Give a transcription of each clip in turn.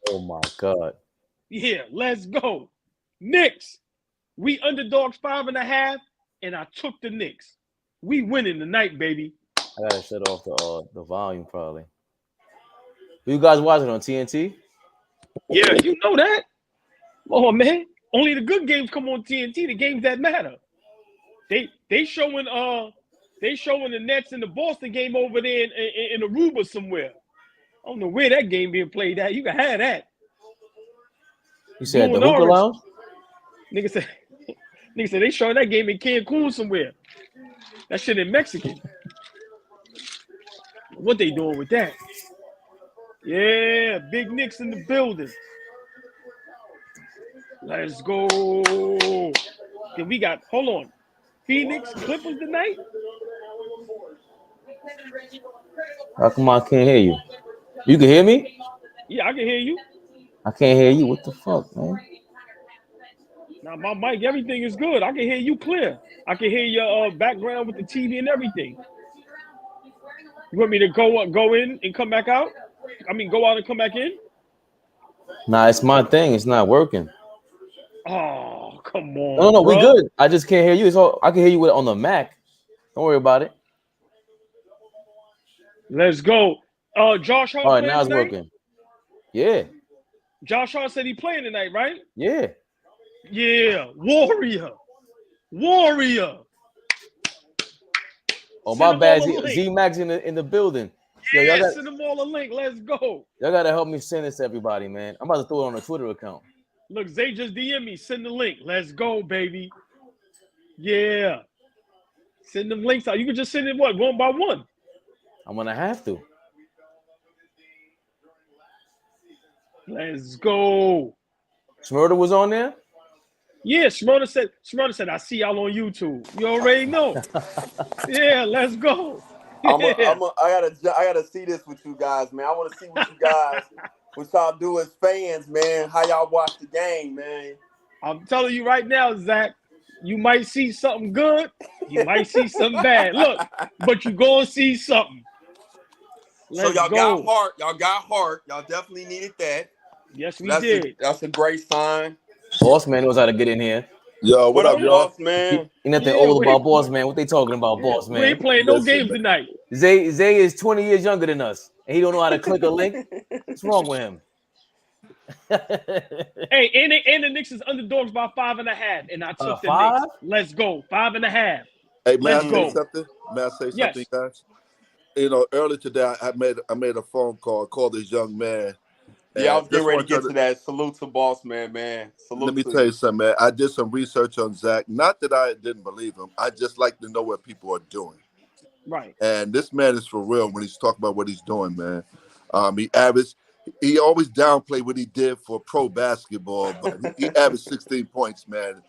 Oh my God. Yeah, let's go. Knicks. We underdogs 5.5, and I took the Knicks. We winning tonight, baby. I gotta shut off the volume probably. Who you guys watching on TNT? Yeah, you know that. Oh man. Only the good games come on TNT, the games that matter. They showing the Nets and the Boston game over there in Aruba somewhere. I don't know where that game being played at. You can have that. You said Blue the and hookah orange. lounge? Nigga said they showing that game in Cancun somewhere. That shit in Mexican. What they doing with that? Yeah, big Knicks in the building. Let's go. Then we got, hold on, Phoenix Clippers tonight? How come I can't hear you? You can hear me? Yeah, I can hear you. I can't hear you. What the fuck, man? Now my mic, everything is good. I can hear you clear. I can hear your background with the TV and everything. You want me to go in and come back out? I mean, go out and come back in? Nah, it's my thing. It's not working. Oh, come on. No, bro. we good. I just can't hear you. So I can hear you on the Mac. Don't worry about it. Let's go. Josh Hart. All right, playing now it's tonight? working. Yeah. Josh Hart said he playing tonight, right? Yeah. Yeah. Warrior. Oh, Send my them bad. all a link. Z-Max in the building. Yeah, send them all a link. Let's go. Y'all gotta help me send this to everybody, man. I'm about to throw it on a Twitter account. Look, Zay just DM me. Send the link. Let's go, baby. Yeah. Send them links out. You can just send it, what, one by one? I'm gonna have to. Let's go. Smurda was on there? Yeah, Smurda said, I see y'all on YouTube. You already know. Yeah, let's go. Yeah. I gotta see this with you guys, man. I want to see what y'all do as fans, man. How y'all watch the game, man. I'm telling you right now, Zach, you might see something good. You might see something bad. Look, but you gonna see something. Let's so y'all go. got heart. Y'all got heart. Y'all definitely needed that. Yes, we did. That's a great sign. Boss man knows how to get in here. Yo, what up, y'all? Boss man? Ain't nothing old about Boss man. What they talking about, Boss man? We ain't playing no games tonight. Zay is 20 years younger than us, and he don't know how to click a link. What's wrong with him? Hey, and the Knicks is underdogs by 5.5, and I took the 5? Knicks. Let's go, 5.5. Hey, may Let's I go. say something? May I say something, Yes. guys? You know, earlier today, I made a phone call. I called this young man. Yeah, I was getting ready to get to that. Salute to Boss man, man. Let me tell you something, man. I did some research on Zach. Not that I didn't believe him. I just like to know what people are doing. Right. And this man is for real when he's talking about what he's doing, man. He always downplayed what he did for pro basketball, but he averaged 16 points, man.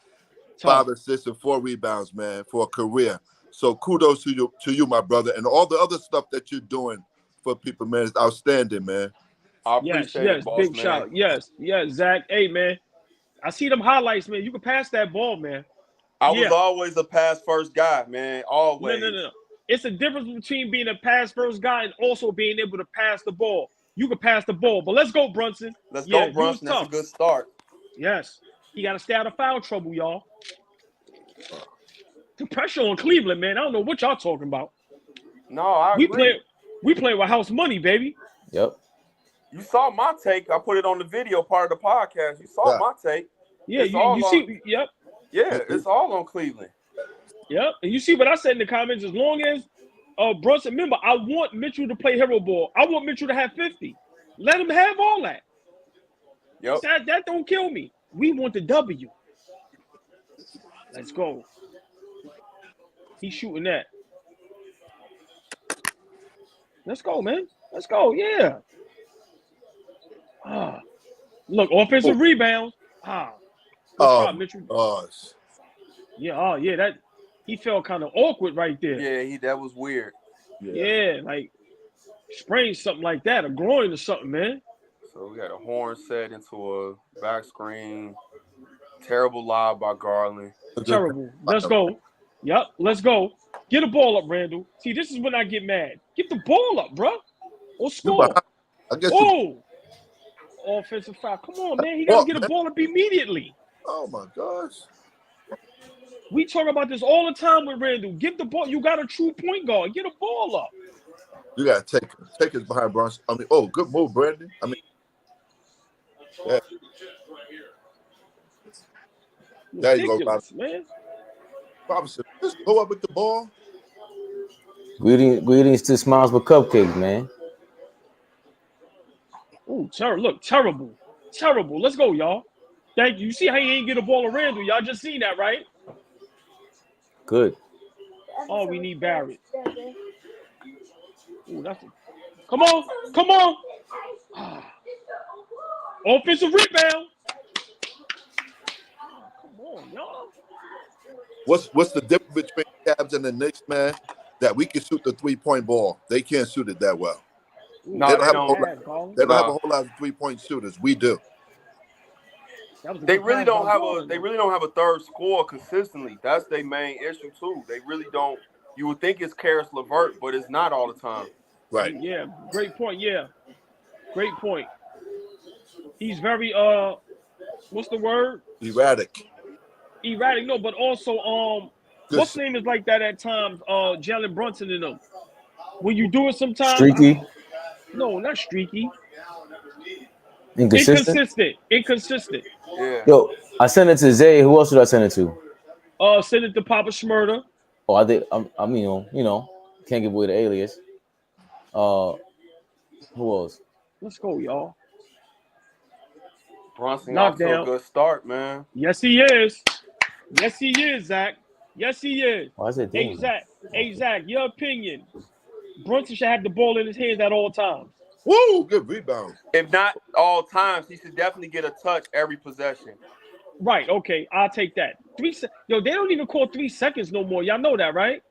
5 assists and 4 rebounds, man, for a career. So kudos to you, my brother, and all the other stuff that you're doing for people, man. Is outstanding, man. I appreciate it, Boss big man. shout. Yes, Zach. Hey, man, I see them highlights, man. You can pass that ball, man. I was always a pass first guy, man. Always. No. It's a difference between being a pass first guy and also being able to pass the ball. You can pass the ball, but let's go, Brunson. Let's go, Brunson. That's a good start. Yes. He got to stay out of foul trouble, y'all. The pressure on Cleveland, man. I don't know what y'all talking about. No, I agree. We play with house money, baby. Yep. You saw my take. I put it on the video part of the podcast. You saw my take. Yeah, you see. Yep. Yeah, it's all on Cleveland. Yep. And you see what I said in the comments. As long as Brunson, remember, I want Mitchell to play hero ball. I want Mitchell to have 50. Let him have all that. Yep. That don't kill me. We want the W. Let's go. He's shooting that. Let's go, man. Let's go. Yeah. Look, offensive rebounds. Mitchell. Yeah. That he felt kind of awkward right there. Yeah, that was weird. Yeah, like sprained something like that, a groin or something, man. So we got a horn set into a back screen. Terrible lob by Garland. Terrible. Let's go. Yep, let's go. Get the ball up, Randall. See, this is when I get mad. Get the ball up, bro. Or score. offensive foul. Come on, man. He got to get a ball up immediately. Oh, my gosh. We talk about this all the time with Randall. Give the ball. You got a true point guard. Get a ball up. You got to take it behind Bronson. I mean, good move, Brandon. I mean, yeah. There you go, Robinson. Man. Robinson, just go up with the ball. Greetings to Smiles with Cupcakes, man. Ooh, look, terrible. Terrible. Let's go, y'all. Thank you. You see how he ain't get a ball to Randall? Y'all just seen that, right? Good. Oh, we need Barrett. Ooh, come on. Offensive rebound. Come on, y'all. What's the difference between the Cavs and the Knicks, man? That we can shoot the 3-point ball. They can't shoot it that well. No, they don't have a whole lot of 3-point shooters. We do. They really don't have a third scorer consistently. That's their main issue too. They really don't. You would think it's Karis LeVert, but it's not all the time. Right. Yeah. Great point. Yeah. Great point. He's very what's the word? Erratic. No, but also what's name is like that at times? Jalen Brunson and them. When you do it sometimes. Streaky. No, not streaky. Inconsistent. Yeah. Yo, I sent it to Zay. Who else did I send it to? Send it to Papa Schmurda. Oh, I think I mean, can't give away the alias. Who else? Let's go, y'all. Bronson off to a good start, man. Yes, he is. Zach. Yes, he is. Why is it Hey, Zach, your opinion. Brunson should have the ball in his hands at all times. Woo, good rebound. If not all times, he should definitely get a touch every possession. Right, okay, I'll take that. They don't even call 3 seconds no more. Y'all know that, right?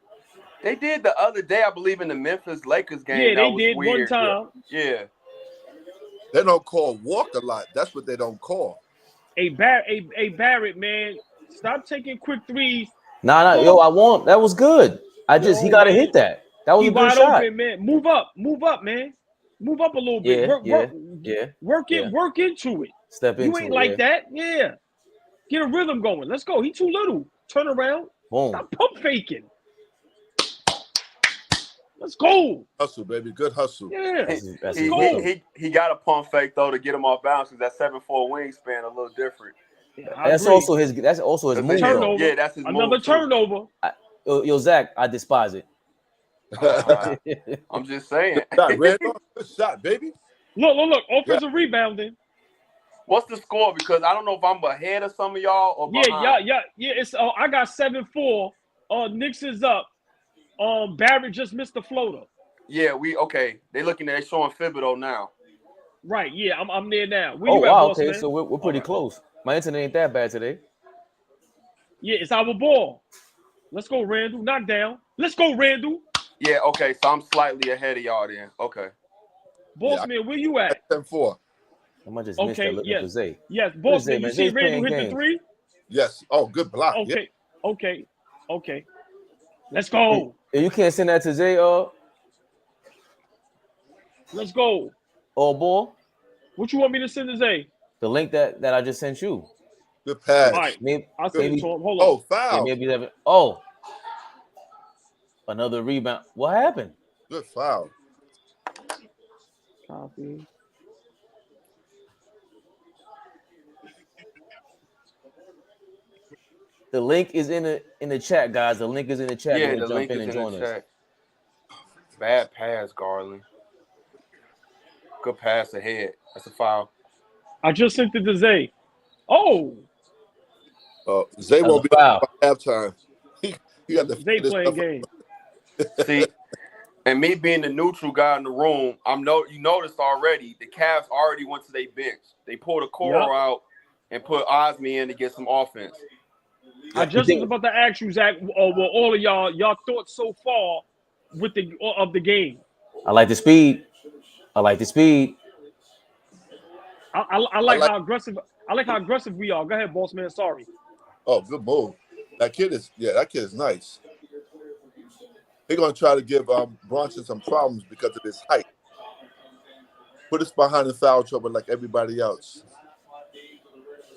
They did the other day, I believe, in the Memphis Lakers game. Yeah, that they did weird. one time. Yeah. They don't call walk a lot. That's what they don't call. Hey, Barrett, man, stop taking quick threes. Nah, that was good. He got to hit that. That was a good shot. Open, man. Move up, man. Move up a little bit. Work into it. Step into it. You ain't like that. Yeah. Get a rhythm going. Let's go. He too little. Turn around. Boom. Stop pump faking. Let's go. Hustle, baby. Good hustle. Yeah. He got a pump fake though to get him off balance because that 7'4" wingspan a little different. Yeah, that's also his move. Turnover. Yeah, that's his another move turnover. Yo, Zach, I despise it. I'm just saying. Good shot, baby. Look. Offensive rebounding. What's the score? Because I don't know if I'm ahead of some of y'all or behind. Yeah. It's I got 7-4. Knicks is up. Barrett just missed the floater. Yeah, They showing Thibodeau now. Right. Yeah, I'm there now. Where you at, boss, man? So we're pretty close. My internet ain't that bad today. Yeah, it's our ball. Let's go, Randall. Knock down. Let's go, Randall. Yeah. Okay. So I'm slightly ahead of y'all then. Okay. Boss man, where you at? 10-4. I might just miss that looking for Zay. Yes, boss man. You see Randall hit the 3? Yes. Oh, good block. Okay. Let's go. Hey, you can't send that to Zay. Let's go. Allball. What you want me to send to Zay? The link that I just sent you. Good pass. All right. I'll send it to him. Hold on. Oh, foul. Yeah, maybe another rebound. What happened? Good foul. Copy. The link is in the chat, guys. The link is in the chat. Yeah, the link is in the chat. Bad pass, Garland. Good pass ahead. That's a foul. I just sent it to Zay. Oh. Zay won't be by halftime. He got the Zay playing game. See, and me being the neutral guy in the room, you noticed already the Cavs already went to their bench. They pulled a Coro out and put Osme in to get some offense. I just was about to ask you, Zach, all of y'all thoughts so far with the game. I like the speed. I like how aggressive. I like how aggressive we are. Go ahead, boss man. Sorry. Oh, good move. That kid is nice. They're gonna try to give Bronson some problems because of his height. Put us behind in foul trouble like everybody else.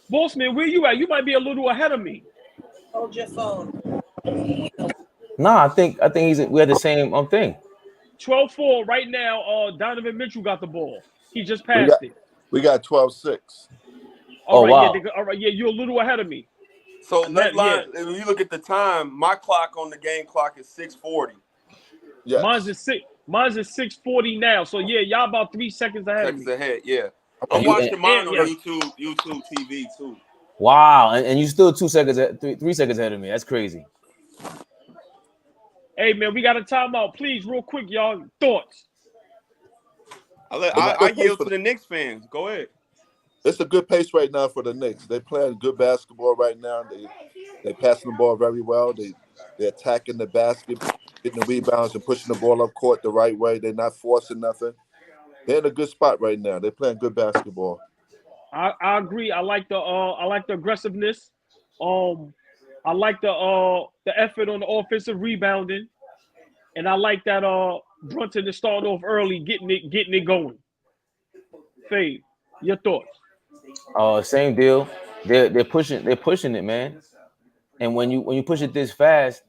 Boss man, where you at? You might be a little ahead of me. Hold your phone. Nah, I think we had the same thing. 12-4 right now. Donovan Mitchell got the ball. He just We passed got it. 12-6. All right, wow. all right, yeah, you're a little ahead of me. So let's Yeah. line. When you look at the time, my clock on the game clock is 6:40. Yes. Mine's is 6:40 now. So yeah, y'all about 3 seconds ahead of Seconds me. ahead, yeah. I'm And you- watching mine on yeah. YouTube TV too. Wow, and you still 2 seconds, 3 seconds ahead of me. That's crazy. Hey man, we got a timeout, please, real quick, y'all. Thoughts? I yield to the Knicks fans. Go ahead. It's a good pace right now for the Knicks. They're playing good basketball right now. They passing the ball very well. They're attacking the basket, getting the rebounds and pushing the ball up court the right way. They're not forcing nothing. They're in a good spot right now. They're playing good basketball. I agree. I like the aggressiveness. I like the effort on the offensive rebounding, and I like that Brunson is starting off early, getting it going. Fade, your thoughts? Same deal. They're pushing it, man. And when you push it this fast,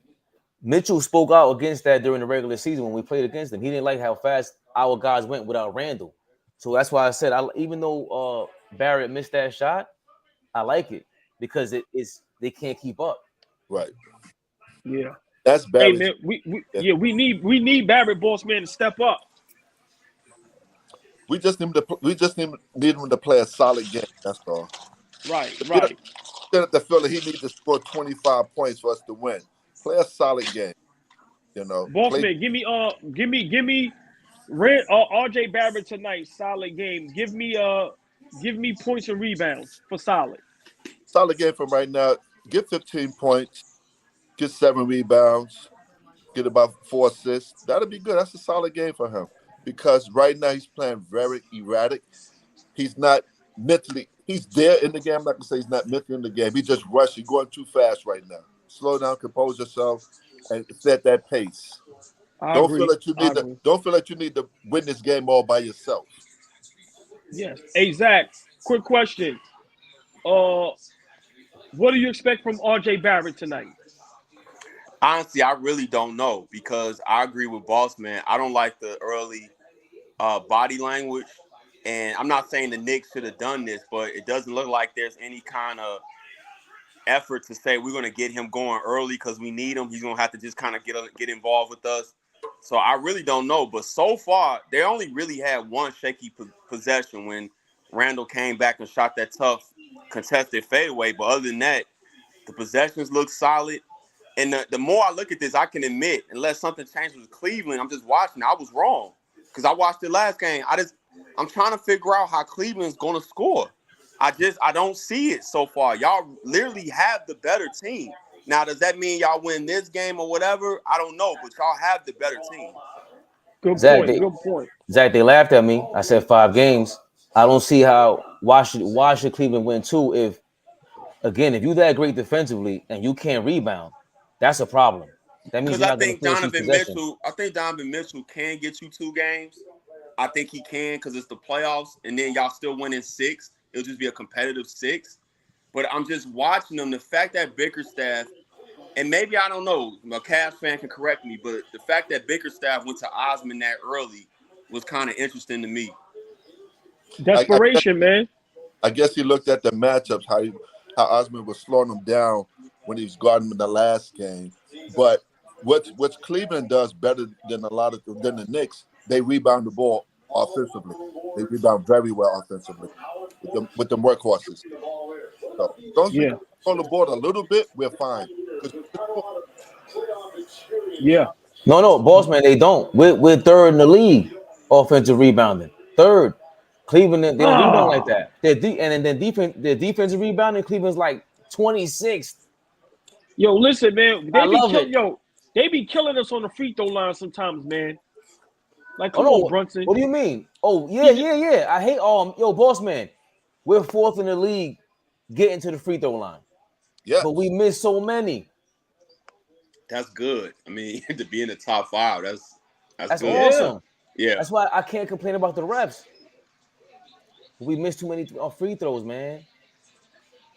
Mitchell spoke out against that during the regular season when we played against him. He didn't like how fast our guys went without Randall. So that's why I said, even though Barrett missed that shot, I like it because they can't keep up. Right. Yeah. That's Hey Barrett's. man, we need Barrett, boss man, to step up. We just need him to play a solid game. That's all. Right. At the Philly, he needs to score 25 points for us to win. Play a solid game. Boss man, give me RJ Barrett tonight. Solid game. Give me points and rebounds for solid. Solid game from right now. Get 15 points. Get 7 rebounds. Get about 4 assists. That'll be good. That's a solid game for him because right now he's playing very erratic. He's not mentally. He's there in the game. I'm not gonna say he's not mentally in the game. He's just rushing, going too fast right now. Slow down, compose yourself, and set that pace. Don't feel like you need to win this game all by yourself. Yes. Hey Zach, quick question. What do you expect from RJ Barrett tonight? Honestly, I really don't know because I agree with Boss Man. I don't like the early body language, and I'm not saying the Knicks should have done this, but it doesn't look like there's any kind of effort to say we're going to get him going early because we need him. He's going to have to just kind of get involved with us. So I really don't know. But so far, they only really had one shaky possession when Randall came back and shot that tough contested fadeaway. But other than that, the possessions look solid. And the more I look at this, I can admit, unless something changes with Cleveland, I'm just watching. I was wrong because I watched it last game. I'm trying to figure out how Cleveland's going to score. I don't see it so far. Y'all literally have the better team. Now, does that mean y'all win this game or whatever? I don't know, but y'all have the better team. Good point. Zach, they laughed at me. I said 5 games. I don't see why should Cleveland win 2 if you're that great defensively and you can't rebound, that's a problem. That means you're not going to finish these possessions. I think Donovan Mitchell can get you 2 games. I think he can because it's the playoffs, and then y'all still winning 6. It'll just be a competitive 6. But I'm just watching them. The fact that Bickerstaff, and maybe I don't know, a Cavs fan can correct me, but the fact that Bickerstaff went to Osman that early was kind of interesting to me. Desperation, man. I guess he looked at the matchups, how Osman was slowing him down when he was guarding him in the last game. But what Cleveland does better than than the Knicks, they rebound the ball offensively. They rebound very well offensively with them workhorses. So don't we on the board a little bit, we're fine. Yeah. No, boss man, they don't. We're 3rd in the league offensive rebounding. 3rd. Cleveland, they don't rebound like that. And then their defensive rebounding, Cleveland's like 26th. Yo, listen, man. They be killing us on the free throw line sometimes, man. Like, come on, Brunson. What do you mean? Oh, yeah. I hate boss man. We're 4th in the league getting to the free throw line. Yeah. But we miss so many. That's good. I mean, to be in the top 5, that's good. Awesome. Yeah. That's why I can't complain about the refs. We missed too many free throws, man.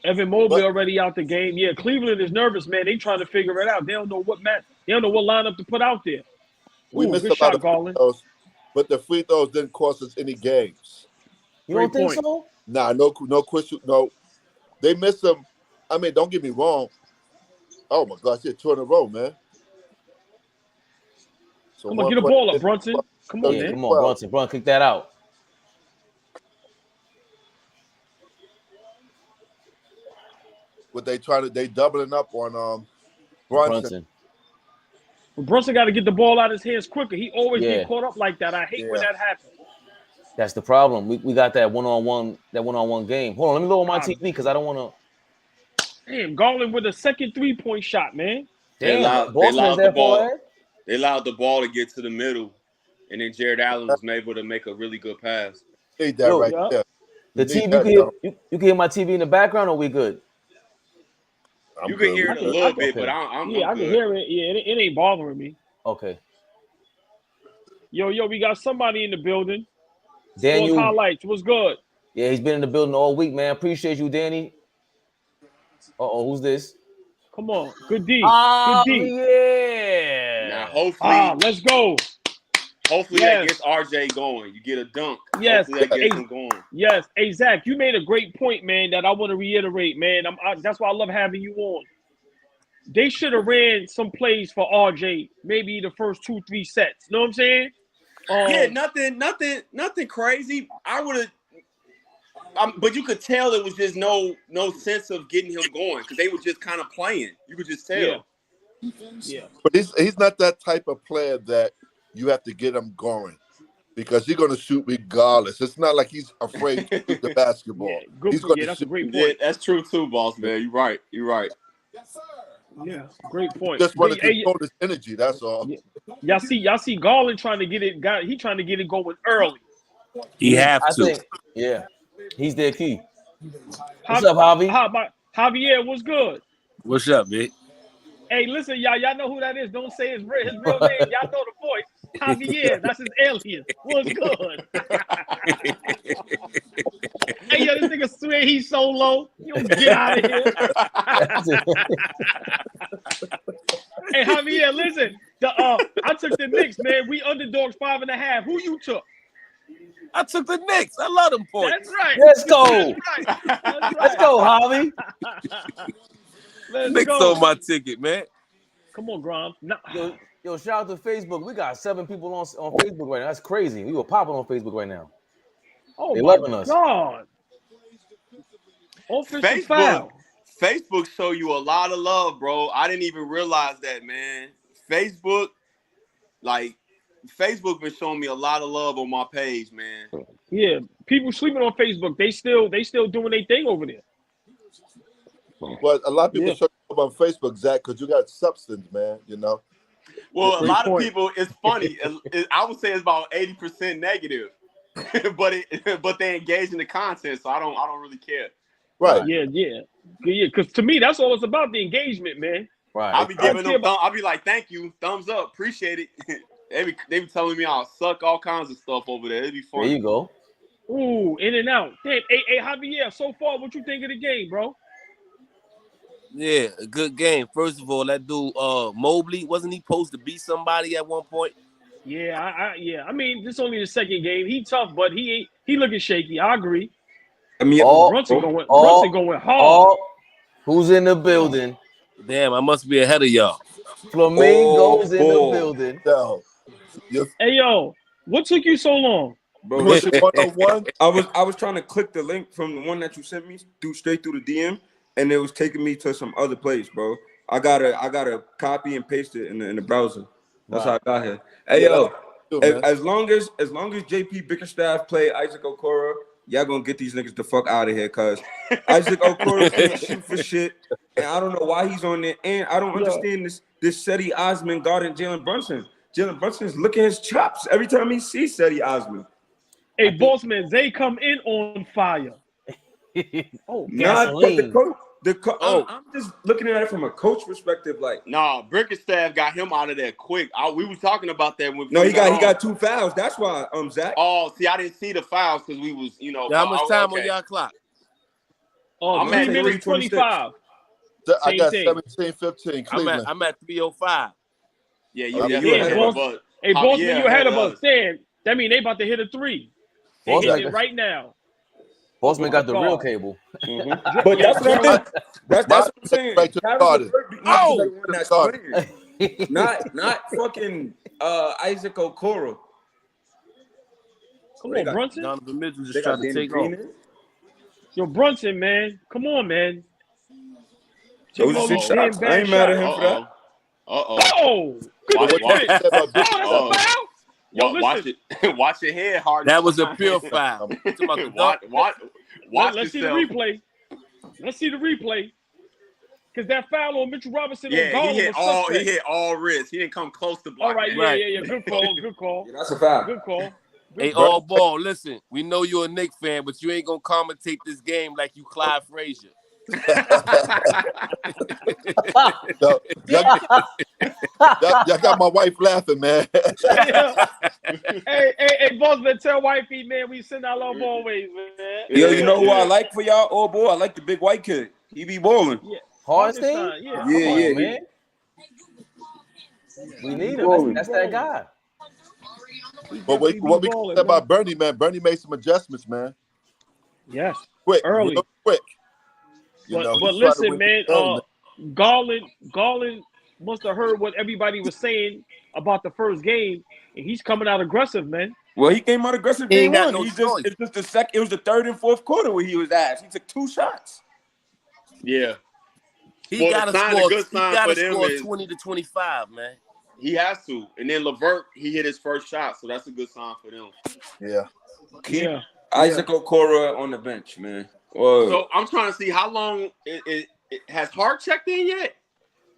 Evan Mobley already out the game. Yeah, Cleveland is nervous, man. They trying to figure it out. They don't know what lineup to put out there. We Ooh, missed good a lot shot, of free Garland. throws, but the free throws didn't cost us any games. You don't think point. so? Nah, no question. No, they missed them. I mean, don't get me wrong. Oh my gosh, 2 in a row, man. So Come on, get a ball up, Brunson. Come on, Yeah, man. come on, Brunson. Brunson, kick that out. What they doubling up on Brunson. Brunson got to get the ball out of his hands quicker. He always get caught up like that. I hate when that happens. That's the problem. We got that one-on-one game. Hold on, let me lower my TV because I don't want to. Damn, Garland with a second 3-point shot, man. Damn, Boston is that far ahead? They allowed the ball to get to the middle, and then Jared Allen was able to make a really good pass. Need that right there. The TV, you can hear my TV in the background, or we good? You can hear it a little bit, but I'm I can hear it. Yeah, it ain't bothering me. Okay. Yo, we got somebody in the building. Daniel highlights. What's good? Yeah, he's been in the building all week, man. Appreciate you, Danny. Who's this? Come on, good D. Good D. Yeah. Now, hopefully, let's go. Hopefully that gets RJ going. You get a dunk. Yes, hopefully that gets him going. Yes, hey Zach, you made a great point, man. That I want to reiterate, man. That's why I love having you on. They should have ran some plays for RJ, maybe the first 2-3 sets. You know what I'm saying? Yeah, nothing crazy. I would have, but you could tell there was just no sense of getting him going because they were just kind of playing. You could just tell. Yeah. But he's not that type of player that you have to get him going because he's going to shoot regardless. It's not like he's afraid to shoot the basketball. Yeah, that's a great point. Yeah, that's true too, boss man. You're right. Yes, sir. Yeah, great point. Just want to control his energy. That's all. Yeah. Y'all see Garland trying to get it. He trying to get it going early. He have to. I think, yeah, he's their key. What's up, Javi? Javier, what's good? What's up, man? Hey, listen, y'all know who that is. Don't say his real name. Y'all know the voice. Javier, that's his alias. What's good? Hey, yo, this nigga swear he's so low. You don't get out of here. Hey, Javier, listen. I took the Knicks, man. We underdogs 5.5. Who you took? I took the Knicks. I love them points. That's right. Let's go. That's right. Let's go, Javi. Knicks on my ticket, man. Come on, Grom. No. Yo, shout out to Facebook. We got 7 people on Facebook right now. That's crazy. We were popping on Facebook right now. Oh, they loving us. God. Offensive foul. Facebook show you a lot of love, bro. I didn't even realize that, man. Facebook been showing me a lot of love on my page, man. Yeah, people sleeping on Facebook. They still doing their thing over there. But a lot of people show up on Facebook, Zach, because you got substance, man. You know. Well, a lot of people. It's funny. I would say it's about 80% negative, but they engage in the content, so I don't really care. Right. Yeah. Because to me, that's all it's about, the engagement, man. Right. I'll be giving them. I'll be like, thank you, thumbs up, appreciate it. They be telling me I'll suck all kinds of stuff over there. It'd be fun. There you go. Ooh, in and out. Damn. Hey, Javier, so far, what you think of the game, bro? Yeah, a good game. First of all, that dude Mobley, wasn't he supposed to beat somebody at one point? Yeah, I mean, this is only the second game. He tough, but he looking shaky. I agree. I mean, Brunson going hard. Who's in the building? Damn, I must be ahead of y'all. Flamingo's in the building. Hey, yo, what took you so long? Bro, I was trying to click the link from the one that you sent me straight through the DM, and it was taking me to some other place, bro. I gotta copy and paste it in the browser. That's how I got here. Hey, as long as JP Bickerstaff play Isaac Okoro, y'all gonna get these niggas the fuck out of here, cause Isaac Okoro can't shoot for shit, and I don't know why he's on there, and I don't understand this Seti Osman guarding Jalen Brunson. Jalen Brunson's licking his chops every time he sees Seti Osman. Hey, boss man, they come in on fire. Nah, but I'm just looking at it from a coach perspective. Like, nah, Bickerstaff got him out of there quick. We was talking about that when he got 2 fouls. That's why, Zach. Oh, see, I didn't see the fouls because we was, How much time on y'all clock? Oh, 3 minutes 25. I got Same 17-15. Cleveland. I'm at 3:05. Yeah, you ahead ahead of us. Hey, Boston, you ahead of us. Sam, that mean they about to hit a 3. They hitting it right now. Bossman got the real cable. Mm-hmm. But that's what I think. That's what I'm saying. Right to That's playing. Not fucking Isaac Okoro. Come on, Brunson. Donovan Mitchell just trying to take off. Yo, Brunson, man. Come on, man. Those are 6 shots. I ain't mad at him for that. Oh! Watch it. Watch your head, hard. That was a pure foul. Let's see the replay. Let's see the replay. Because that foul on Mitchell Robinson on Garland he hit all wrists. He didn't come close to blocking. All right, yeah. Good call. Yeah, that's a foul. Good call. Hey, Allball, listen, we know you're a Knicks fan, but you ain't gonna commentate this game like you Clyde Frazier. Y'all got my wife laughing, man. Hey, Bosman, tell wifey, man, we send our love always, man. Yo, you know who I like for y'all? Oh boy, I like the big white kid. He be balling. Yeah. Hardenstein? Yeah, man. We need him. That's that guy. But what we can say about Bernie, man? Bernie made some adjustments, man. Yes. Quick, early. real quick. But listen, man, Garland must have heard what everybody was saying about the first game, and he's coming out aggressive, man. Well, he came out aggressive game one. It was the third and fourth quarter where he was asked. He took 2 shots. Yeah. He got to score 20 to 25, man. He has to. And then LeVert, he hit his first shot, so that's a good sign for them. Yeah. Isaac Okoro on the bench, man. So I'm trying to see how long it has Hart checked in yet?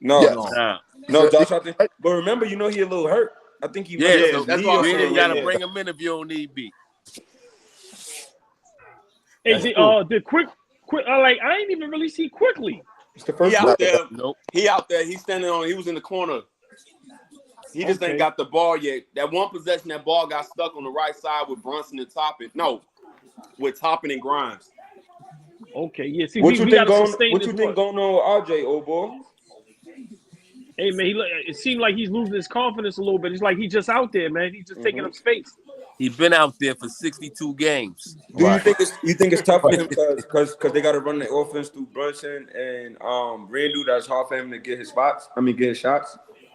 No, Josh. I think, but remember, he a little hurt. I think he. Yeah, that's why we ain't gotta bring him in if you don't need be. Hey, the quick. I ain't even really see quickly. It's the first. He out there. Nope. He out there. He's standing on. He was in the corner. He just ain't got the ball yet. That one possession, that ball got stuck on the right side with Brunson and Toppin. No, with Toppin and Grimes. Okay, yeah. See, what you think going on with RJ, old boy? Hey, man, it seemed like he's losing his confidence a little bit. It's like he's just out there, man. He's just taking up space. He's been out there for 62 games. Do you think it's tough for him because they got to run the offense through Brunson and Randall? That's hard for him to get his shots.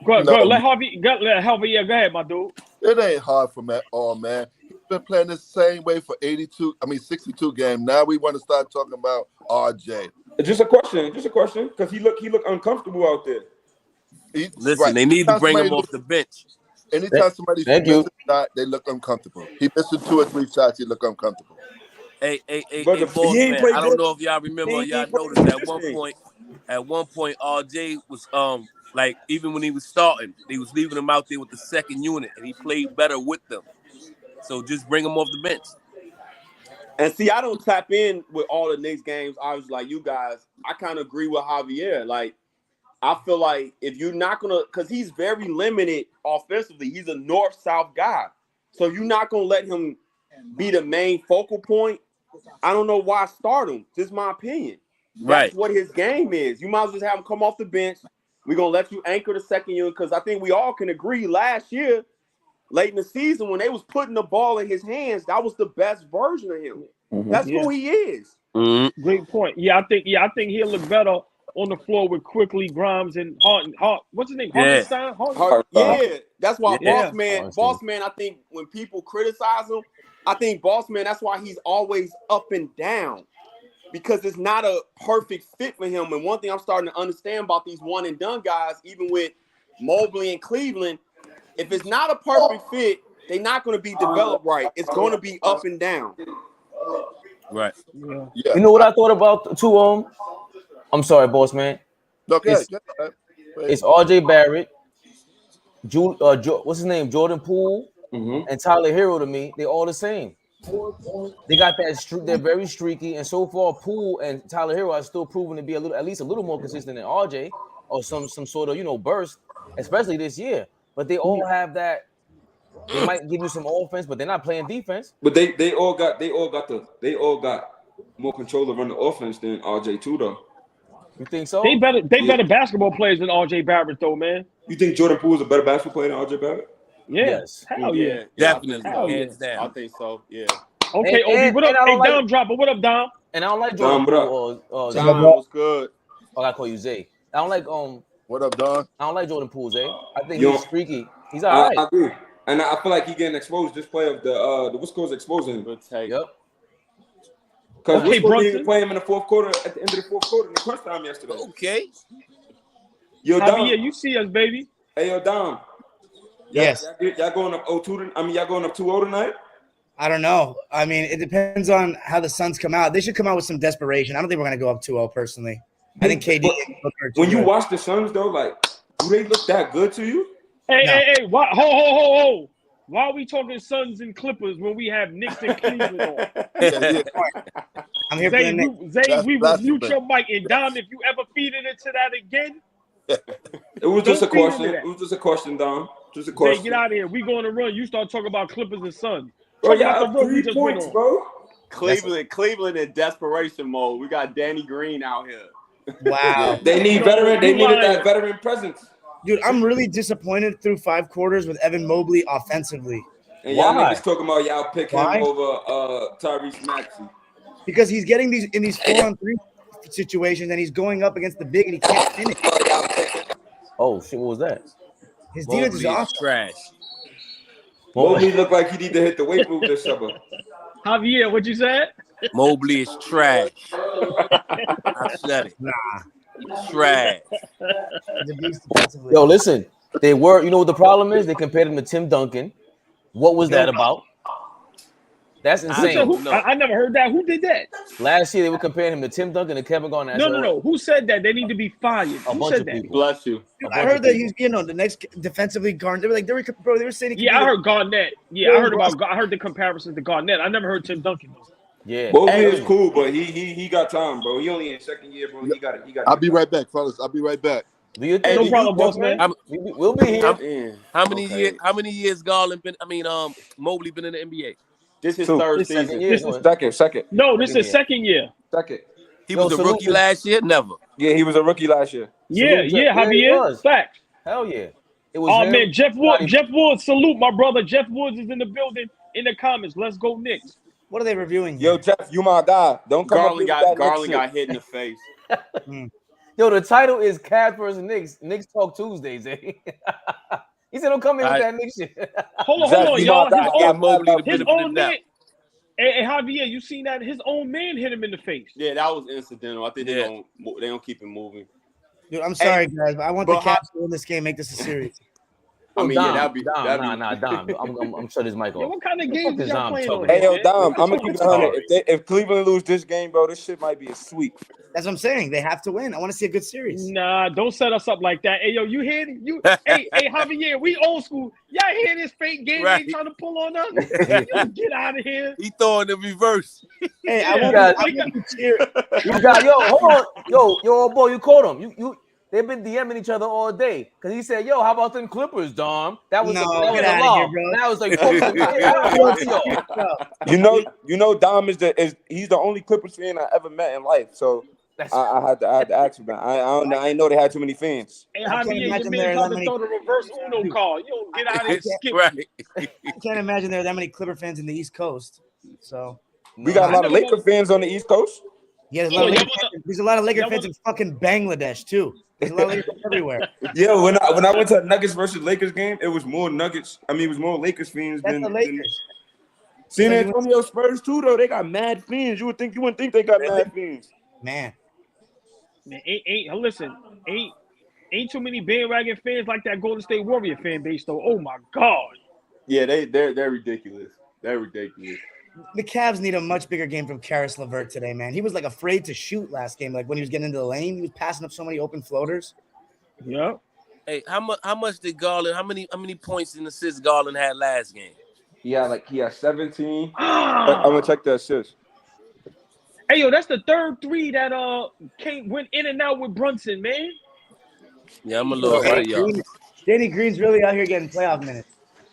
Go ahead. Let Harvey. Go ahead, my dude. It ain't hard for him at all, man. He's been playing the same way for 62 games. Now we want to start talking about RJ. Just a question, because he look uncomfortable out there. They need to bring him off the bench. Anytime somebody's missing a shot, they look uncomfortable. He missing 2 or 3 shots, he look uncomfortable. Hey, boss, man, I don't know if y'all remember, y'all noticed at one point, RJ was like, even when he was starting, they was leaving him out there with the second unit, and he played better with them. So just bring him off the bench. And see, I don't tap in with all the Knicks games. I was like, you guys, I kind of agree with Javier. Like, I feel like if you're not going to, because he's very limited offensively. He's a north-south guy. So you're not going to let him be the main focal point. I don't know why start him. Just my opinion. That's what his game is. You might as well just have him come off the bench. We're going to let you anchor the second unit because I think we all can agree last year, late in the season, when they was putting the ball in his hands, that was the best version of him. Mm-hmm. That's who he is. Mm-hmm. Great point. I think he'll look better on the floor with Quickly, Grimes, and Hart. What's his name? Hartenstein? Yeah, that's why Boss Man, I think when people criticize him, I think Boss Man, that's why he's always up and down. Because it's not a perfect fit for him. And one thing I'm starting to understand about these one-and-done guys, even with Mobley and Cleveland, if it's not a perfect fit, they're not going to be developed right. It's going to be up and down. Right. Yeah. You know what I thought about too? I'm sorry, boss man. Okay. It's RJ Barrett, what's his name? Jordan Poole, and Tyler Hero to me. They're all the same. They got that. They're very streaky, and so far, Poole and Tyler Hero are still proven to be at least a little more consistent than RJ or some sort of burst, especially this year. But they all have that. They might give you some offense, but they're not playing defense. But they all got more control to run the offense than RJ too, though. You think so? They better basketball players than RJ Barrett, though, man. You think Jordan Poole is a better basketball player than RJ Barrett? Yeah. Yes. Hell yeah. Definitely. Hands down. I think so. Yeah. Okay, Obi, what up? Hey, Dom Dropper, what up, Dom? And I don't like Jordan Poole or Dom was good. Oh, I call you Zay. I don't like What up, Don? I don't like Jordan Poole, Zay. I think he's streaky. He's all right. I agree. And I feel like he getting exposed. This play of the West Coast exposing him. Good take. Yep. Because West Coast didn't play him in the fourth quarter at the end of the fourth quarter in the crunch time yesterday. Okay. Yo, Dom. Yeah, you see us, baby. Hey, yo, Dom. Yes. Y'all going up 0-2? Y'all going up 2-0 tonight? I don't know. I mean, it depends on how the Suns come out. They should come out with some desperation. I don't think we're going to go up 2-0 personally. I think KD. When you watch the Suns, though, like, do they look that good to you? Hey, what? Ho. Why are we talking Suns and Clippers when we have Knicks and Cleveland on? I'm here for the Knicks. Zay, we will mute your mic. And Dom, if you ever feed it into that again. It was just a question. It was just a question, Dom. Just a question. Zay, get out of here. We going to run. You start talking about Clippers and Suns. Bro, y'all have 3 points, bro. Cleveland in desperation mode. We got Danny Green out here. Wow. They need veteran. They needed that veteran presence. Dude, I'm really disappointed through 5 quarters with Evan Mobley offensively. And y'all niggas talking about y'all pick him over Tyrese Maxey. Because he's getting these 4-on-3 situations and he's going up against the big and he can't finish. Oh shit, what was that? His defense is awesome. Trash. Mobley looked like he need to hit the weight room this summer. Javier, what you said? Mobley is trash. I said it. Nah. Trash. Yo, listen. They were, you know what the problem is? They compared him to Tim Duncan. What was that about? That's insane. I never heard that. Who did that? Last year they were comparing him to Tim Duncan and Kevin Garnett. No. Who said that? They need to be fired. Who said that? Bless you. Dude, I heard that he's, the next defensively Garnett. They were saying. I heard Garnett. Yeah, I heard the comparison to Garnett. I never heard Tim Duncan. Yeah, Mobley is cool, but he got time, bro. He only in second year, bro. He got. I'll be right back, fellas. I'll be right back. No problem, boss man. We'll be here. How many years Garland been? Mobley been in the NBA. This is third season. This is second. No, this is second year. Second. He was a rookie last year. Never. Yeah, he was a rookie last year. Yeah, Javier. Fact. Hell yeah. It was him. Man, Jeff Woods, salute my brother. Jeff Woods is in the building. In the comments, let's go Knicks. What are they reviewing? Yo, Jeff, you my guy. Don't come Garland got hit in the face. Yo, the title is Cavs versus Knicks. Knicks Talk Tuesdays. He said, "Don't come in with that Knicks shit." Hold on, y'all. His own man. Hey, Javier, you seen that? His own man hit him in the face. Yeah, that was incidental. I think they don't keep him moving. Dude, I'm sorry, guys, but I want the Cavs to win this game. Make this a series. I mean, Dom, that'd be Dom. I'm shut his mic off. Yo, what kind of games is y'all playing on? Hey, yo, Dom, I'm gonna keep it 100. If Cleveland lose this game, bro, this shit might be a sweep. That's what I'm saying. They have to win. I want to see a good series. Nah, don't set us up like that. Hey, yo, you hear it? Hey, Javier, we old school. Y'all hear this fake game they trying to pull on us? Get out of here. He throwing the reverse. Hey, you got hold on. Yo, boy, you caught him. They've been DMing each other all day because he said, "Yo, how about them Clippers, Dom?" That was get a out law. of here, bro. That was like, you know, Dom he's the only Clippers fan I ever met in life. So I had to ask him that. I didn't know they had too many fans. Hey, Javier, you mean trying to throw the reverse Uno call? You don't get out of here. Skip. Right. I can't imagine there are that many Clipper fans in the East Coast. So we got a lot of Laker fans on the East Coast. Yeah, there's a lot of Laker fans in fucking Bangladesh too. There's a lot of Lakers everywhere. Yeah, when I went to a Nuggets versus Lakers game, it was more Nuggets. I mean, it was more Lakers fans than the Lakers. San Antonio Spurs too, though. They got mad fans. You wouldn't think they got mad fans. Man, ain't too many bandwagon fans like that Golden State Warrior fan base though. Oh my God. Yeah, they're ridiculous. They're ridiculous. The Cavs need a much bigger game from Karis LeVert today, man. He was like afraid to shoot last game. Like when he was getting into the lane, he was passing up so many open floaters. Yeah. Hey, how much did Garland? How many points and assists Garland had last game? He had 17. I'm Ah, gonna check the assists. hey yo, that's the third three that went in and out with Brunson, man. Yeah, I'm a Jesus. little ahead of y'all. Danny Green's really out here getting playoff minutes.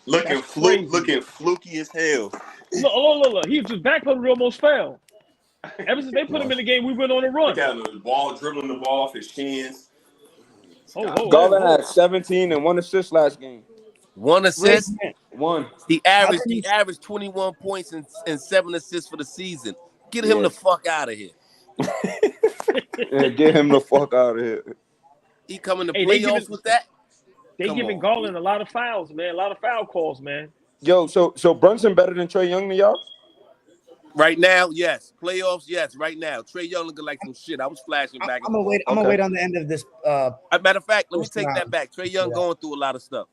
Looking That's crazy. looking fluky as hell. Look. He just backpedaled, almost fell. Ever since they put him in the game, we went on a run. Look at him, the ball dribbling the ball off his shins. Garland had 17 and 1 assist last game. 1 assist. One. He averaged 21 points and 7 assists for the season. Get him the fuck out of here. Yeah, get him the fuck out of here. He coming to playoffs with that? They giving Garland a lot of fouls, man. A lot of foul calls, man. Yo, so Brunson better than Trae Young to y'all? Right now, yes. Playoffs, yes. Right now, Trae Young looking like some shit. I was flashing back. I'm gonna wait on the end of this. Matter of fact, let me take that back. Trae Young going through a lot of stuff.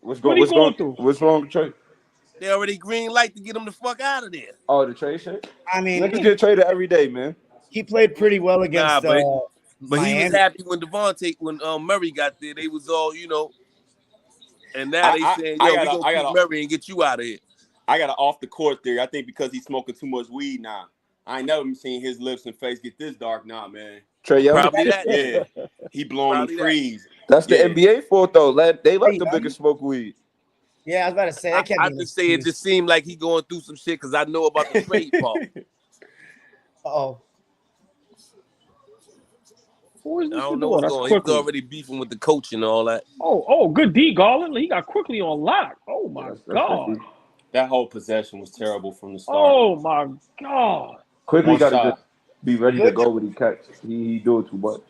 What's going through? What's wrong with Trae? They already green light to get him the fuck out of there. Oh, the trade shit? I mean, niggas get traded every day, man. He played pretty well against. But he was happy when when Murray got there. They was all, and now they saying, "Yo, we gonna keep Murray and get you out of here." I got an off the court theory. I think because he's smoking too much weed now. I ain't never seen his lips and face get this dark now, man. Trae Young, probably that. Yeah, he blowing them freeze. That's the NBA fault though. They let the biggest smoke weed. Yeah, I was about to say. I can't. I just say it just seemed like he going through some shit because I know about the trade part. Oh. I don't know what's going on. He's already beefing with the coach and all that. Oh, good D, Garland. He got quickly on lock. Oh my God. That whole possession was terrible from the start. Oh my God. Quickly got to just be ready to go when he catch. He do it too much.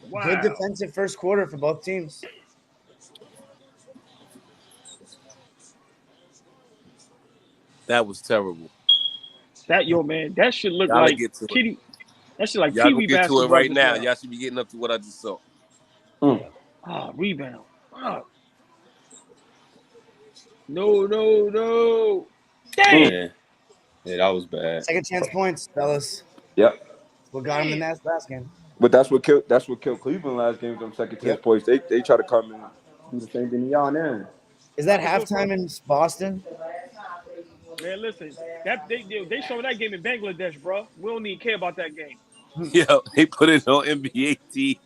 Wow. Good defensive first quarter for both teams. That was terrible. That should look like kitty. That should like y'all Pee Wee get to it right now. Well. Y'all should be getting up to what I just saw. Rebound. No. Damn. Yeah, that was bad. Second chance points, fellas. Yep. What got him in that last game? But that's what killed Cleveland last game. Them second chance points. They try to come in and do the same thing to y'all now. Is that halftime in Boston? Man, listen, they showing that game in Bangladesh, bro. We don't even care about that game. Yeah, they put it on NBA TV.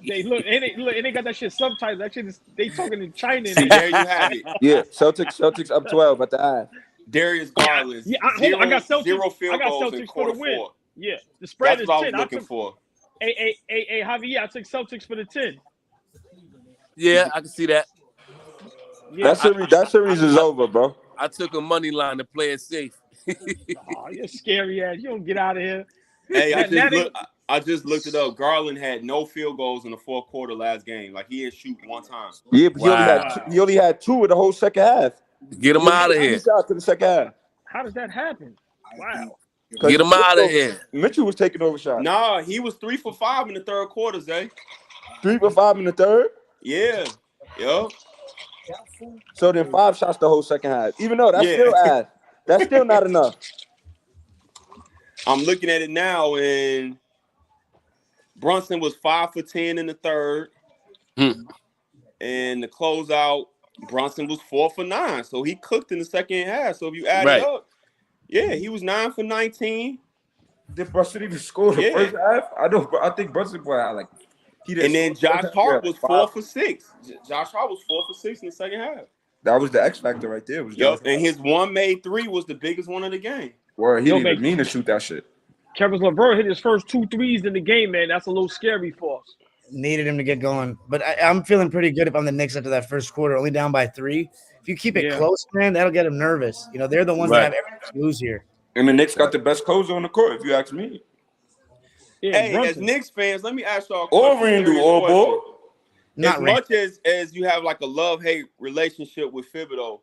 They got that shit subtitled. That shit is they talking in China. See, there you have it. Yeah, Celtics up 12 at the half. Darius Garland. I got Celtics. 0 field I got goals in Celtics for quarter the win. 4. Yeah, the spread That's is what 10. I was looking for. Hey, Javier, I took Celtics for the 10. Yeah, I can see that. Yeah, that series is over, bro. I took a money line to play it safe. You're scary ass. You don't get out of here. Hey, I just looked it up. Garland had no field goals in the fourth quarter last game. Like he didn't shoot one time. Yeah, but he only had 2 in the whole second half. Get him out of here. Shot to the second half. How does that happen? Wow. Get him out of here. Mitchell was taking over shots. Nah, he was 3 for 5 in the third quarter, Zay. 3 for 5 in the third? Yeah. Yup. So then 5 shots the whole second half. Even though that's still ass. That's still not enough. I'm looking at it now, and Brunson was 5 for 10 in the third. And the closeout, Brunson was 4 for 9. So he cooked in the second half. So if you add it up, yeah, he was 9 for 19. Did Brunson even score the first half? I think Brunson had like. And then Josh Hart was 4 for 6. Josh Hart was 4 for 6 in the second half. That was the X factor right there. And his one made 3 was the biggest one of the game. Where he didn't even mean to shoot that shit. Kevin LeVert hit his first 2 threes in the game, man. That's a little scary for us. Needed him to get going. But I'm feeling pretty good if I'm the Knicks after that first quarter, only down by 3. If you keep it close, man, that'll get them nervous. They're the ones that have everything to lose here. And the Knicks got the best closer on the court, if you ask me. Yeah, hey, Brunson. as Knicks fans, let me ask y'all a question. As much as you have like a love-hate relationship with Thibodeau,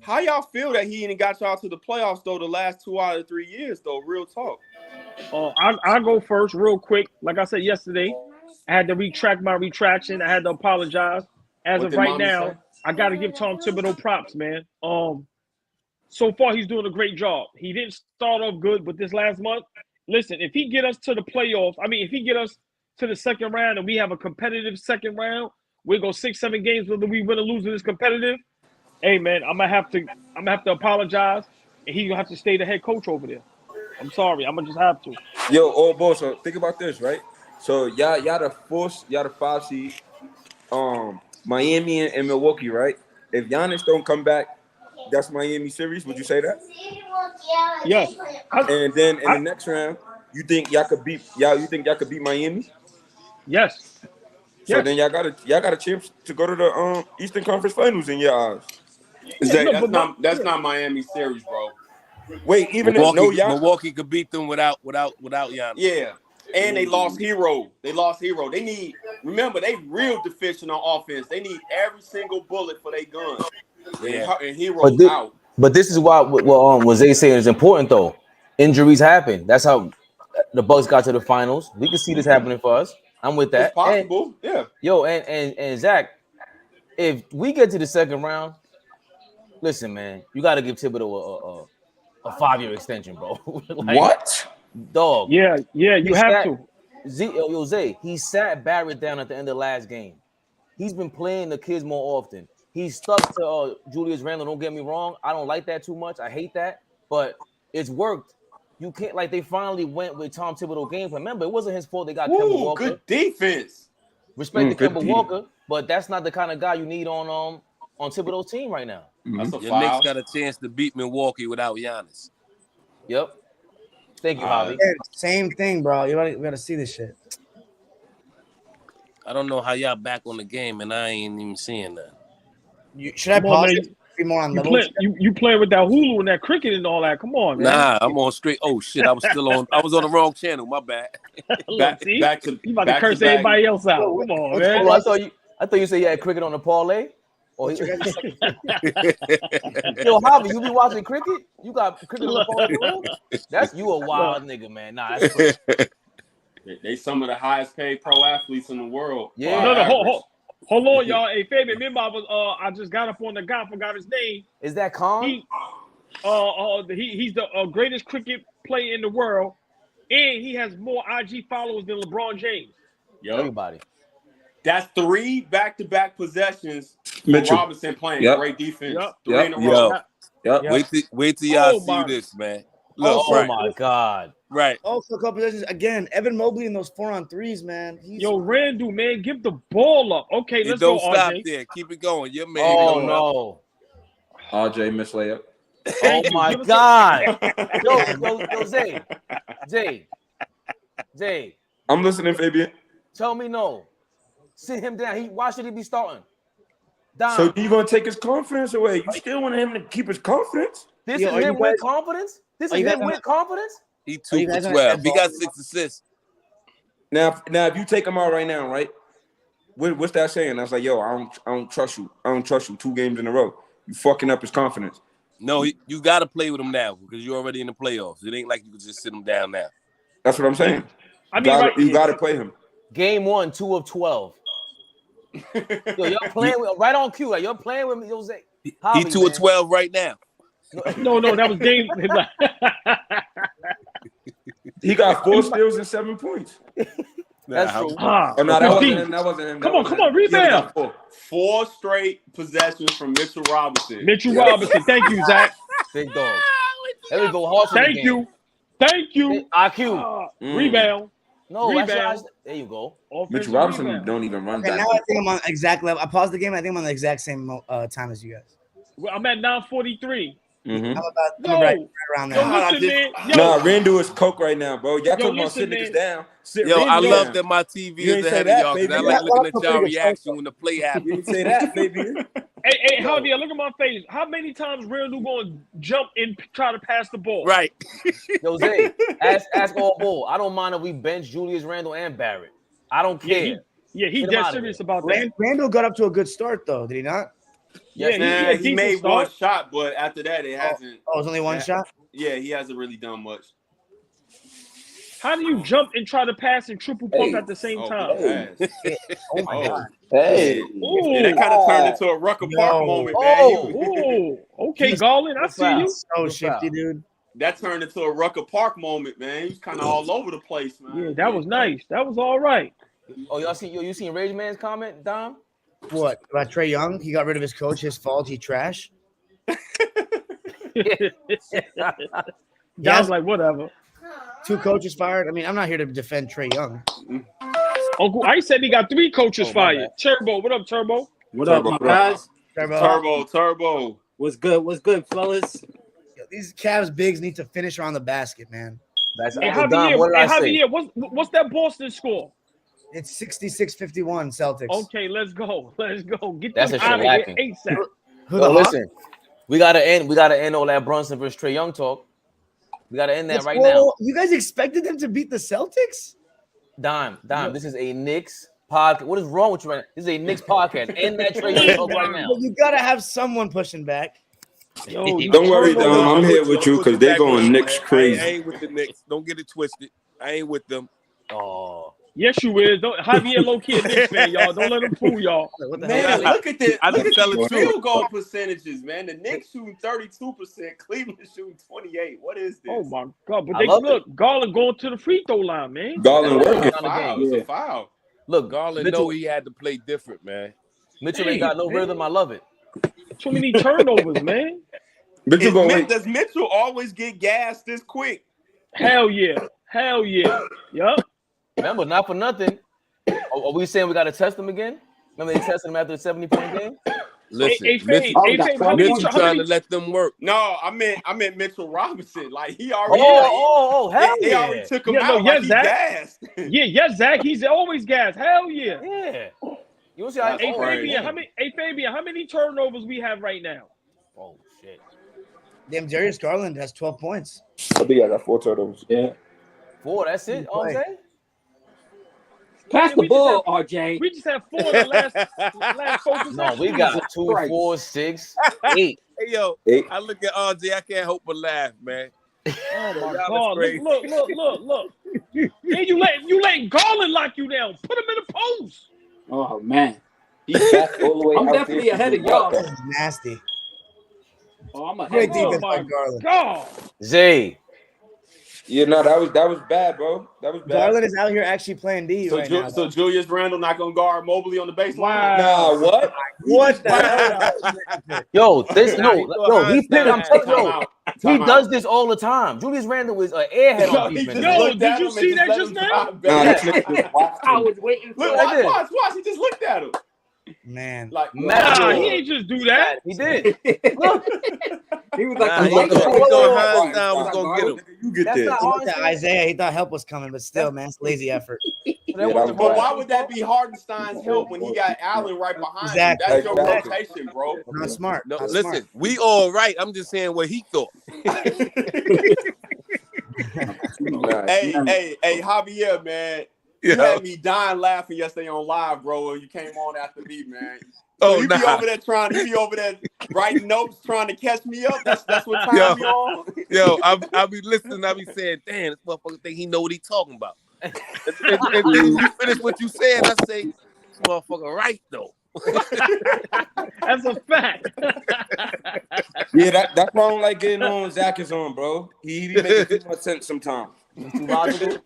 how y'all feel that he ain't got y'all to the playoffs, though, the last 2 out of 3 years, though? Real talk. I'll go first real quick. Like I said yesterday, I had to retract my retraction. I had to apologize. As of right now, I got to give Tom Thibodeau props, man. So far, he's doing a great job. He didn't start off good, but this last month, listen, if he get us to the playoffs, if he get us to the second round and we have a competitive second round, we'll go 6-7 games, whether we win or lose in this competitive. Hey man, I'm gonna have to apologize, and he's gonna have to stay the head coach over there. I'm sorry, I'm gonna just have to. Yo, Allball. So think about this, right? So y'all the 5 seed. Miami and Milwaukee, right? If Giannis don't come back, that's Miami series. Would you say that? Yes. And then in the next round, you think y'all could beat Miami? Yes. So then y'all got a chance to go to the Eastern Conference Finals in your eyes. Zay, that's not Miami series, bro. Wait, even Milwaukee could beat them without Giannis. Yeah. And they lost Hero. They need, remember, they real deficient on offense. They need every single bullet for their gun. Yeah. And Hero's out. But this is why what Zay saying is important though. Injuries happen. That's how the Bucks got to the finals. We can see this happening for us. I'm with that. It's possible. And Zach, if we get to the second round, listen, man, you got to give Thibodeau a 5-year extension, bro. Like, what? Dog. Yeah, you have to. Zay, he sat Barrett down at the end of the last game. He's been playing the kids more often. He's stuck to Julius Randle. Don't get me wrong. I don't like that too much. I hate that. But it's worked. You can't, like, they finally went with Tom Thibodeau game plan. Remember, it wasn't his fault they got Kemba Walker. Good defense. Respect to Kemba Walker, but that's not the kind of guy you need on Thibodeau's team right now. That's a Your Knicks got a chance to beat Milwaukee without Giannis. Yep. Thank you, Javi. Same thing, bro. You gotta see this shit. I don't know how y'all back on the game, and I ain't even seeing that. Should I pause it? Be more on level. You playing with that Hulu and that cricket and all that. Come on, man. Nah, I'm on straight. Oh shit, I was on the wrong channel. My bad. back to you about to curse everybody else out. Come on, man. Oh, I thought you said you had cricket on the parlay. Yo, Javi, you be watching cricket? You got cricket on the parlay? That's you a wild nigga, man. Nah, that's crazy. They some of the highest paid pro athletes in the world. Yeah. No, hold on, y'all. Hey, Fabian, remember I just got up on the guy, forgot his name. Is that Khan? He's the greatest cricket player in the world, and he has more IG followers than LeBron James. Everybody. That's 3 back-to-back possessions. Robinson playing great defense. 3 in a row. Wait till y'all see this, man. Look, my God. Right. Also, a couple positions again. Evan Mobley in those 4-on-3s, man. Randall, man, give the ball up. Okay, let's don't go. Stop RJ. there. Keep it going. Your man. Oh no. RJ missed layup. Oh my God. Yo, Zay. I'm listening, Fabian. Tell me no. Sit him down. Why should he be starting? So you gonna take his confidence away? You still want him to keep his confidence? This is him with confidence? This is him with confidence? He 2 for 12. He got 6 assists. Now, if you take him out right now, right? What's that saying? I was like, yo, I don't trust you. I don't trust you 2 games in a row. You fucking up his confidence. No, you got to play with him now because you're already in the playoffs. It ain't like you can just sit him down now. That's what I'm saying. You got to play him. Game 1, 2 of 12. Yo, you're playing with right on cue. Like, you're playing with me, Jose. He 2 of 12 right now. No, that was game. He got 4 steals and 7 points. That's true. That wasn't him. Come on, rebound. 4 straight possessions from Mitchell Robinson. Robinson, thank you, Zach. Big dog. There we go. Hard Thank you. IQ. Rebound. No, rebound. There you go. Mitchell Robinson don't even run that. Now I think I'm on exact level. I paused the game. I think I'm on the exact same time as you guys. Well, I'm at 9:43. Mm-hmm. I'm right around there. Randall is coke right now, bro. Y'all talking about sitting niggas down. I love that my TV is ahead of y'all because I like looking at y'all reaction when the play happens. You didn't say that, baby. Hey, Javier, look at my face. How many times Randall going to jump and try to pass the ball? Right. Jose, ask Allball. I don't mind if we bench Julius Randle and Barrett. I don't care. He's dead serious about that. Randall got up to a good start, though. Did he not? He made one shot, but after that, it hasn't. Oh, it was only one shot? Yeah, he hasn't really done much. How do you jump and try to pass and triple pump at the same time? Oh my God. Hey. That kind of turned into a Rucker Park moment, man. Okay, Garland, I see you. So shifty, dude. That turned into a Rucker Park moment, man. He was kind of all over the place, man. Yeah, that was nice. That was all right. Oh, you seen Rage Man's comment, Dom? What about Trae Young? He got rid of his coach. His fault. He trash. Dom's like, whatever. 2 coaches fired. I mean, I'm not here to defend Trae Young. Uncle Ice said he got 3 coaches fired. Turbo, what up, Turbo? What up, my guys? Turbo. What's good, fellas? These Cavs bigs need to finish around the basket, man. Hey, Javier, what's that Boston score? It's 66-51 Celtics. Okay, let's go. Get That's them a out of here shellacking. ASAP. Listen, we gotta end all that Brunson versus Trae Young talk. We gotta end that right now. You guys expected them to beat the Celtics? Dime, this is a Knicks podcast. What is wrong with you right now? This is a Knicks podcast. End that Trae Young talk right now. Well, you gotta have someone pushing back. Yo, don't worry, Dom. I'm here with you because they're going Knicks crazy. I ain't with the Knicks. Don't get it twisted. I ain't with them. Oh. Yes, you is. Javier low-key a Knicks fan, y'all. Don't let him fool y'all. Man, look at this. I Look done at tell the it too. field goal percentages, man. The Knicks shooting 32%, Cleveland shooting 28%. What is this? Oh my God! But they look, Garland going to the free throw line, man. Garland working. It's a foul. Look, Garland know he had to play different, man. Mitchell ain't got no rhythm. I love it. Too many turnovers, man. Does Mitchell always get gassed this quick? Hell yeah. Yup. Remember, not for nothing. Are we saying we got to test him again? Remember they tested him after a 70-point game? Listen, Mitchell trying to let them work. No, I meant Mitchell Robinson. Like he already. Hell They yeah. already took him out. Like he gassed. Zach. He's always gassed. Hell yeah. Yeah. You see how Fabian, how many turnovers we have right now? Oh shit. Damn, Darius Garland has 12 points. I think I got 4 turnovers. Yeah. 4, that's it? All I'm saying? Pass the ball, RJ. We just have 4 in the last 4 possessions. No, we got 2, 4, 6, 8. Hey, yo, 8. I look at RJ, I can't help but laugh, man. Oh my God! Look! Hey, you letting Garland lock you down? Put him in the post. Oh man, He's back all the way. I'm definitely ahead of y'all. That's nasty. Oh, I'm ahead. Great of defense y'all. by Garland. God. Zay. Yeah, no, that was bad, bro. That was bad. Garland is out here actually playing D right now. So Julius Randle not gonna guard Mobley on the baseline? Wow. Nah, what? What the hell? Yo, he played. I'm telling you, he does this all the time. Julius Randle is an airhead on defense. Yo, did you see that just now? I was waiting for Watch. He just looked at him. Man, Like, Nah, he ain't just do that. He did. Look. He was like, He thought down was gonna get him. You get That's there. not he looked hard. at Isaiah. He thought help was coming, but still, man, it's lazy effort. but why would that be Hardenstein's help when he got Allen right behind him? That's your rotation, bro. Not smart. No, Not listen, smart. we all right. I'm just saying what he thought. Hey, Javier, man. You had me dying laughing yesterday on live, bro. When you came on after me, man. So you be over there writing notes, trying to catch me up. That's what time you on. Yo, I be listening. I be saying, "Damn, this motherfucker think he know what he talking about." and then you finish what you said. I say, "This motherfucker right though." That's a fact. Yeah, that's why I don't like getting on. Zach is on, bro. He be making too much sense sometimes. Too logical.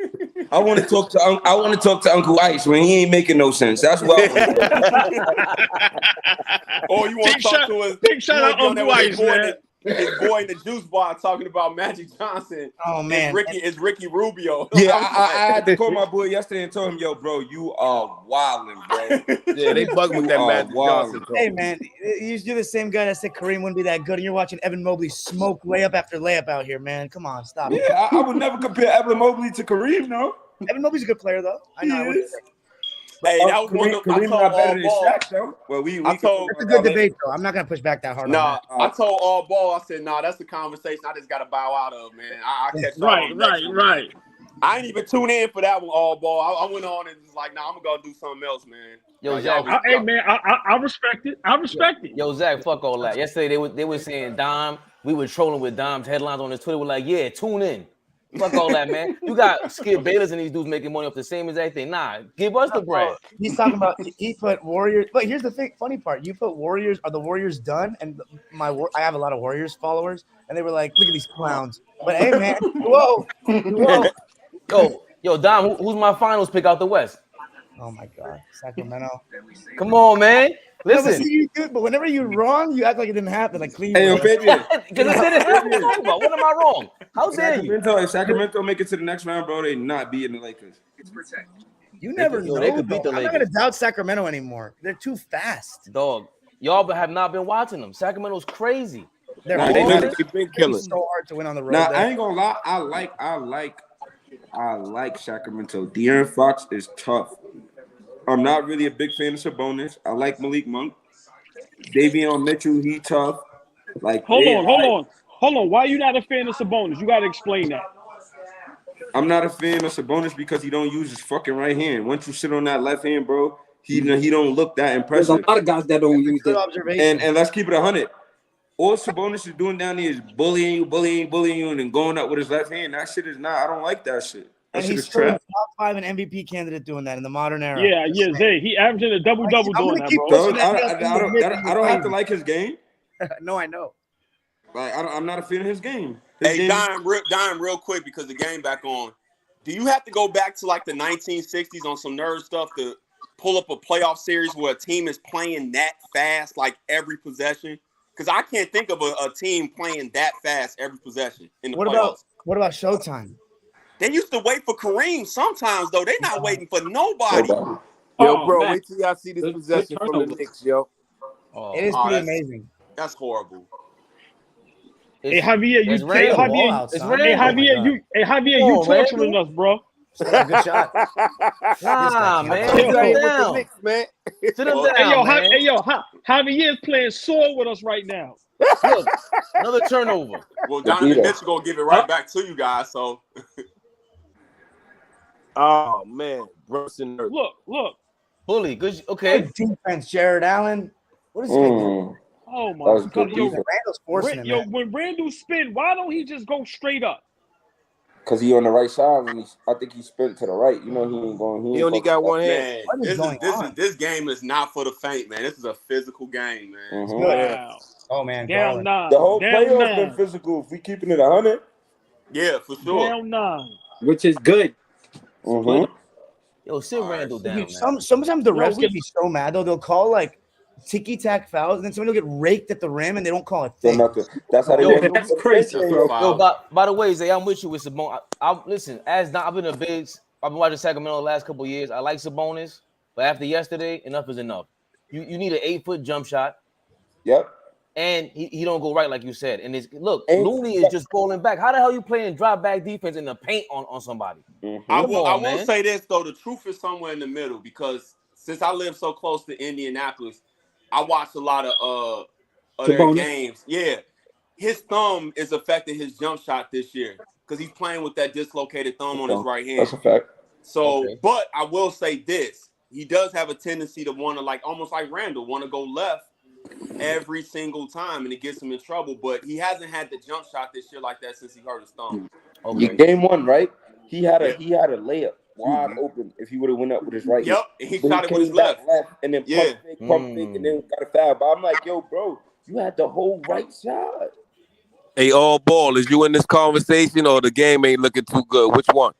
I want to talk to Uncle Ice when he ain't making no sense. That's why. Or you want to talk to us? Big shout out Uncle Ice, man. His boy in the juice bar talking about Magic Johnson. Oh man, It's Ricky Rubio. Yeah, I had to call my boy yesterday and tell him, yo, bro, you are wilding, bro. Yeah, they bug with that Magic Johnson. Hey man, you're the same guy that said Kareem wouldn't be that good, and you're watching Evan Mobley smoke layup after layup out here, man. Come on, stop. Yeah, I would never compare Evan Mobley to Kareem, no. Evan Mobley's a good player, though. I know. I wouldn't say. Hey, that was one of Kareem not better than Shaq, though. Well, that's a good debate, though. I'm not gonna push back that hard. Nah, I told Allball, I said, nah, that's the conversation I just gotta bow out of, man. I catch Right. I ain't even tune in for that one, Allball. I went on and was like, nah, I'm gonna go do something else, man. Yo, like, Zach. Hey man, I respect it. Yo, Zach, fuck all that. Yesterday they were saying Dom. We were trolling with Dom's headlines on his Twitter. We're like, yeah, tune in. Fuck all that, man. You got Skip Bayless and these dudes making money off the same exact thing. Nah, give us the bread. He's talking about he put Warriors. But here's the funny part. You put Warriors. Are the Warriors done? And I have a lot of Warriors followers, and they were like, look at these clowns. But hey, man, whoa. Yo, Dom, who's my finals pick out the West? Oh my God, Sacramento. Come on, man. Listen. But whenever you're wrong, you act like it didn't happen. Like Cleveland. Hey, yo, Fabian. Because it didn't happen. What am I wrong? How dare you? If Sacramento make it to the next round, bro, they not beating the Lakers. You never know. They could beat the I'm not Lakers. gonna doubt Sacramento anymore. They're too fast. Dog, y'all have not been watching them. Sacramento's crazy. They've been killing. So hard to win on the road. Nah, I ain't gonna lie. I like Sacramento. De'Aaron Fox is tough. I'm not really a big fan of Sabonis. I like Malik Monk. Davion Mitchell, he tough. Like, hold on. Why are you not a fan of Sabonis? You gotta explain that. I'm not a fan of Sabonis because he don't use his fucking right hand. Once you sit on that left hand, bro, he don't look that impressive. There's a lot of guys that don't use it. And let's keep it 100. All Sabonis is doing down here is bullying you, and then going up with his left hand. That shit is not. I don't like that shit. That shit is trash. Top 5 and MVP candidate doing that in the modern era. Yeah, Zay. He averaging a double-double doing that, bro. I don't have to like his game. No, I know. Like I'm not a fan of his game. Hey, Dime, real quick because the game back on. Do you have to go back to like the 1960s on some nerd stuff to pull up a playoff series where a team is playing that fast, like every possession? Because I can't think of a team playing that fast every possession in the playoffs. What about Showtime? They used to wait for Kareem sometimes, though. They're not waiting for nobody. Yo, bro, wait till y'all see this possession from the Knicks, yo. It is pretty amazing. That's horrible. Hey Javier, you torturing us, bro. Good shot. Nah, man. Sit him down. Sit him down, man. Javier's playing sore with us right now. Look, another turnover. Well, Donovan Mitchell gonna give it right back to you guys. So. Oh man, Brunson. Look. Bully, good. Okay. Good defense, Jared Allen. What is he doing? Oh my God! Randall's forcing him. When Randall spin, why don't he just go straight up? Because he on the right side when I think he spin to the right. You know he ain't going. He only got one hand. This game is not for the faint, man. This is a physical game, man. Mm-hmm. Wow. Oh man, down 9. The whole playoff been physical. If we keeping it 100, yeah, for sure. Down 9, which is good. Mm-hmm. Yo, sit Randall down. Dude, sometimes the refs get me so mad though. They'll call like ticky-tack fouls, and then somebody will get raked at the rim, and they don't call it. That's how they. That's crazy, bro. Yo, by the way, Zay, I'm with you with Sabonis. Listen, I've been watching Sacramento the last couple of years. I like Sabonis, but after yesterday, enough is enough. You need an 8-foot jump shot. Yep. And he don't go right like you said. And Looney is just falling back. How the hell you playing drop back defense in the paint on somebody? Mm-hmm. I will say this though: the truth is somewhere in the middle because since I live so close to Indianapolis, I watched a lot of their games. Yeah, his thumb is affecting his jump shot this year because he's playing with that dislocated thumb on his right hand. That's a fact. So, but I will say this: he does have a tendency to want to almost like Randall, want to go left every single time, and it gets him in trouble. But he hasn't had the jump shot this year like that since he hurt his thumb. Okay. Game 1, right? He had a layup wide open if he would have went up with his right. Yep, and he shot it with his left, and then pump fake, and then got a foul. But I'm like, yo, bro, you had the whole right side. Hey, Allball, is you in this conversation or the game ain't looking too good? Which one?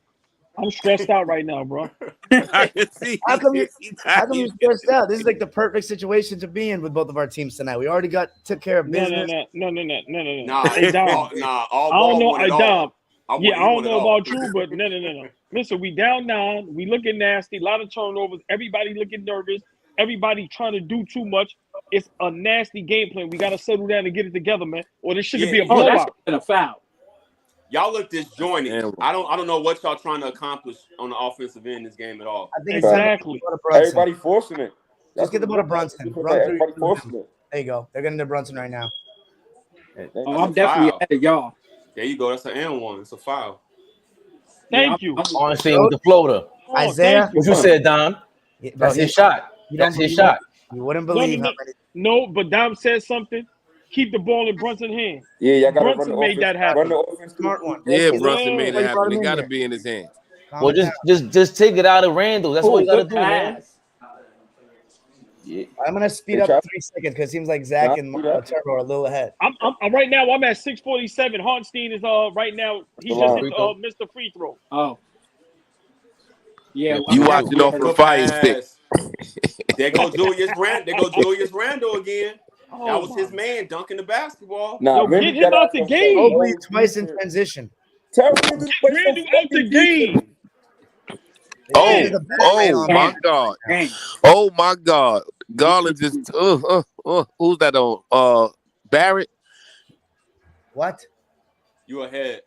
I'm stressed out right now, bro. I can see. How come you're stressed out? This is like the perfect situation to be in with both of our teams tonight. We already took care of business. No. Nah, Hey, Dom. All I don't know. Hey, Dom. I don't know about you, but no. Listen, we down 9. We looking nasty. A lot of turnovers. Everybody looking nervous. Everybody trying to do too much. It's a nasty game plan. We got to settle down and get it together, man. Or this shouldn't be a blowout. And a foul. Y'all look disjointed. I don't know what y'all trying to accomplish on the offensive end in this game at all. I think exactly. Everybody forcing it. Just get the ball to Brunson. Everybody forcing it. There you go. They're getting to Brunson right now. I'm definitely ahead of y'all. There you go. That's an and-1. It's a foul. Thank you. Honestly, with the floater. Isaiah. What you said, Dom? That's his shot. That's his shot. You wouldn't believe how many. No, but Dom said something. Keep the ball in Brunson's hand. Yeah, y'all gotta Brunson made that happen. Run the offense. Smart one. Yeah, Brunson made it happen. It got to be in his hands. Well, just take it out of Randall. That's what you got to do, man. Yeah. I'm gonna speed up 3 seconds because it seems like Zach and Turbo are a little ahead. I'm right now. I'm at 6:47. Hartenstein is right now. He just hit Mr. Free Throw. Oh, Yeah, You watching off the fire stick. There go Julius Randle again. Oh, That was his man dunking the basketball. Yo, get him out the game. Mobley twice in transition. Get Randle out the game. Oh my God. Oh my God. Garland just who's that on? Barrett? What? You ahead.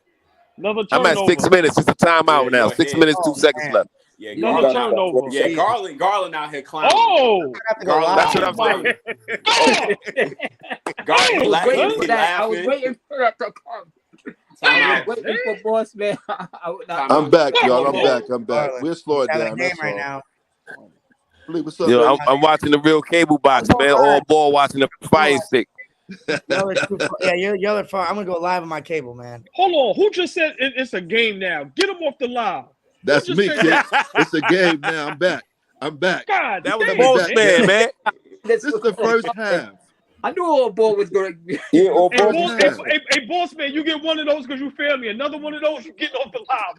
Another I'm turnover. at 6 minutes. It's a timeout now. 6 minutes, 2 seconds left. Yeah, another turnover. Yeah, Garland out here clowning. Oh, Garland, that's what I'm saying. Garland laughing. I was waiting for that to come. I was waiting for boss man. I'm back, y'all. I'm back. We'll slow it down. That's right all. now. What's up, Yo, I'm watching the real cable box, man. All ball watching the fire stick. Y'all are far. I'm gonna go live on my cable, man. Hold on. Who just said it's a game now? Get him off the live. That's me, kid. It's a game now. I'm back. God, that was the boss man. This is the first half. I knew Allball was going to. Hey, boss man, you get one of those because you failed me. Another one of those, you get off the live.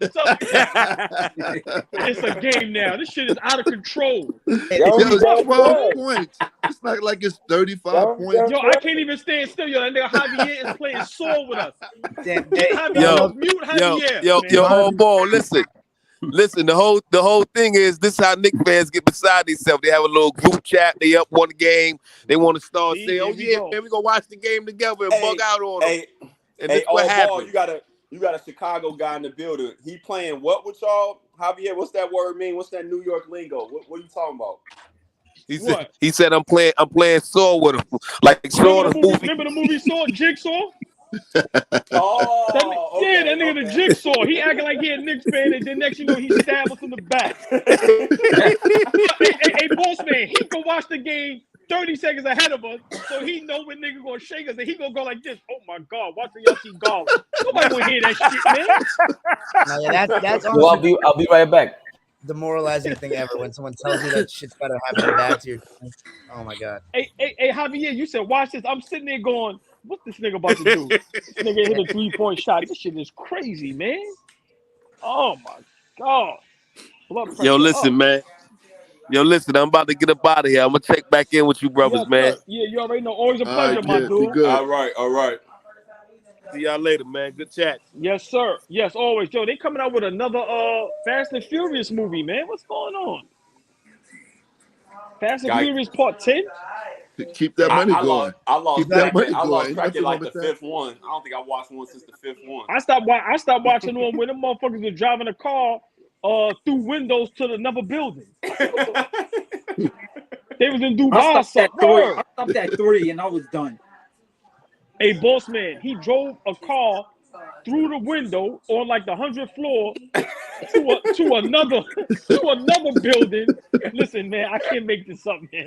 It's a game now. This shit is out of control. It's 12 points. It's not like it's 35 points. Yo, I can't even stand still. Yo, that nigga Javier is playing sore with us. Yo, Allball, listen, the whole thing is this is how Knicks fans get beside themselves. They have a little group chat. They up one game. They want to start saying, "Oh yeah, man, we gonna watch the game together and bug out on them." And this what happened. You got a Chicago guy in the building. He playing what with y'all, Javier? What's that word mean? What's that New York lingo? What are you talking about? He said I'm playing Saw with him, like Saw the movie. Remember the movie Saw, Jigsaw? That nigga the Jigsaw. He acting like he a Knicks fan, and then next you know he stabbed us in the back. hey, boss man, he can watch the game 30 seconds ahead of us, so he know when nigga gonna shake us, and he gonna go like this. Oh my God, watch the y'all see Garland. Nobody gonna hear that shit, man. No, yeah, that's well, I'll be right back. Demoralizing thing ever when someone tells you that shit's gotta happen back to your team. Oh my God. Hey, Javier, you said watch this. I'm sitting there going, what's this nigga about to do? This nigga hit a 3-point shot. This shit is crazy, man. Oh my God. Yo, listen, man. Yo, listen, I'm about to get up out of here. I'm gonna check back in with you brothers, man. Yeah, you already know. Always a pleasure, my dude. Good. All right. See y'all later, man. Good chat. Yes, sir. Yes, always. Yo, they coming out with another Fast and Furious movie, man. What's going on? Fast and Furious Part 10? Keep that money going. I lost track of like the fifth one. I don't think I watched one since the fifth one. I stopped watching them when them motherfuckers were driving a car through windows to another building. They was in Dubai. I stopped at 3 and I was done. Hey, boss man, he drove a car through the window on like the 100th floor to another building. Listen, man, I can't make this up, man.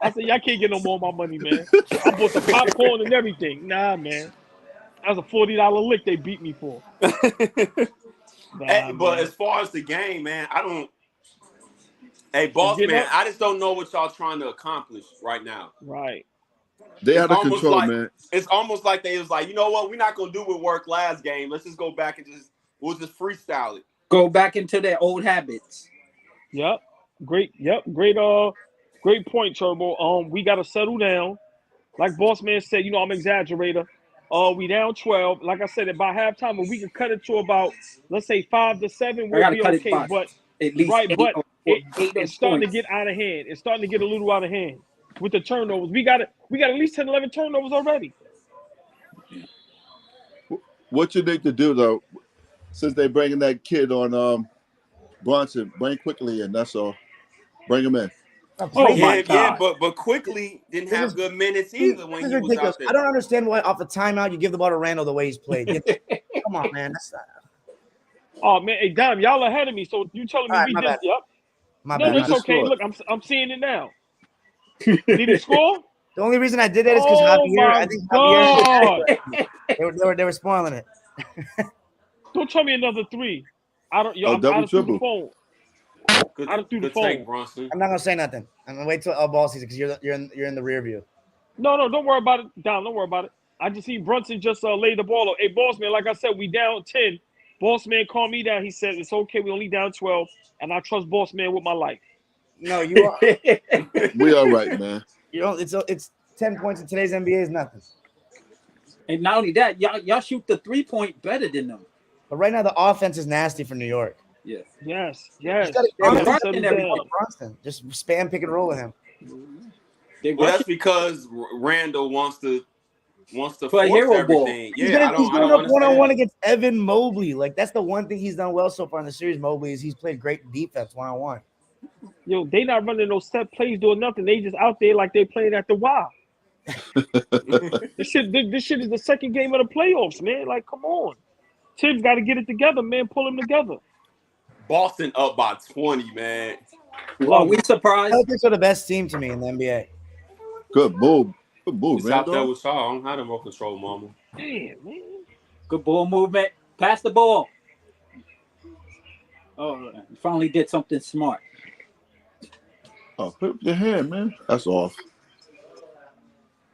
I said, y'all can't get no more of my money, man. I bought the popcorn and everything. Nah, man. That was a $40 lick they beat me for. But as far as the game, man, I don't. Hey, boss man, I just don't know what y'all trying to accomplish right now. Right. They out of control, man. It's almost like they was like, you know what? We're not gonna do what worked last game. Let's just go back and we'll just freestyle it. Go back into their old habits. Yep. Great point, Turbo. We gotta settle down. Like boss man said, you know, I'm an exaggerator. We down 12. Like I said, by halftime, if we can cut it to about, let's say 5 to 7, we'll be okay. But at least it's starting to get out of hand. It's starting to get a little out of hand with the turnovers. We got at least 10, 11 turnovers already. What you need to do though, since they're bringing that kid on Bronson, bring Quickly in. That's all. Bring him in. But Quickly didn't have good minutes either when he was out there. I don't understand why off the timeout you give the ball to Randall the way he's played. Come on, man. That's not... Oh man, hey Dom, y'all ahead of me. So you telling me we did? Yep. My bad. It's okay. Look, I'm seeing it now. Did he score? The only reason I did that is because Javier. I think Javier. They were spoiling it. Don't tell me another 3. I don't. Yo, I'm out of the phone. Out of through the phone. I'm not gonna say nothing. I'm gonna wait till Allball season because you're in the rear view. No, don't worry about it, Don. Don't worry about it. I just see Brunson just laid the ball up. Hey, boss man, like I said, we down 10. Boss man calmed me down. He said, it's okay. We only down 12. And I trust boss man with my life. No, you are. We all right, man. You know, it's 10 points in today's NBA is nothing. And not only that, y'all shoot the 3-point better than them. But right now the offense is nasty for New York. Yeah. Yes. Just spam pick and roll with him. Well, that's because Randall wants to play hero everything. Ball. Yeah, he's going up one-on-one against Evan Mobley. Like, that's the one thing he's done well so far in the series. Mobley is he's played great defense one-on-one. Yo, they not running no set plays doing nothing. They just out there like they playing at the Y. This shit is the second game of the playoffs, man. Like, come on. Tibbs got to get it together, man. Pull them together. Boston up by 20, man. Well, we surprised. Celtics are the best team to me in the NBA. Good move. Good move, Out there with Shaw. I don't have the remote control, mama. Damn, man. Good ball movement. Pass the ball. Oh, you finally did something smart. Oh, put your hand, man. That's off.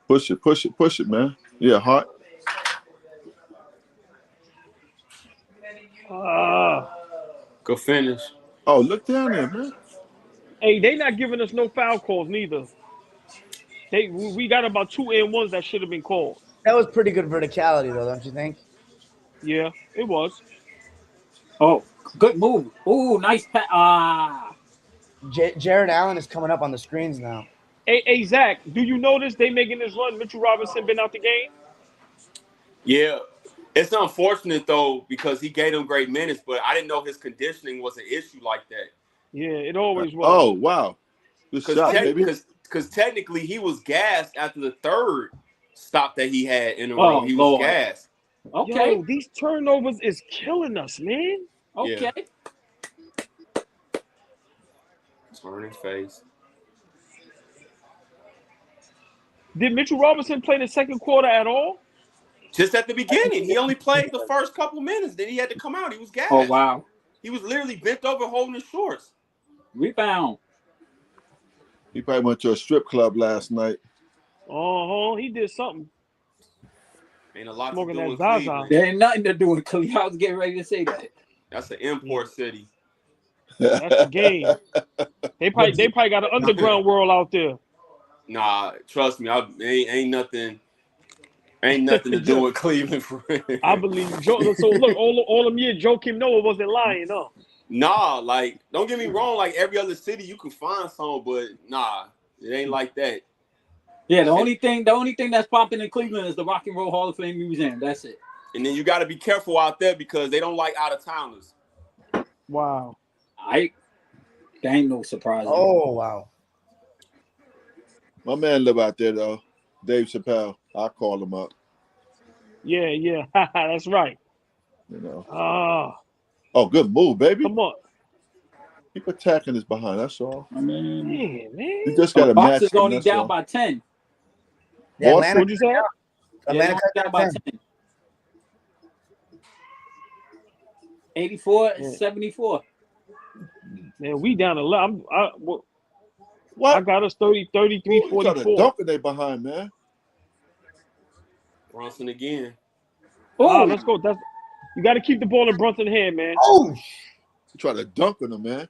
Push it, man. Yeah, hot. Good finish. Oh, look down there, man. Hey, they not giving us no foul calls neither. We got about 2 and 1s that should have been called. That was pretty good verticality, though, don't you think? Yeah, it was. Oh, good move. Oh, nice pass. Jared Allen is coming up on the screens now. Hey, Zach, do you notice they making this run? Mitchell Robinson been out the game? Yeah. It's unfortunate, though, because he gave them great minutes, but I didn't know his conditioning was an issue like that. Yeah, it always was. Oh, wow. Good shot, baby. Because technically he was gassed after the third stop that he had in a row. He was gassed. Okay. Yo, these turnovers is killing us, man. Okay. Yeah. Turn his face. Did Mitchell Robinson play the second quarter at all? Just at the beginning. He only played the first couple minutes. Then he had to come out. He was gassed. Oh, wow. He was literally bent over holding his shorts. Rebound. He probably went to a strip club last night. He did something. Ain't a lot Smoking to do in that Zaza. Cleveland. There ain't nothing to do with Cleveland. I was getting ready to say that. That's an import city. That's the game. They probably got an underground world out there. Nah, trust me. Ain't nothing to do with Cleveland. I believe Joe. So look, all them years, Joakim Noah wasn't lying, huh? Nah, like, don't get me wrong. Like, every other city you can find some, but nah, it ain't like that. Yeah, the only thing that's popping in Cleveland is the Rock and Roll Hall of Fame Museum. That's it. And then you got to be careful out there because they don't like out of towners. Wow. There ain't no surprise. Oh, wow. My man live out there, though. Dave Chappelle. I'll call him up. Yeah. That's right. You know. Oh, good move, baby. Come on. Keep attacking his behind. That's all. Man. You just got to match him. Boston's only down by 10. Yeah, Atlanta, what'd you say? Atlanta down by 10. 84-74. Man, we down 11. What? I got us 33, 44. Dumping they behind, man. Brunson again. Let's go. You got to keep the ball in Brunson's hand, man. Oh, You try to dunk on him, man.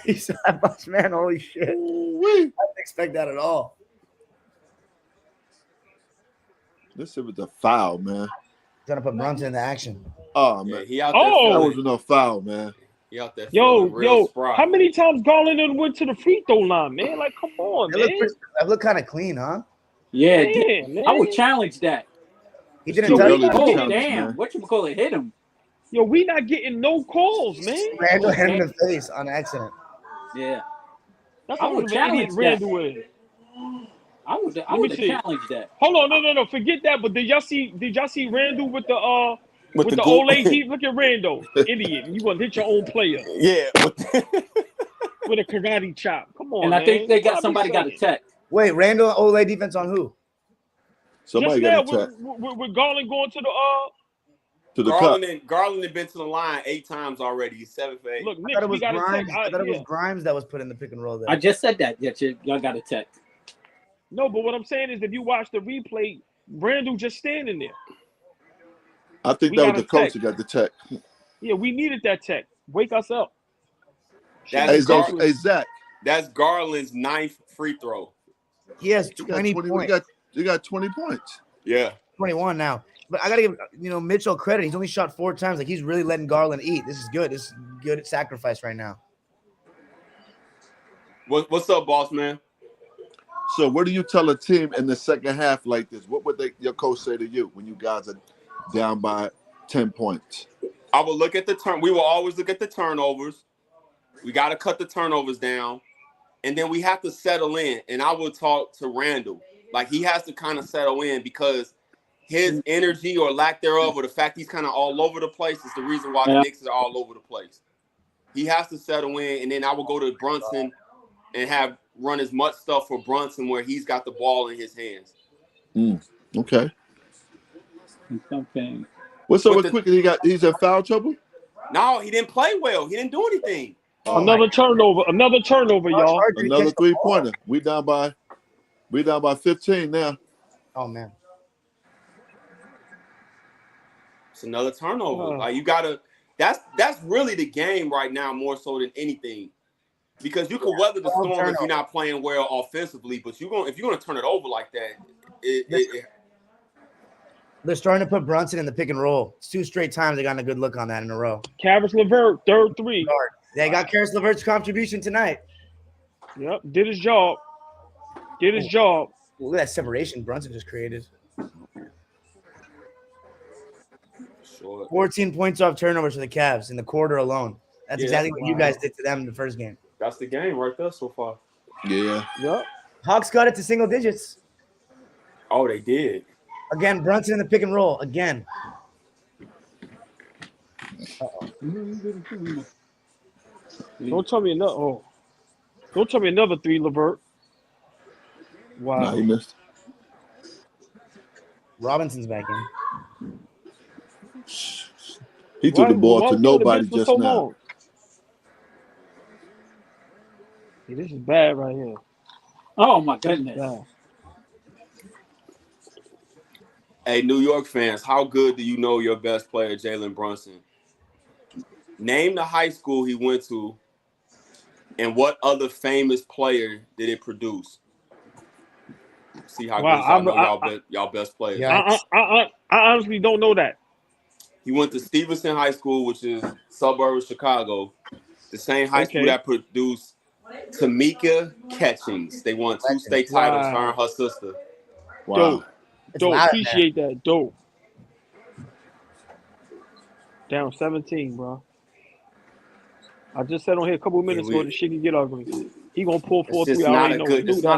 he's that much, man. Holy shit. I didn't expect that at all. This was a foul, man. Gonna put Brunson into action. Oh, man. Yeah, he out there. That wasn't no foul, man. He out there. Yo, spry. how many times Garland went to the free throw line, man? Like, come on, man. That looked kind of clean, huh? Yeah, Man. I would challenge that. He didn't too touch early it. to Oh, challenge, damn. man. Whatchamacallit hit him. Yo, we not getting no calls, man. Randall hit him in the face on accident. Yeah. That's I how would idiot challenge that. Randall is. I would me have see. challenged that. Hold on, no, forget that. But did y'all see Randall with the With the old goal- lady? Look at Randall, idiot! You gonna hit your own player Yeah. with a karate chop? Come on, And man. I think they got What somebody I be got a saying? tech. Wait, Randall Olay defense on who? Somebody Just got now, a tech with Garland going to the to the cup. Garland had been to the line 8 times already. He's 7 for 8. Look, I Knicks, thought it we was got Grimes. a I tech. thought it was Grimes that was put in the pick and roll there. I just said that. Yeah, y'all got a tech. No, but what I'm saying is, if you watch the replay, Randall just standing there. I think We that got was the a coach tech. that got the tech. Yeah, we needed that tech. Wake us up. That's Hey, Zach. That's Garland's 9th free throw. He has 20 points. You got 20 points. Yeah. 21 now. But I gotta give Mitchell credit. He's only shot 4 times. Like he's really letting Garland eat. This is good. This is good sacrifice right now. What's up, boss man? So what do you tell a team in the second half like this? What would your coach say to you when you guys are down by 10 points? I will look at we will always look at the turnovers. We got to cut the turnovers down. And then we have to settle in. And I will talk to Randall. Like, he has to kind of settle in because his energy or lack thereof, or the fact he's kind of all over the place, is the reason why the Knicks are all over the place. He has to settle in. And then I will go to Brunson and run as much stuff for Brunson where he's got the ball in his hands. Okay. Okay. What's up with Quicken? He's in foul trouble? No, he didn't play well. He didn't do anything. Another turnover, y'all. Another 3-pointer. We down by 15 now. Oh man. It's another turnover. Like, you gotta. That's really the game right now, more so than anything, because you can weather the storm if you're not playing well offensively. But if you're gonna turn it over like that, they're starting to put Brunson in the pick and roll. It's 2 straight times they got a good look on that in a row. Caris LeVert, third 3. They got Caris LeVert's contribution tonight. Yep, did his job. Look at that separation Brunson just created. 14 points off turnovers for the Cavs in the quarter alone. That's exactly what you guys did to them in the first game. That's the game right there so far. Yeah. Yep. Hawks got it to single digits. Oh, they did. Again, Brunson in the pick and roll. Again. Don't tell me another 3, LeVert. Wow. No, he missed. Robinson's back in. He threw the ball to nobody just now. Hey, this is bad right here. Oh my goodness. Yeah. Hey, New York fans, how good do you know your best player, Jalen Brunson? Name the high school he went to, and what other famous player did it produce? See how good y'all best players. I honestly don't know that. He went to Stevenson High School, which is suburb of Chicago, the same high school that produced Tamika Catchings. They won 2 state titles, her and her sister. Wow. Dope. Appreciate that. Dope. Down 17, bro. I just said on here a couple of minutes ago the shit can get ugly. He gonna pull 4-3. It's not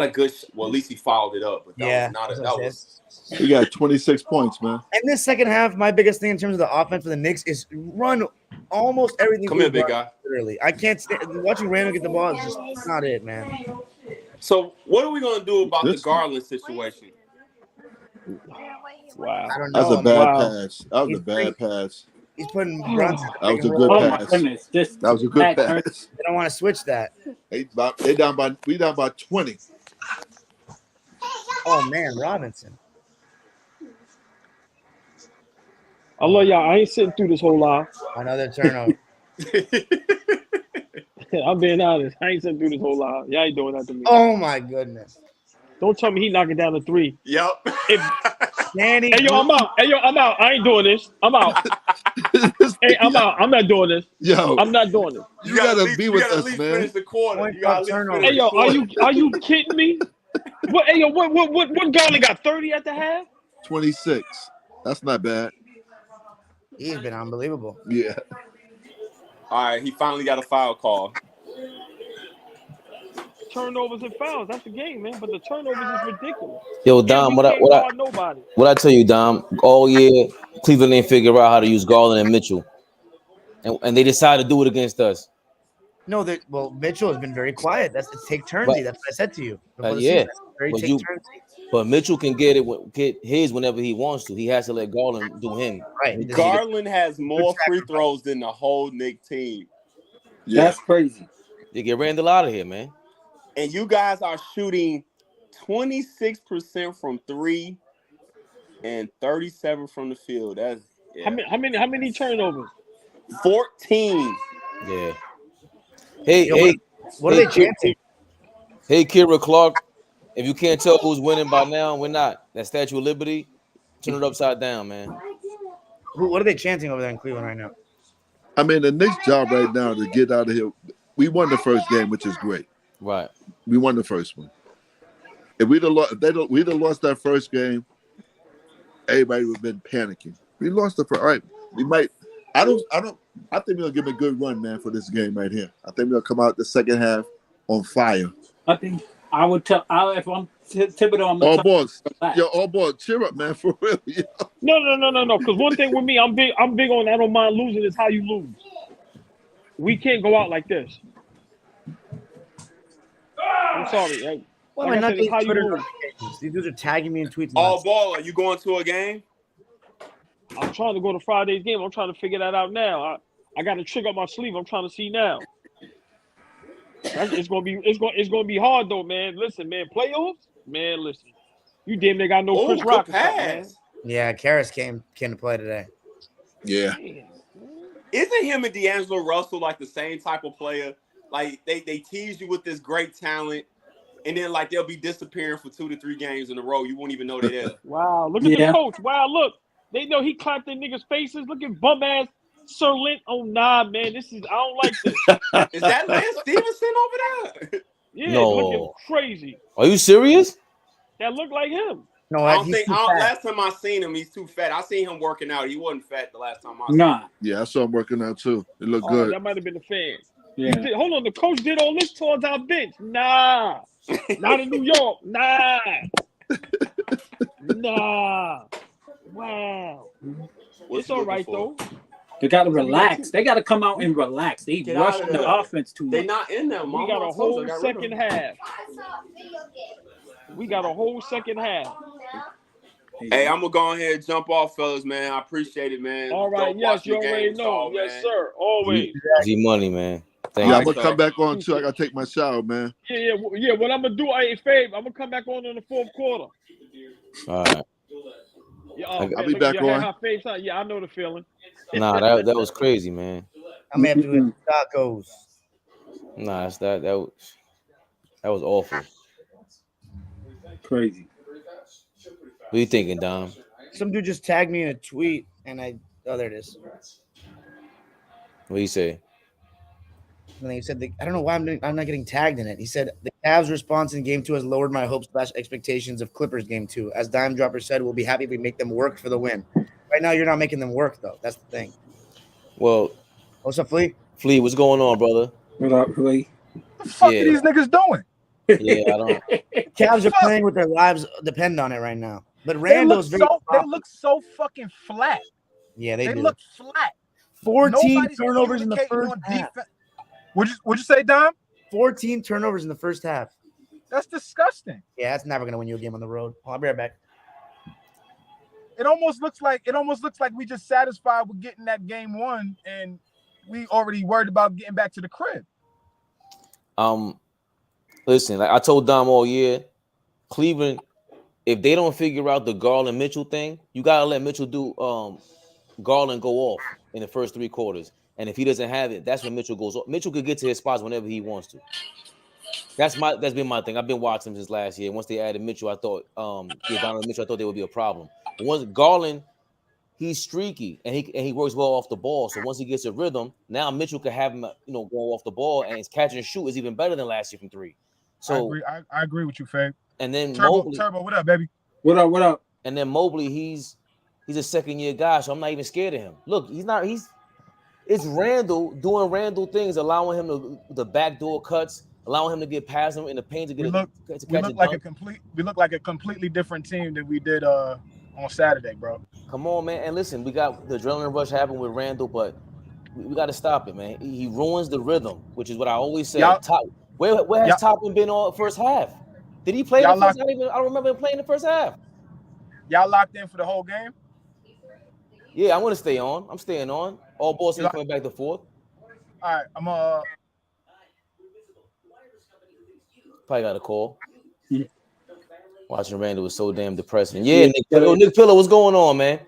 a good. Well, at least he fouled it up. But that was. He got 26 points, man. And this second half, my biggest thing in terms of the offense for the Knicks is run almost everything. Come here, big guy. Literally, I can't stand watching Randall get the ball. Is just not it, man. So what are we gonna do about the Garland situation? Wow, I don't know. That was a bad pass. That was a bad pass. He's putting Brunson. That was a good pass. That was a good pass. They don't want to switch that. We down by 20. Oh man, Robinson. I love y'all. I ain't sitting through this whole live. Another turnover. I'm being honest. I ain't sitting through this whole live. Y'all ain't doing that to me. Oh my goodness. Don't tell me he knocking down the 3. Yep. Hey, yo, I'm out. I ain't doing this. I'm out. Hey, I'm out. I'm not doing this. Yo, I'm not doing this. You gotta be with us, man. Hey, yo, are you kidding me? What? Hey, yo, what Garland got 30 at the half? 26. That's not bad. He's been unbelievable. Yeah. All right, he finally got a foul call. Turnovers and fouls. That's the game, man. But the turnovers is ridiculous. Yo, Dom, what I tell you, Dom, all year Cleveland didn't figure out how to use Garland and Mitchell, and they decided to do it against us. No, Mitchell has been very quiet. It's take turnsy. Right. That's what I said to you. Yeah, very take turnsy. But Mitchell can get his whenever he wants to. He has to let Garland do him. Right. Garland has more free throws than the whole Knicks team. Yeah. That's crazy. They get Randall out of here, man. And you guys are shooting 26% from 3 and 37 from the field. That's how many turnovers? 14. Yeah. Hey, Yo, hey, what are hey, they chanting? Hey, Kira Clark. If you can't tell who's winning by now, we're not. That Statue of Liberty, turn it upside down, man. What are they chanting over there in Cleveland right now? I mean, the Knicks' job right now to get out of here. We won the first game, which is great. Right. We won the first one. If we'd have lost that first game, everybody would have been panicking. We lost the first. All right, we might. I think we'll give it a good run, man, for this game right here. I think we'll come out the second half on fire. I think I would tell. If I'm Thibodeau, I'm all balls. Yo, all ball. Cheer up, man, for real. Yo. No. Because one thing with me, I'm big on. I don't mind losing. Is how you lose. We can't go out like this. I'm sorry. Why am I not getting Twitter notifications? These dudes are tagging me in tweets. All ball. Are you going to a game? I'm trying to go to Friday's game. I'm trying to figure that out now. I got a trick up my sleeve. I'm trying to see now. It's gonna be hard though, man. Listen, man, playoffs, man. Listen, you damn near got no Chris Rock, man. Yeah, Karras came to play today. Yeah. Isn't him and D'Angelo Russell like the same type of player? Like they tease you with this great talent, and then like they'll be disappearing for 2 to 3 games in a row. You won't even know they're there. Wow, look at the coach. Wow, look. They know he clapped their niggas' faces. Look at bum ass Sir Lint. Oh nah, man. I don't like this. Is that Lance Stevenson over there? Yeah, No. looking crazy. Are you serious? That look like him. No, last time I seen him, he's too fat. I seen him working out. He wasn't fat the last time I seen him. Yeah, I saw him working out too. It looked good. That might have been the fan. Yeah. Hold on, the coach did all this towards our bench. Nah. Not in New York. Nah. Nah. Wow. It's all right though. They got to relax. They got to come out and relax. They rushing the offense too much. They're not in there. We got a whole second half. We got a whole second half. Hey, I'm gonna go ahead and jump off, fellas, man. I appreciate it, man. All right, yes, you already know. Yes, sir. Always. G Money, man. Yeah, I'm gonna come back on too. I gotta take my shower, man. Yeah. What I'm gonna do, Fabe, I'm gonna come back on in the fourth quarter. All right. Yeah, I'll be back on. Yeah, I know the feeling. Nah, that was crazy, man. I may have to do tacos. Nah, that was awful. Crazy. What you thinking, Dom? Some dude just tagged me in a tweet, and there it is. What do you say? And then he said, I don't know why I'm not getting tagged in it. He said, the Cavs' response in Game 2 has lowered my hopes / expectations of Clippers Game 2. As Dime Dropper said, we'll be happy if we make them work for the win. Right now, you're not making them work, though. That's the thing. Well, what's up, Flea? Flea, what's going on, brother? What up, Flea? What the fuck are these niggas doing? Yeah, I don't. Cavs are playing with their lives depend on it right now. But Randall's they look so fucking flat. Yeah, they do. Look flat. 14 turnovers in the first half. What'd you say, Dom? 14 turnovers in the first half. That's disgusting. Yeah, that's never gonna win you a game on the road. I'll be right back. It almost looks like we just satisfied with getting that game 1, and we already worried about getting back to the crib. Listen, like I told Dom all year, Cleveland, if they don't figure out the Garland Mitchell thing, you gotta let Mitchell do Garland go off in the first 3 quarters. And if he doesn't have it, that's when Mitchell goes off. Mitchell could get to his spots whenever he wants to. That's been my thing. I've been watching him since last year. Once they added Mitchell, I thought Donovan Mitchell, I thought there would be a problem. But once Garland, he's streaky and he works well off the ball. So once he gets a rhythm, now Mitchell can have him, go off the ball, and his catch and shoot is even better than last year from 3. So I agree with you, Fabe. And then Turbo, Mobley, what up, baby? What up? And then Mobley, he's a second-year guy, so I'm not even scared of him. Look, it's Randall doing Randall things, allowing him the backdoor cuts, allowing him to get past him in the paint to get we look like a completely different team than we did on Saturday, bro. Come on, man. And listen, we got the adrenaline rush happened with Randall, but we got to stop it, man. He ruins the rhythm, which is what I always say. Where has Toppin been all first half? Did he play the first half? I don't remember him playing the first half. Y'all locked in for the whole game? Yeah, I'm gonna stay on. I'm staying on. All balls ain't coming back to 4th. All right, I'm probably got a call. Watching Randall was so damn depressing. Yeah, Nick Pillow, what's going on, man?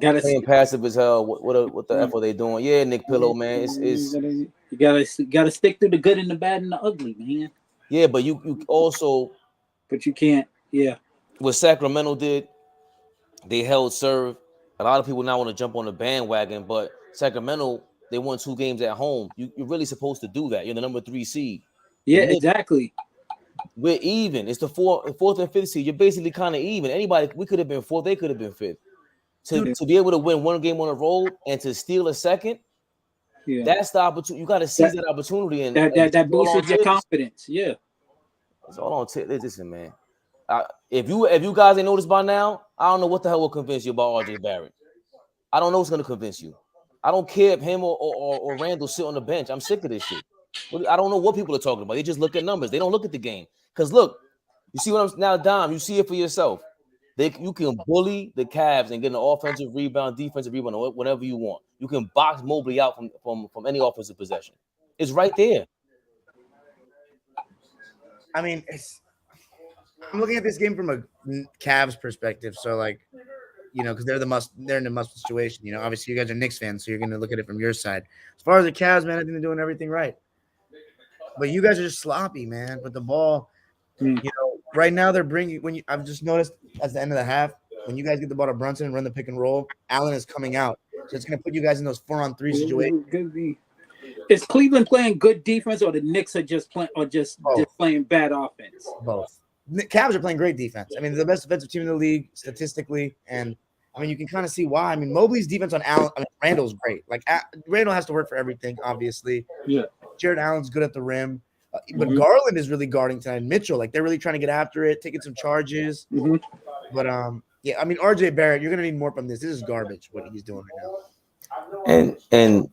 playing passive as hell. What the F are they doing? Yeah, Nick Pillow, man. You gotta stick through the good and the bad and the ugly, man. Yeah, but you also, but you can't. Yeah, what Sacramento did, they held serve. A lot of people now want to jump on the bandwagon, but Sacramento, they won 2 games at home. You're really supposed to do that. You're the number 3 seed. Yeah, exactly. We're even. It's the 4th and 5th seed. You're basically kind of even. Anybody, we could have been 4th, they could have been 5th. To be able to win 1 game on the road and to steal a second, that's the opportunity. You got to seize that opportunity, and that boosts your confidence. Yeah, it's all on tip. Listen, man. If you guys ain't noticed by now, I don't know what the hell will convince you about RJ Barrett. I don't know what's gonna convince you. I don't care if him or Randall sit on the bench. I'm sick of this shit. I don't know what people are talking about. They just look at numbers. They don't look at the game. Because look, you see what I'm now, Dom. You see it for yourself. You can bully the Cavs and get an offensive rebound, defensive rebound, or whatever you want. You can box Mobley out from any offensive possession. It's right there. I mean, I'm looking at this game from a Cavs perspective. So, like, you know, because they're in a must situation. You know, obviously you guys are Knicks fans, so you're going to look at it from your side. As far as the Cavs, man, I think they're doing everything right. But you guys are just sloppy, man. With the ball, you know, right now they're bringing I've just noticed at the end of the half when you guys get the ball to Brunson and run the pick and roll, Allen is coming out, so it's going to put you guys in those 4-on-3 situations. Is Cleveland playing good defense, or the Knicks are just playing bad offense? Both. The Cavs are playing great defense. I mean, they're the best defensive team in the league statistically, and I mean, you can kind of see why. I mean, Mobley's defense on Randall's great. Like, Randall has to work for everything, obviously. Yeah. Jared Allen's good at the rim. But Garland is really guarding tonight. Mitchell, like, they're really trying to get after it, taking some charges. But, yeah, I mean, RJ Barrett, you're going to need more from this. This is garbage, what he's doing right now. And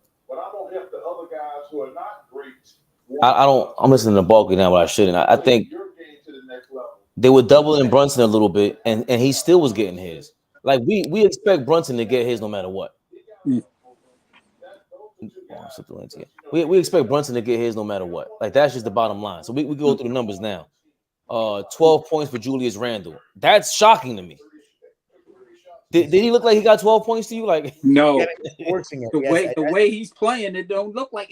I'm listening to Barkley now, but I shouldn't. I think they were doubling Brunson a little bit, and he still was getting his. Like, we expect Brunson to get his no matter what. We expect Brunson to get his no matter what. Like, that's just the bottom line. So we go through the numbers now. 12 points for Julius Randle. That's shocking to me. Did he look like he got 12 points to you? Like, no. The way he's playing, it didn't look like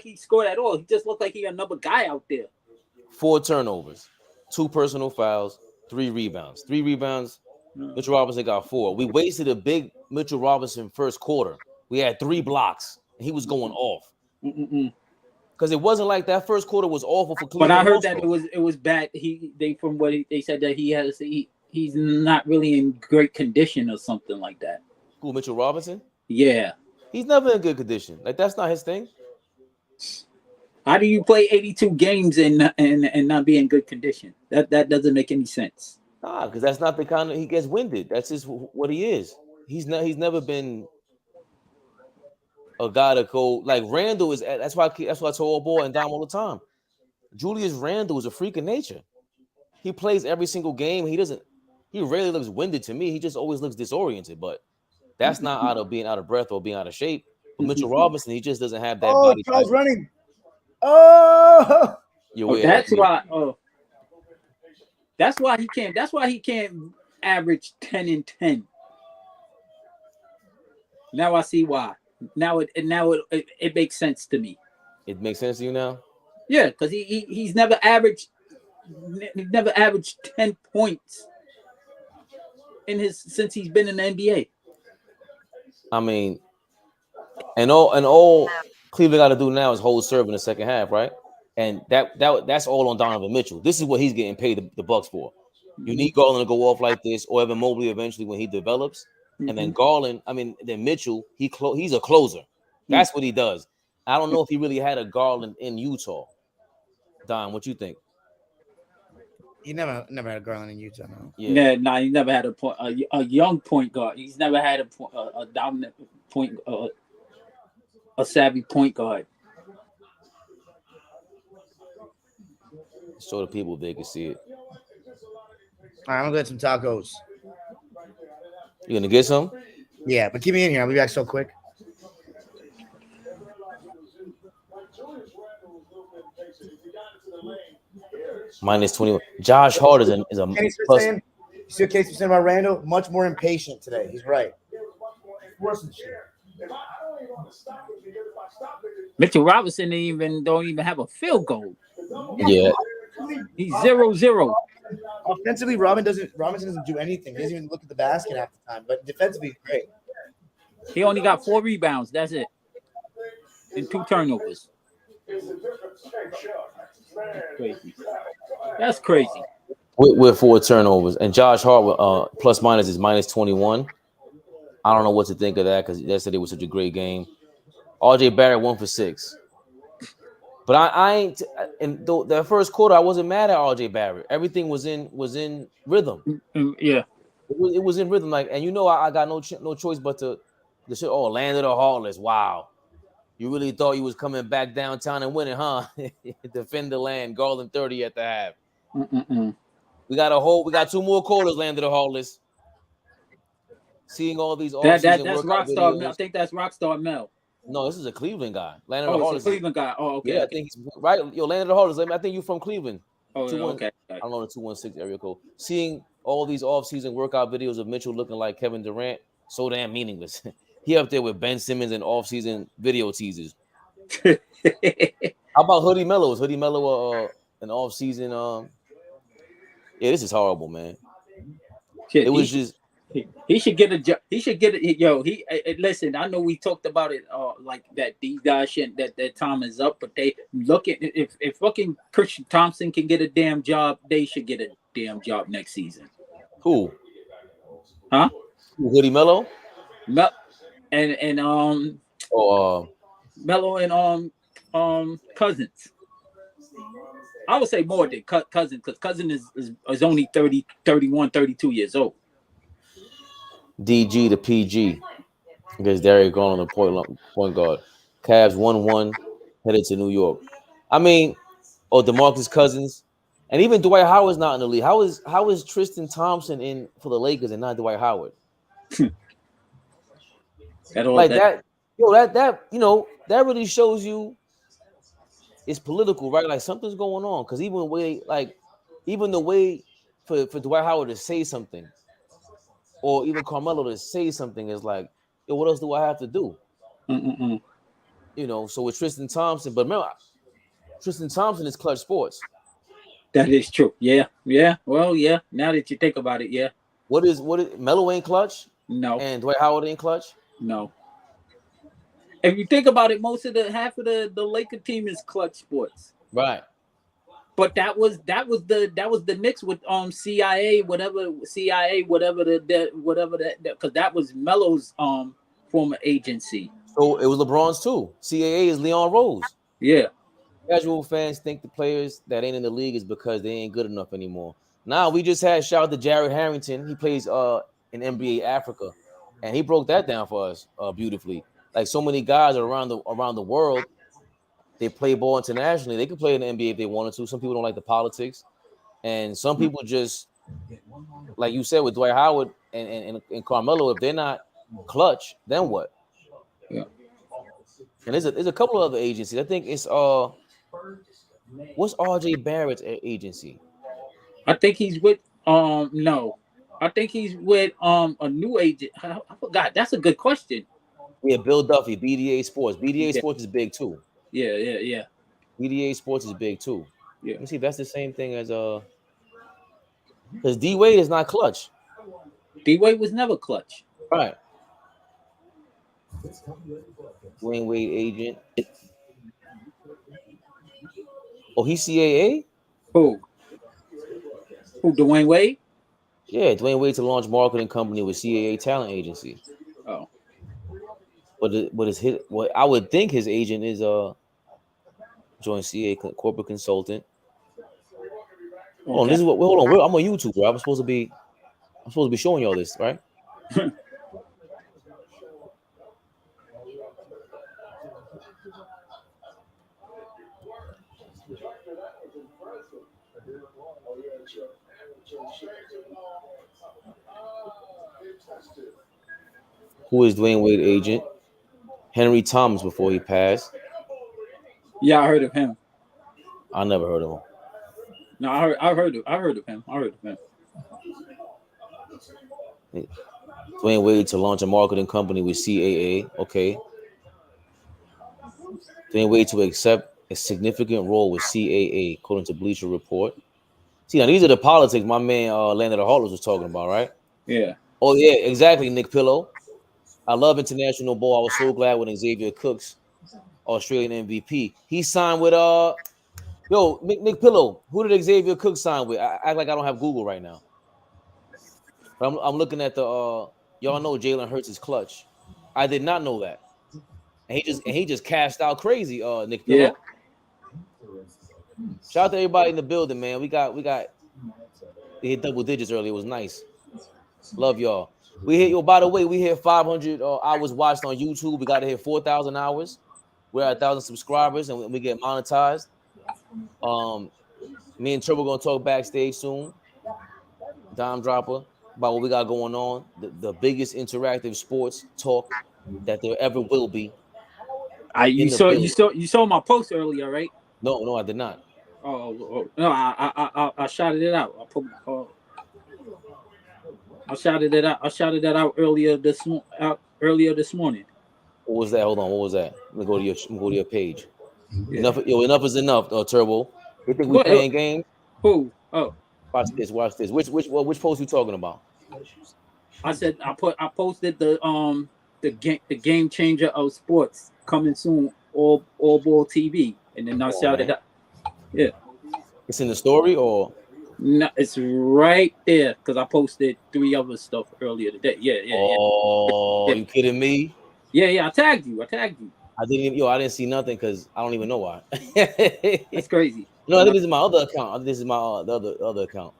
he scored at all. He just looked like he another guy out there. 4 turnovers, 2 personal fouls, 3 rebounds. 3 rebounds. Mitchell Robinson got 4. We wasted a big Mitchell Robinson first quarter. We had 3 blocks. And he was going off. Because it wasn't like that first quarter was awful for Cleveland. But I heard that it was bad. They said that he's not really in great condition or something like that. Who, Mitchell Robinson? Yeah. He's never in good condition. Like, that's not his thing. How do you play 82 games and not be in good condition? That doesn't make any sense. Nah, because that's not the kind of, he gets winded. That's just what he is. He's never been a guy to go like Randall is. That's why I told Allball and Dom all the time. Julius Randle is a freak of nature. He plays every single game. He rarely looks winded to me. He just always looks disoriented. But that's not out of being out of breath or being out of shape. But Mitchell Robinson, he just doesn't have that body. Charles running. Oh, that's why. Oh, that's why he can't. That's why he can't average 10 and 10. Now I see why. Now it makes sense to me. It makes sense to you now? Yeah, because he's never averaged 10 points since he's been in the NBA. I mean, and all Cleveland got to do now is hold serve in the second half, right? And that's all on Donovan Mitchell. This is what he's getting paid the Bucks for. You need Garland to go off like this, or Evan Mobley eventually when he develops. And then Garland, then Mitchell, he's a closer. That's what he does. I don't know if he really had a Garland in Utah. Don, what you think? He never had a Garland in Utah, no. Yeah, he never had a young point guard. He's never had a dominant point, a savvy point guard. Show the people if they can see it. All right, I'm gonna get some tacos. You gonna get some? Yeah, but keep me in here. I'll be back so quick. Minus 21. Josh Hart is a You see what Casey's saying about Randall? Much more impatient today. He's right. Worse than shit. Mitchell Robinson don't even have a field goal. Yeah. He's 0-0. Offensively, Robinson doesn't do anything. He doesn't even look at the basket half the time. But defensively, he's great. He only got 4 rebounds. That's it. And 2 turnovers. Crazy. That's crazy. With 4 turnovers. And Josh Hart plus minus is minus 21. I don't know what to think of that because yesterday was such a great game. RJ Barrett 1 for 6. But I ain't in the first quarter. I wasn't mad at RJ Barrett. Everything was in rhythm. Yeah, it was in rhythm. Like, and I got no choice but to shit. Oh, landed or Heartless. Wow, you really thought you was coming back downtown and winning, huh? Defend the land, Garland 30 at the half. We got 2 more quarters. Landed or Heartless. Seeing all these off-season that's workout Rockstar. videos. I think that's Rockstar Mel. No, this is a Cleveland guy. Landon it's Hall a Cleveland guy. Oh, okay. Yeah, okay. I think he's right. Yo, Landon Hall I think you're from Cleveland. Oh, okay. I don't know the 216 area code. Seeing all these off-season workout videos of Mitchell looking like Kevin Durant, so damn meaningless. He up there with Ben Simmons and off-season video teasers. How about Hoodie Mello? Is Hoodie Mello an off-season? Yeah, this is horrible, man. Shit, it was just. He should get a job. He should get it. Yo, listen. I know we talked about it. Like that these guys shouldn't. That time is up. But they look at if fucking Christian Thompson can get a damn job, they should get a damn job next season. Who? Huh? Hoodie Mello. And Mello and Cousins. I would say more than Cousins because Cousins is only 30, 31, 32 years old. DG to PG against Derrick Garland on the point guard. Cavs 1-1 headed to New York. I mean, DeMarcus Cousins and even Dwight Howard's not in the league. How is Tristan Thompson in for the Lakers and not Dwight Howard? That really shows you it's political, right? Like something's going on because even the way for Dwight Howard to say something. Or even Carmelo to say something is like, yo, what else do I have to do? So with Tristan Thompson, but remember, Tristan Thompson is Clutch Sports. That is true. Yeah. Well, yeah. Now that you think about it, yeah. What is Melo ain't Clutch? No. And Dwight Howard ain't Clutch? No. If you think about it, half of the Laker team is Clutch Sports. Right. But that was the Knicks with CIA whatever because that was Melo's former agency. So it was LeBron's too. CAA is Leon Rose. Yeah. Casual fans think the players that ain't in the league is because they ain't good enough anymore. Now we just had shout out to Jared Harrington. He plays in NBA Africa, and he broke that down for us beautifully. Like so many guys around the world. They play ball internationally. They can play in the NBA if they wanted to. Some people don't like the politics. And some people just, like you said with Dwight Howard and Carmelo, if they're not clutch, then what? Yeah. And there's a couple of other agencies. I think it's what's RJ Barrett's agency? I think he's with no. I think he's with a new agent. I forgot. That's a good question. Yeah, Bill Duffy, BDA Sports. BDA Sports is big too. Yeah. BDA Sports is big too. Yeah. Let me see if that's the same thing as because D Wade is not clutch. D Wade was never clutch. Right. Dwayne Wade agent. Oh, he's CAA? Who, Dwayne Wade? Yeah, Dwayne Wade to launch marketing company with CAA talent agency. Oh. What I would think his agent is joint CA corporate consultant. Okay. Hold on, this is what. Hold on, I'm on YouTube, bro. I'm supposed to be showing y'all this, right? Who is Dwayne Wade agent? Henry Thomas before he passed. Yeah, I heard of him. I never heard of him. No, I heard of him. Dwayne Wade to launch a marketing company with CAA. Okay. Dwayne Wade to accept a significant role with CAA, according to Bleacher Report. See, now these are the politics my man Landon Hartless was talking about, right? Yeah. Oh, yeah, exactly, Nick Pillow. I love international ball. I was so glad when Xavier Cooks, Australian MVP, he signed with Nick Pillow. Who did Xavier Cooks sign with? I act like I don't have Google right now. But I'm looking at the y'all know Jalen Hurts is clutch. I did not know that. And he just cashed out crazy, Nick Yeah. Pillow. Shout out to everybody in the building, man. We hit double digits earlier. It was nice. Love y'all. We hit by the way, we hit 500 hours watched on YouTube. We got to hit 4,000 hours. We're at 1,000 subscribers and we get monetized. Me and Turbo gonna talk backstage soon. Dime Dropper about what we got going on. The biggest interactive sports talk that there ever will be. You saw my post earlier, right? No, I did not. Oh no, I shouted it out. I shouted it out. I shouted that out earlier this morning. What was that? Hold on. What was that? Let me go to your page. Yeah. Enough is enough, Turbo. You think we playing games? Who? Oh. Watch this. Which post you talking about? I said I posted the game changer of sports coming soon, AllBallTV, and then I shouted out. Yeah. It's in the story or? No, it's right there because I posted 3 other stuff earlier today. Yeah. Oh, you kidding me? Yeah. I tagged you. I didn't see nothing because I don't even know why. That's crazy. No, I think this is my other account. This is my the other account.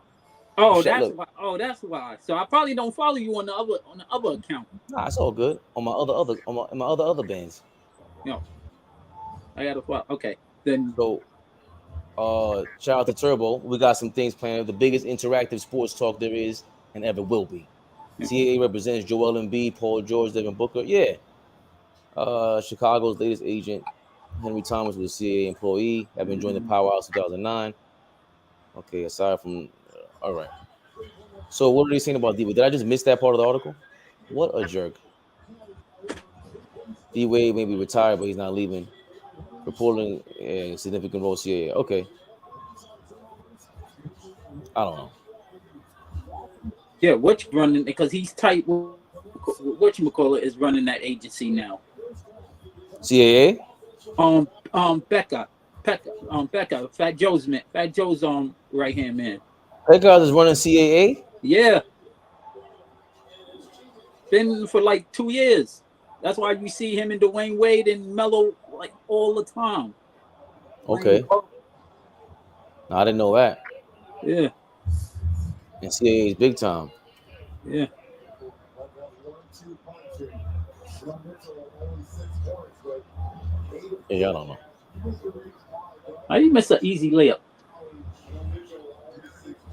Oh, that's why. Oh, that's why. So I probably don't follow you on the other account. Nah, it's all good. On my other bands. No, I gotta follow. Okay, then. So, shout out to Turbo. We got some things planned. The biggest interactive sports talk there is and ever will be. CAA represents Joel Embiid, Paul George, Devin Booker. Yeah. Chicago's latest agent, Henry Thomas, was a CAA employee. Have been joined the Powerhouse 2009. Okay, aside from, all right. So what are they saying about D-Wade? Did I just miss that part of the article? What a jerk. D-Wade may be retired, but he's not leaving. Reporting a significant role CAA. Okay. I don't know. Yeah, what's running because he's tight. Whatchamacallit is running that agency now. CAA? Becca, Fat Joe's right hand man. Becca is running CAA? Yeah. Been for like 2 years. That's why you see him and Dwayne Wade and Melo like all the time. Okay. No, I didn't know that. Yeah. And CAA is big time. Yeah. Yeah, I don't know. How you miss an easy layup?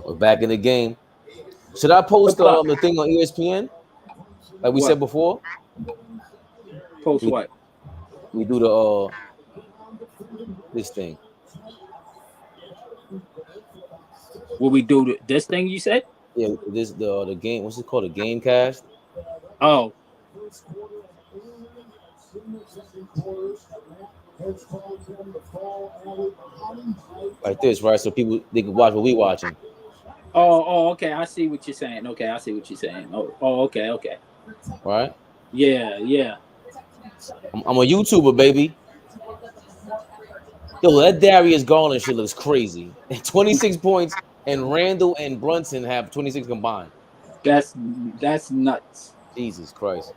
We're back in the game. Should I post the thing on ESPN? Like we said before? Post what? We do the this thing. Will we do this thing you said? Yeah, this the game. What's it called? The game cast. Oh. Like this, right? So people they can watch what we watching. Oh, okay. I see what you're saying. Okay, I see what you're saying. Oh, okay. Right? Yeah. I'm a YouTuber, baby. Yo, that Darius Garland shit looks crazy. 26 points, and Randall and Brunson have 26 combined. That's nuts. Jesus Christ.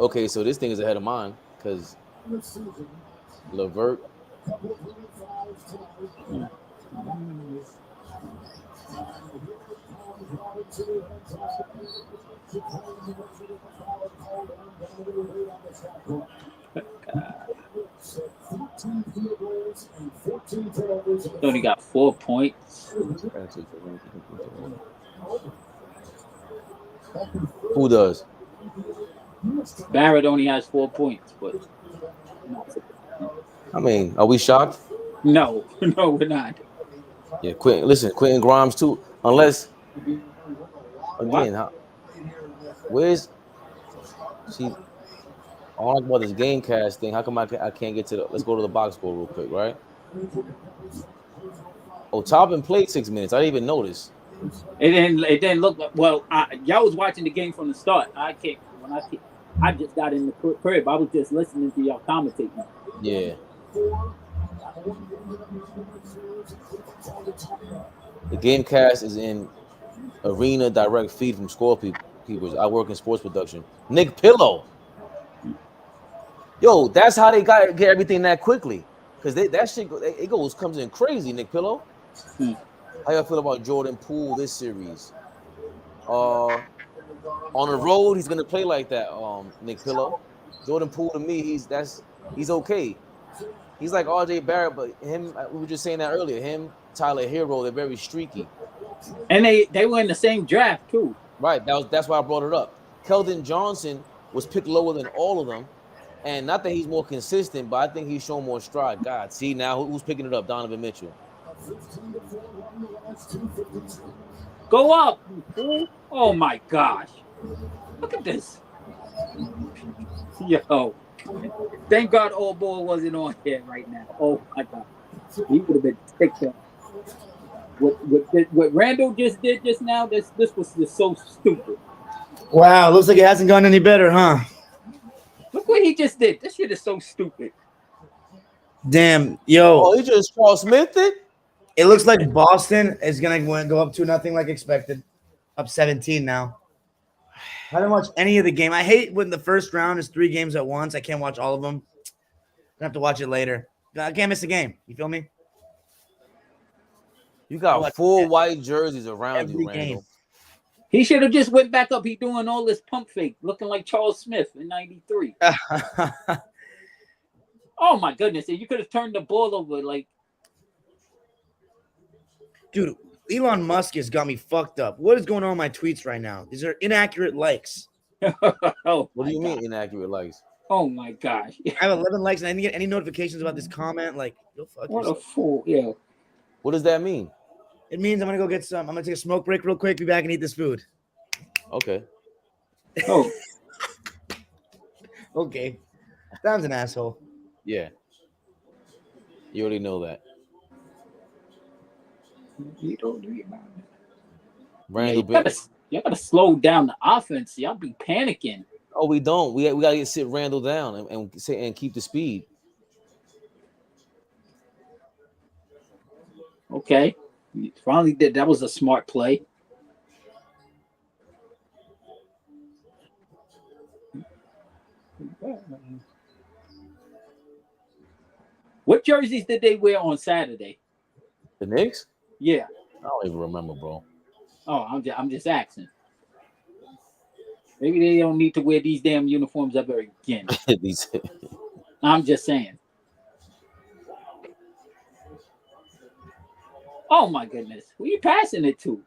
Okay, so this thing is ahead of mine because Levert. Only got 4 points. Who does? Barrett only has 4 points, but I mean, are we shocked? No, we're not. Yeah, Quentin Grimes too. Unless Again, where's see? I don't like about this game cast thing. How come I can't get to the? Let's go to the box score real quick, right? Oh, Toppin played 6 minutes. I didn't even notice. It didn't look like, well. Y'all was watching the game from the start. I just got in the crib. I was just listening to y'all commentate. Yeah. The game cast is in Arena direct feed from Scorekeepers. I work in sports production. Nick Pillow. Yo, that's how they get everything that quickly. Because that shit comes in crazy, Nick Pillow. How y'all feel about Jordan Poole this series? On the road, he's gonna play like that. Nick Pillow. Jordan Poole to me, he's okay. He's like RJ Barrett, but him, we were just saying that earlier. Him, Tyler Hero, they're very streaky. And they were in the same draft too. Right. That's why I brought it up. Keldon Johnson was picked lower than all of them. And not that he's more consistent, but I think he's shown more stride. God, see now who's picking it up? Donovan Mitchell. Go up. Oh my gosh. Look at this. Yo. Thank God Allball wasn't on here right now. Oh my God. He would have been picked up. What Randall just did just now, this was just so stupid. Wow, looks like it hasn't gone any better, huh? Look what he just did. This shit is so stupid. Damn, yo. Oh, he just Charles Smithed it? It looks like Boston is going to go up 2-0 like expected. Up 17 now. I didn't watch any of the game. I hate when the first round is 3 games at once. I can't watch all of them. I have to watch it later. I can't miss a game. You feel me? You got 4 white jerseys around you, Randall. Game. He should have just went back up. He doing all this pump fake, looking like Charles Smith in '93. Oh my goodness! You could have turned the ball over, like. Dude, Elon Musk has got me fucked up. What is going on my tweets right now? These are inaccurate likes. Oh, what do you mean inaccurate likes? Oh my gosh! I have 11 likes and I didn't get any notifications about this comment. Like, go fuck what yourself. A fool! Yeah. What does that mean? It means I'm gonna go get some. I'm gonna take a smoke break real quick. Be back and eat this food. Okay. Oh. Okay. Sam's an asshole. Yeah. You already know that. You don't do it, man. Randall, you gotta slow down the offense. Y'all be panicking. Oh, we don't. We gotta sit Randall down and keep the speed. Okay. You finally did. That was a smart play. What jerseys did they wear on Saturday? The Knicks? Yeah. I don't even remember, bro. Oh, I'm just asking. Maybe they don't need to wear these damn uniforms ever again. I'm just saying. Oh my goodness. Who are you passing it to?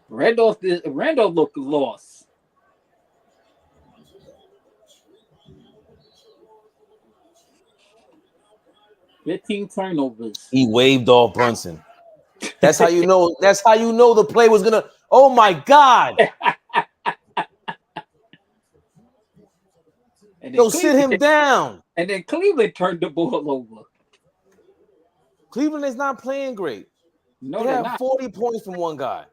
Randolph looked lost. Fifteen turnovers. He waved off Brunson. That's how you know. That's how you know the play was gonna. Oh my God! Yo, sit him down. And then Cleveland turned the ball over. Cleveland is not playing great. No, they have 40 points from one guy.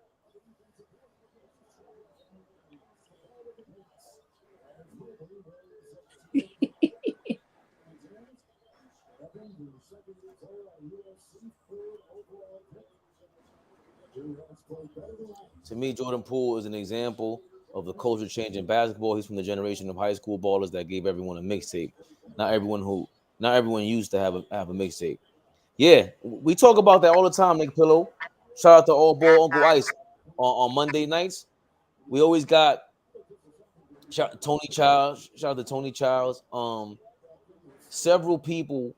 To me, Jordan Poole is an example of the culture change in basketball. He's from the generation of high school ballers that gave everyone a mixtape. Not everyone used to have a mixtape. Yeah, we talk about that all the time, Nick Pillow. Shout out to Allball, Uncle Ice on Monday nights. We always got Tony Childs. Shout out to Tony Childs. Several people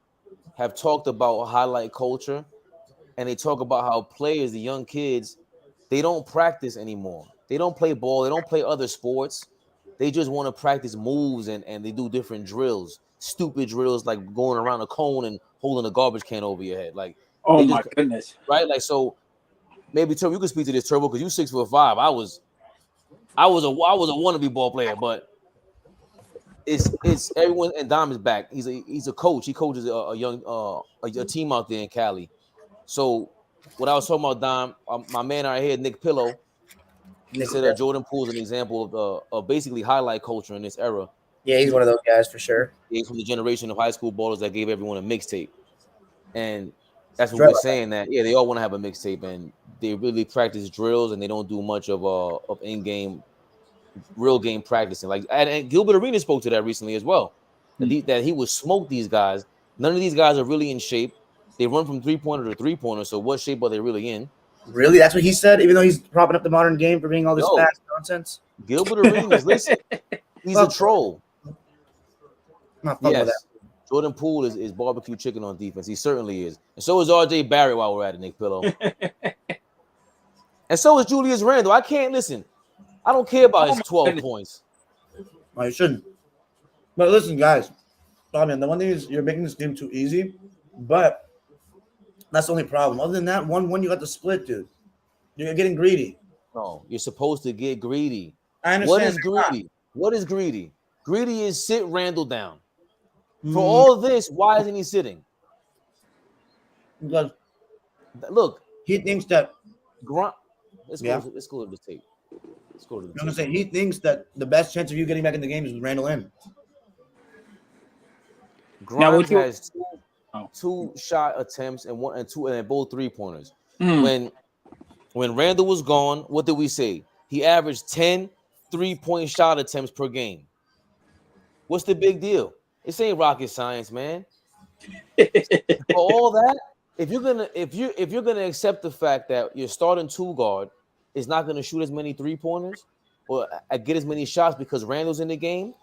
have talked about highlight culture, and they talk about how players, the young kids, they don't practice anymore. They don't play ball. They don't play other sports. They just want to practice moves and they do different drills, stupid drills like going around a cone and holding a garbage can over your head. Like Oh my goodness! Right, like so. Maybe Turbo, you could speak to this, Turbo, because you 6'5". I was a wannabe ball player, but it's everyone, and Dom is back. He's a coach. He coaches a young a team out there in Cali. So what I was talking about, Dom, my man out here, Nick Pillow, he said Jordan Poole's an example of basically highlight culture in this era. Yeah, he's one of those guys for sure. He's from the generation of high school ballers that gave everyone a mixtape, and that's what we're saying. That they all want to have a mixtape, and they really practice drills, and they don't do much of in-game, real game practicing. Like and Gilbert Arenas spoke to that recently as well. That he would smoke these guys. None of these guys are really in shape. They run from 3-pointer to 3-pointer. So what shape are they really in? Really, that's what he said. Even though he's propping up the modern game for being all this fast nonsense. Gilbert Arenas, listen, he's a troll. Yes. Jordan Poole is barbecue chicken on defense. He certainly is. And so is RJ Barrett while we're at it, Nick Pillow. And so is Julius Randle. I can't listen. I don't care about his 12 points. Well, you shouldn't. But listen, guys. I mean, the one thing is you're making this game too easy, but that's the only problem. Other than that, one you got the split, dude. You're getting greedy. No, you're supposed to get greedy. I understand. What is greedy? What is greedy? Greedy is sit Randall down. For all this, why isn't he sitting? Because look, he thinks that. Let's go to the tape. Let's go to the tape. I'm gonna say he thinks that the best chance of you getting back in the game is with Randall in. Grimes has two shot attempts and both 3-pointers. When Randall was gone, what did we say? He averaged 10 3-point shot attempts per game. What's the big deal? This ain't rocket science, man. For all that, if you're gonna accept the fact that your starting 2-guard is not gonna shoot as many 3-pointers or get as many shots because Randall's in the game,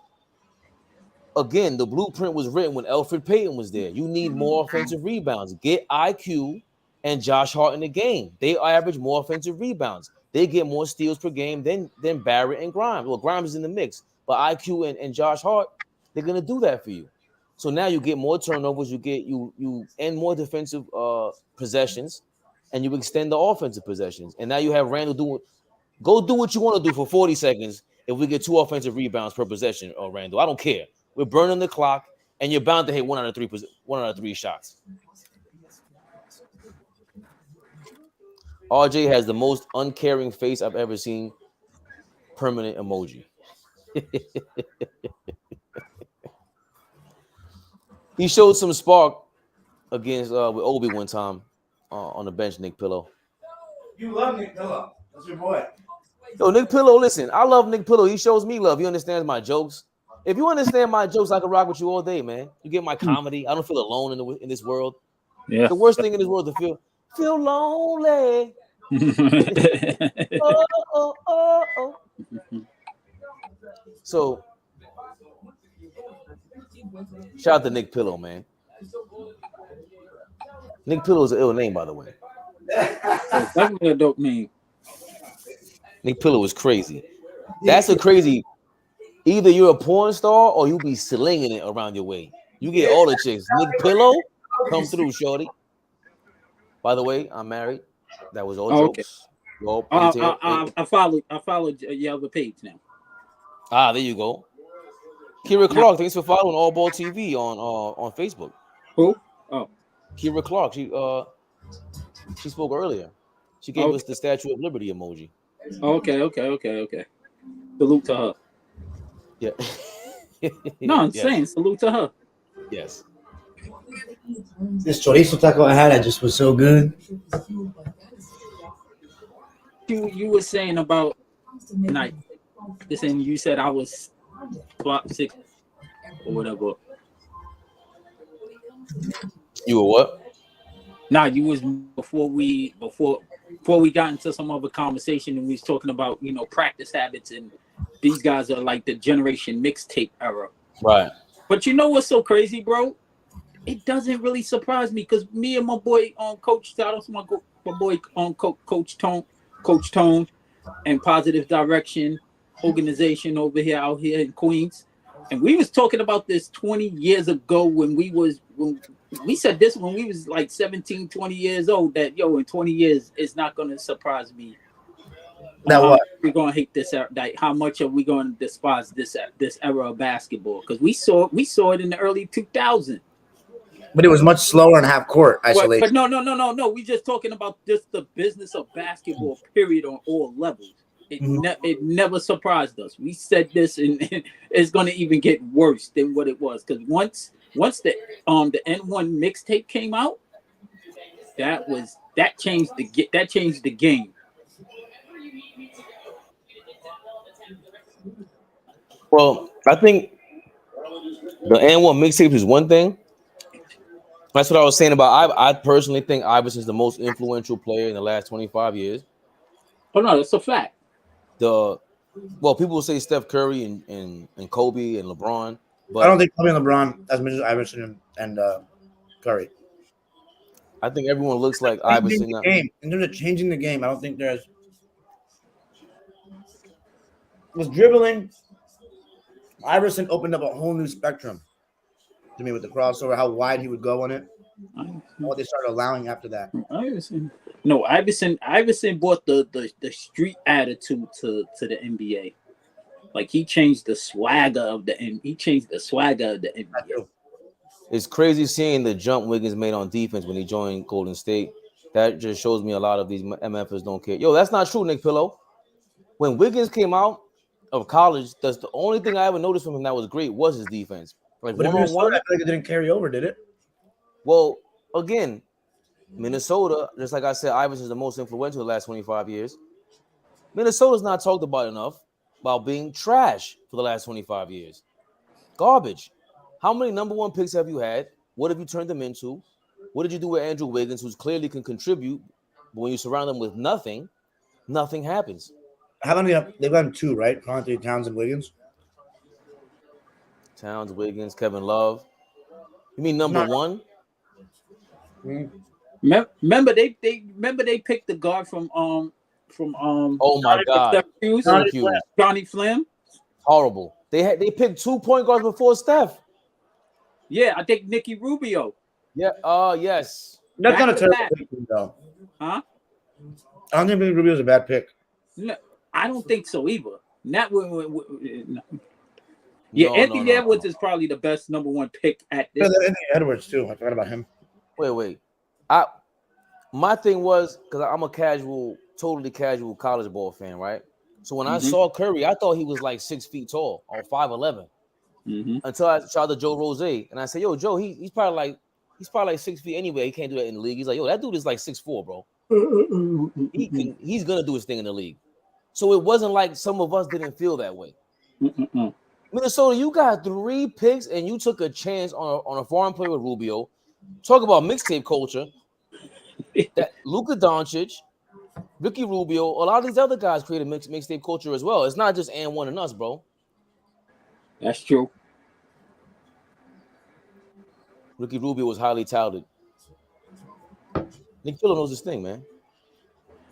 again, the blueprint was written when Elfrid Payton was there. You need more offensive rebounds. Get IQ and Josh Hart in the game. They average more offensive rebounds. They get more steals per game than Barrett and Grimes. Well, Grimes is in the mix, but IQ and Josh Hart, they're gonna do that for you. So now you get more turnovers, you end more defensive possessions, and you extend the offensive possessions. And now you have Randall do what you want to do for 40 seconds if we get 2 offensive rebounds per possession, Randall. I don't care. We're burning the clock, and you're bound to hit 1 out of 3 shots. RJ has the most uncaring face I've ever seen. Permanent emoji. He showed some spark against with Obi one time on the bench, Nick Pillow. You love Nick Pillow. That's your boy. Yo, Nick Pillow, listen, I love Nick Pillow. He shows me love. He understands my jokes. If you understand my jokes, I can rock with you all day, man. You get my comedy. I don't feel alone in this world. Yeah. The worst thing in this world is to feel lonely. Oh. So, shout out to Nick Pillow, man. Nick Pillow is an ill name, by the way. Definitely a dope name. Nick Pillow is crazy. That's a crazy. Either you're a porn star or you be slinging it around your way. You get all the chicks. Nick Pillow, come through, shorty. By the way, I'm married. That was all jokes. Okay. I followed your other page now. Ah, there you go. Kira Clark, thanks for following AllBallTV on Facebook. Who? Oh, Kira Clark. She spoke earlier. She gave us the Statue of Liberty emoji. Okay. Salute to her. Yeah. No, I'm saying salute to her. Yes. This chorizo taco I had, just was so good. You were saying about night. Listen, you said I was swap 6 or whatever. You were what? Nah, you was before we got into some other conversation, and we was talking about practice habits, and these guys are like the generation mixtape era. Right. But you know what's so crazy, bro? It doesn't really surprise me because me and my boy on Coach, shout out to my boy on Coach Tone, and Positive Direction organization out here in Queens, and we was talking about this 20 years ago when We said this when we was like 17, 20 years old, that in 20 years it's not gonna surprise me. That what? We're gonna hate this era. Like, how much are we gonna despise this era of basketball? Because we saw it in the early 2000s. But it was much slower in half court isolation. But no. We just talking about just the business of basketball, period, on all levels. It never surprised us. We said this, and it's going to even get worse than what it was. Because once the N1 mixtape came out, that changed the game. Well, I think the N1 mixtape is one thing. That's what I was saying about. I personally think Iverson's the most influential player in the last 25 years. Oh no, that's a fact. People will say Steph Curry and Kobe and LeBron, but I don't think Kobe and LeBron as much as Iverson and Curry. I think everyone looks like Iverson. In terms of changing the game, I don't think there's was dribbling. Iverson opened up a whole new spectrum to me with the crossover, how wide he would go on it, and what they started allowing after that. Iverson brought the street attitude to the NBA. Like, he changed the swagger of the NBA. It's crazy seeing the jump Wiggins made on defense when he joined Golden State. That just shows me a lot of these MFers don't care. Yo, that's not true, Nick Pillow. When Wiggins came out of college, that's the only thing I ever noticed from him that was great was his defense. Like, but one-on-one, I feel like it didn't carry over, did it? Well, again, Minnesota, just like I said, Iverson is the most influential the last 25 years. Minnesota's not talked about enough about being trash for the last 25 years. Garbage. How many number one picks have you had? What have you turned them into? What did you do with Andrew Wiggins, who's clearly can contribute, but when you surround them with nothing happens. How many? They've gotten two, right? Conte, Towns, and Wiggins. Towns, Wiggins, Kevin Love. You mean number one? Remember they picked the guard from oh my God, Johnny Flynn. Horrible. They picked 2 point guards before Steph. Yeah, I think Nicky Rubio. Yeah. Yes. That's not a terrible pick, though. Huh? I don't think Nicky Rubio's a bad pick. No, I don't think so either. Not when. No. Yeah, Anthony Edwards is probably the best number one pick at this. Anthony Edwards too. I forgot about him. Wait. My thing was, because I'm a totally casual college ball fan, right? So when I saw Curry, I thought he was like 6 feet tall or 5'11", until I saw the Joe Rose, and I said, "Yo, Joe, he's probably like 6 feet anyway. He can't do that in the league." He's like, "Yo, that dude is like 6'4", bro. He's gonna do his thing in the league." So it wasn't like some of us didn't feel that way. Minnesota, you got 3 picks and you took a chance on a foreign player with Rubio. Talk about mixtape culture. That Luka Doncic, Ricky Rubio, a lot of these other guys created mixtape culture as well. It's not just N1 and us, bro. That's true. Ricky Rubio was highly touted. Nick Pillow knows this thing, man.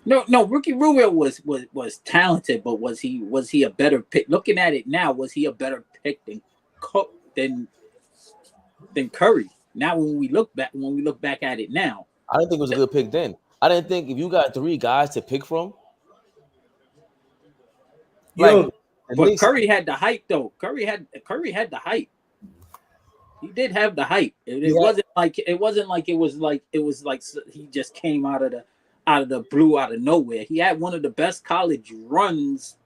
No. Ricky Rubio was talented, but was he a better pick? Looking at it now, was he a better pick than Curry? Now, when we look back at it now, I didn't think it was a good pick then. I didn't think if you got 3 guys to pick from. But Curry had the height, though. Curry had the height. He did have the height. It wasn't like it was like he just came out of the blue, out of nowhere. He had one of the best college runs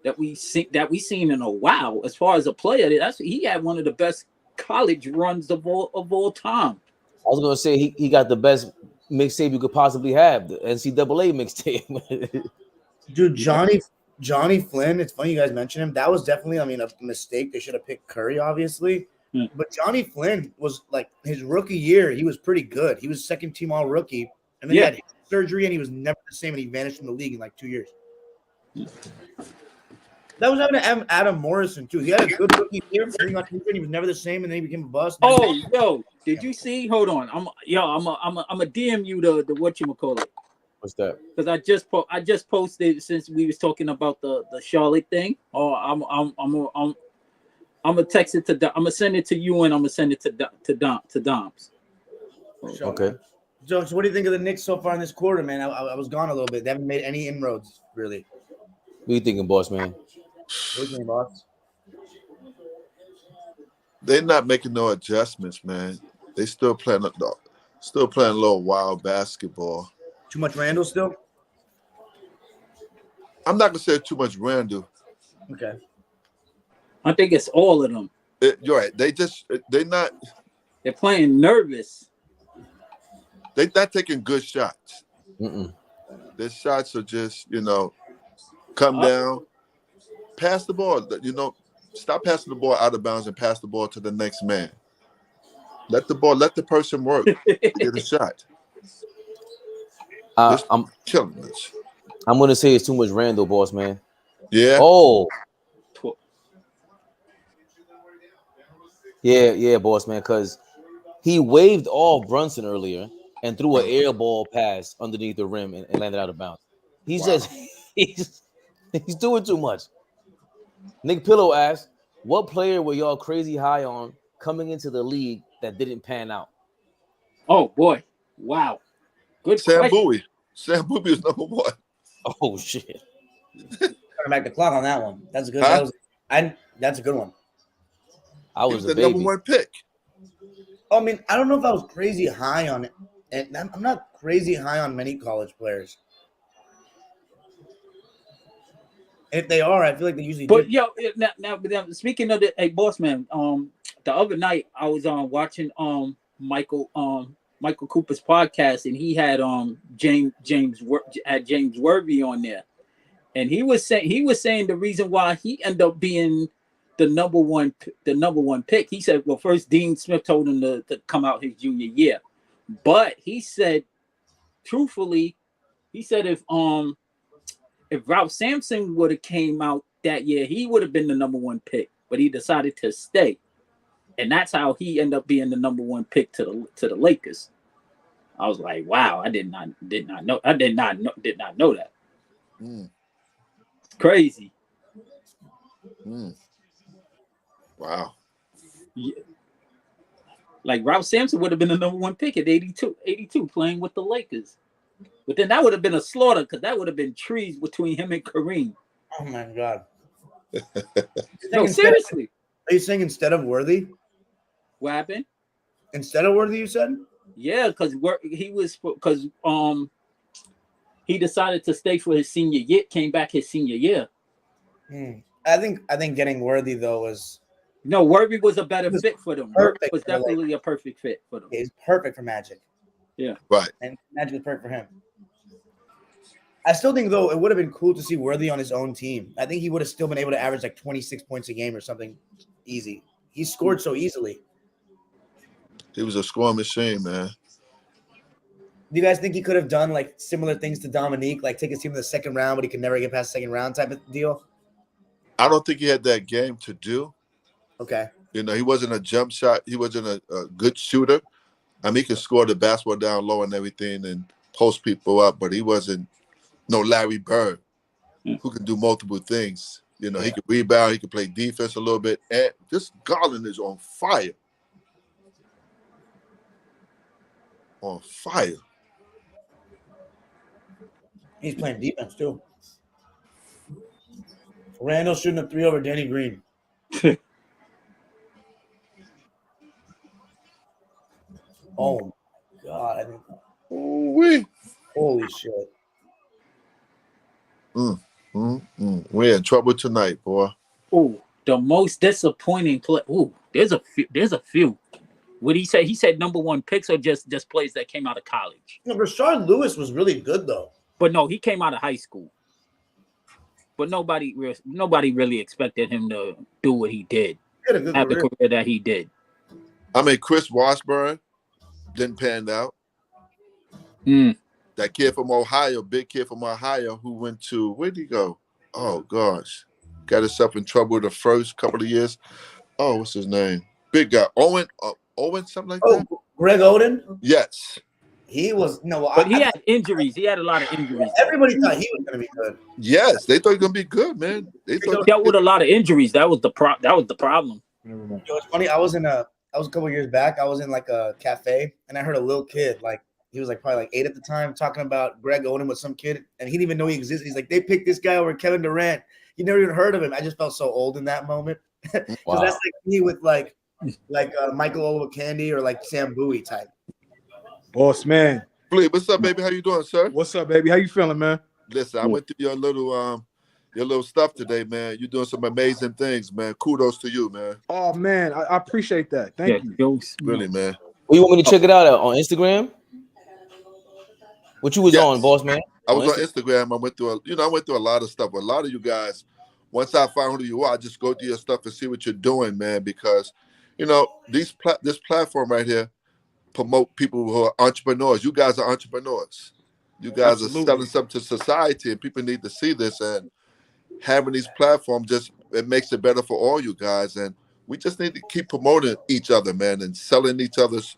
that we seen in a while. As far as a player, he had one of the best college runs of all time. I was gonna say he got the best mixtape you could possibly have, the NCAA mixtape. Dude, Johnny Flynn. It's funny you guys mentioned him. That was definitely, a mistake. They should have picked Curry, obviously. But Johnny Flynn was like his rookie year. He was pretty good. He was second team all rookie, and then he had surgery, and he was never the same. And he vanished from the league in like 2 years. That was happening to Adam Morrison too. He had a good rookie year, and he was never the same, and then he became a bust. Oh, yo, did you see? Hold on, I'm a DM you the whatchamacallit. What's that? Because I just posted, since we was talking about the Charlotte thing. Oh, I'm gonna text it to. I'm gonna send it to you, and I'm gonna send it to Dom's. Sure. Okay. So what do you think of the Knicks so far in this quarter, man? I was gone a little bit. They haven't made any inroads, really. What you thinking, boss man? What do you think, boss? They're not making no adjustments, man. They still playing a little wild basketball. Too much Randall still? I'm not gonna say too much Randall. Okay. I think it's all of them. You're right. They're not. They're playing nervous. They're not taking good shots. Mm-mm. Their shots are just, come down, pass the ball. Stop passing the ball out of bounds and pass the ball to the next man. Let the person work to get a shot. I'm killing us. I'm gonna say it's too much Randall, boss man. Yeah. Oh. Yeah, boss man, because he waved off Brunson earlier and threw an air ball pass underneath the rim and landed out of bounds. He's doing too much. Nick Pillow asked, what player were y'all crazy high on coming into the league that didn't pan out? Oh boy. Wow. Good Sam question. Bowie. Sam Bowie is number one. Oh shit. Turn back the clock on that one. That's good. Huh? That's a good one. I He was was a the baby. number one pick. I mean, I don't know if I was crazy high on it. And I'm not crazy high on many college players. If they are, I feel like they usually But do. now, speaking of the boss man, the other night I was watching Michael Cooper's podcast, and he had James Worthy on there, and he was saying the reason why he ended up being the number one pick. He said, well, first Dean Smith told him to come out his junior year, but he said, truthfully, he said if Ralph Sampson would have came out that year, he would have been the number one pick, but he decided to stay, and that's how he ended up being the number one pick to the Lakers. I was like, wow, I did not know that. Mm. It's crazy. Mm. Wow. Yeah. Like Ralph Sampson would have been the number one pick at 82 playing with the Lakers. But then that would have been a slaughter because that would have been trees between him and Kareem. Oh my God. No, seriously. Are you saying instead of Worthy? What happened? Instead of Worthy, you said? Yeah, because he decided to stay for his senior year, came back his senior year. I think getting Worthy though was Worthy was a better fit for them. Worthy was for the definitely a perfect fit for them. He's perfect for Magic. Yeah. Right. And Magic was perfect for him. I still think though it would have been cool to see Worthy on his own team. I think he would have still been able to average like 26 points a game or something easy. He scored so easily. He was a scoring machine, man. Do you guys think he could have done like similar things to Dominique, like take his team to the second round, but he could never get past the second round type of deal? I don't think he had that game to do. Okay. He wasn't a jump shot. He wasn't a good shooter. I mean, he could score the basketball down low and everything and post people up, but he wasn't no Larry Bird who can do multiple things. He could rebound, he could play defense a little bit. And this Garland is on fire. On fire. He's playing defense too. Randall shooting a 3 over Danny Green. Oh my God. I think holy shit. We're in trouble tonight, boy. Oh, the most disappointing play. Oh, there's a few. What did he say? He said number one picks or just players that came out of college. Rashard Lewis was really good though. But no, he came out of high school. But nobody really expected him to do what he did. He had a good have career. the career that he did. I mean, Chris Washburn didn't pan out. That kid from Ohio, big kid from Ohio, who went to, where'd he go? Oh, gosh. Got himself in trouble the first couple of years. Oh, what's his name? Big guy. Owen, something like that? Greg Oden? Yes. He was, But he had injuries. He had a lot of injuries. Everybody thought he was going to be good. Yes, they thought he was going to be good, man. They dealt with a lot of injuries. That was the problem. Never mind. It's funny. I was a couple years back. I was in like a cafe, and I heard a little kid, like he was like probably like 8 at the time, talking about Greg Oden with some kid, and he didn't even know he existed. He's like, they picked this guy over Kevin Durant. He never even heard of him. I just felt so old in that moment because Wow. that's like me with like Michael Olowokandi or like Sam Bowie type. Boss man, Flea, what's up, baby? How you doing, sir? what's up, baby? How you feeling, man? Listen, I went through your little stuff today, man. You're doing some amazing things, man. Kudos to you, man. Oh man, I appreciate that. Thank you. Yo, Really, man. Well, you want me to check it out on Instagram? What you was Yes. on, boss man? I was on Instagram. I went through a lot of stuff. A lot of you guys, once I find who you are, I just go through your stuff and see what you're doing, man. Because, this platform right here promote people who are entrepreneurs. You guys are entrepreneurs. You guys Absolutely. are selling something to society, and people need to see this. And having these platforms it makes it better for all you guys. And we just need to keep promoting each other, man, and selling each other's,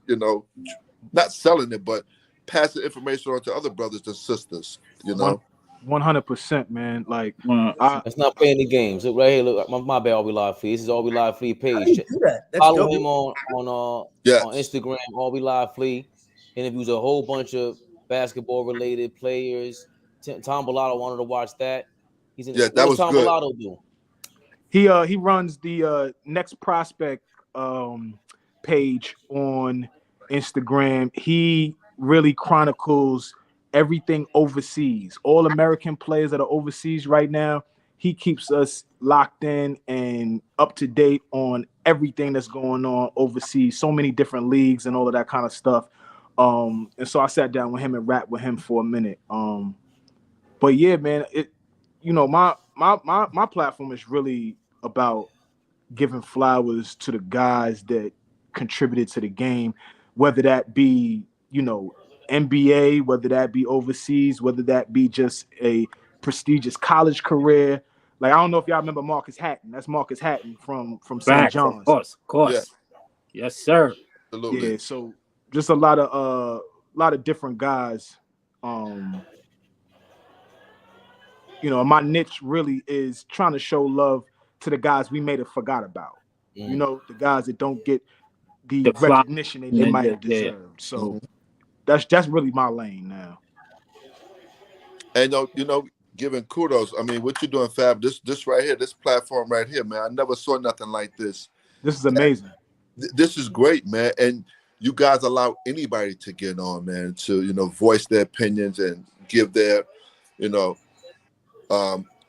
not selling it, but passing information on to other brothers and sisters, 100%, man. Like, Let's not play any games. Look right here. Look, my bad. All We Live Flea. This is All We Live Flea page. How do you do that? That's Follow dope. him on Instagram. All We Live Flea. Interviews a whole bunch of basketball related players. Tom Bellotto wanted to watch that. He's in. Yeah, What that does was Tom good. Bellotto do? he runs the Next Prospect page on Instagram. He really chronicles everything overseas. All American players that are overseas right now. He keeps us locked in and up to date on everything that's going on overseas. So many different leagues and all of that kind of stuff. And so I sat down with him and rapped with him for a minute. But yeah, man, my platform is really about giving flowers to the guys that contributed to the game, whether that be, NBA, whether that be overseas, whether that be just a prestigious college career. Like, I don't know if y'all remember Marcus Hatton. That's Marcus Hatton from St. Facts, John's. of course. Yeah. Yes, sir. Absolutely. Yeah, so just a lot of different guys. My niche really is trying to show love to the guys we may have forgot about. The guys that don't get the recognition they might have deserved. So that's really my lane now. And giving kudos. I mean, what you're doing, Fab, this right here, this platform right here, man. I never saw nothing like this. This is amazing. This is great, man. And you guys allow anybody to get on, man, to, voice their opinions and give their,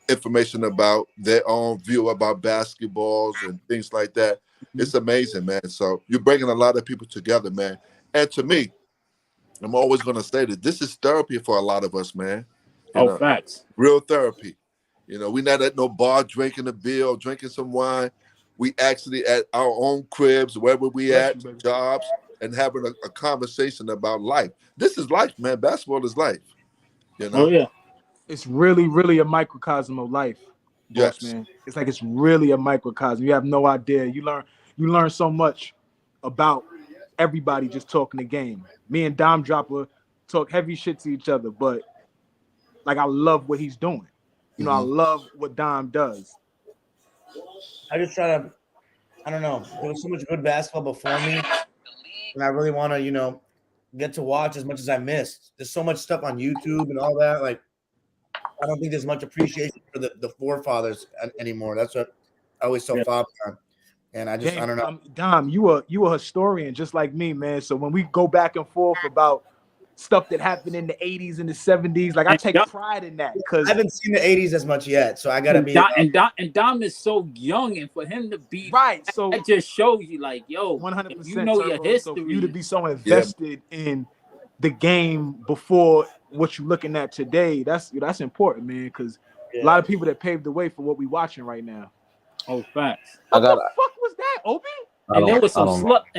information about their own view about basketballs and things like that. It's amazing, man. So you're bringing a lot of people together, man. And to me, I'm always going to say that this is therapy for a lot of us, man. Facts. Real therapy. We're not at no bar drinking a beer or drinking some wine. We actually at our own cribs, wherever we at, jobs, and having a conversation about life. This is life, man. Basketball is life. Oh, yeah. It's really, really a microcosm of life, boss, man. It's like it's really a microcosm. You have no idea. You learn so much about everybody just talking the game. Me and Dime Dropper talk heavy shit to each other, but like I love what he's doing. I love what Dime does. I just try to, I don't know. There was so much good basketball before me, and I really want to, get to watch as much as I missed. There's so much stuff on YouTube and all that. Like, I don't think there's much appreciation for the forefathers anymore. That's what I always tell Fabian. And I don't know. Dom, you a historian just like me, man. So when we go back and forth about stuff that happened in the 80s and the 70s, like I take pride in that because I haven't seen the 80s as much yet. So I gotta be and Dom is so young, and for him to be right, so that just shows you, like, yo, 100%. You know your history. So for you to be so invested in the game before what you're looking at today, that's important, man. Because a lot of people that paved the way for what we're watching right now. Oh, facts. What the fuck was that, Obi? And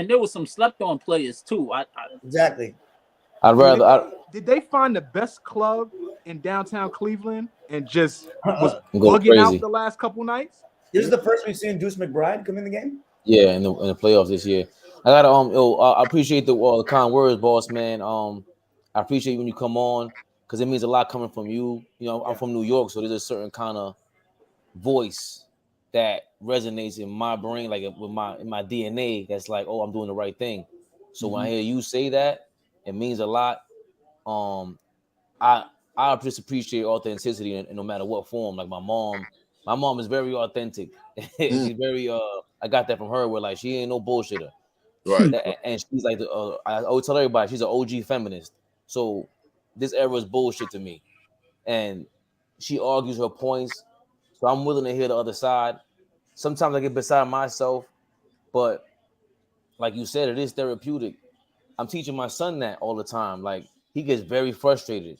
there was some slept on players too. Exactly. Did they find the best club in downtown Cleveland and just was bugging out the last couple nights? This is the first we've seen Deuce McBride come in the game. Yeah, in the playoffs this year. I appreciate the kind words, boss man. I appreciate when you come on because it means a lot coming from you. I'm from New York, so there's a certain kind of voice that resonates in my brain, like with my DNA. That's like, oh, I'm doing the right thing. So when I hear you say that, it means a lot. I just appreciate authenticity, and no matter what form. Like my mom is very authentic. She's very I got that from her, where like she ain't no bullshitter. Right. And she's like I always tell everybody she's an OG feminist. So this era is bullshit to me, and she argues her points. So I'm willing to hear the other side. Sometimes I get beside myself, but like you said, it is therapeutic. I'm teaching my son that all the time. Like he gets very frustrated.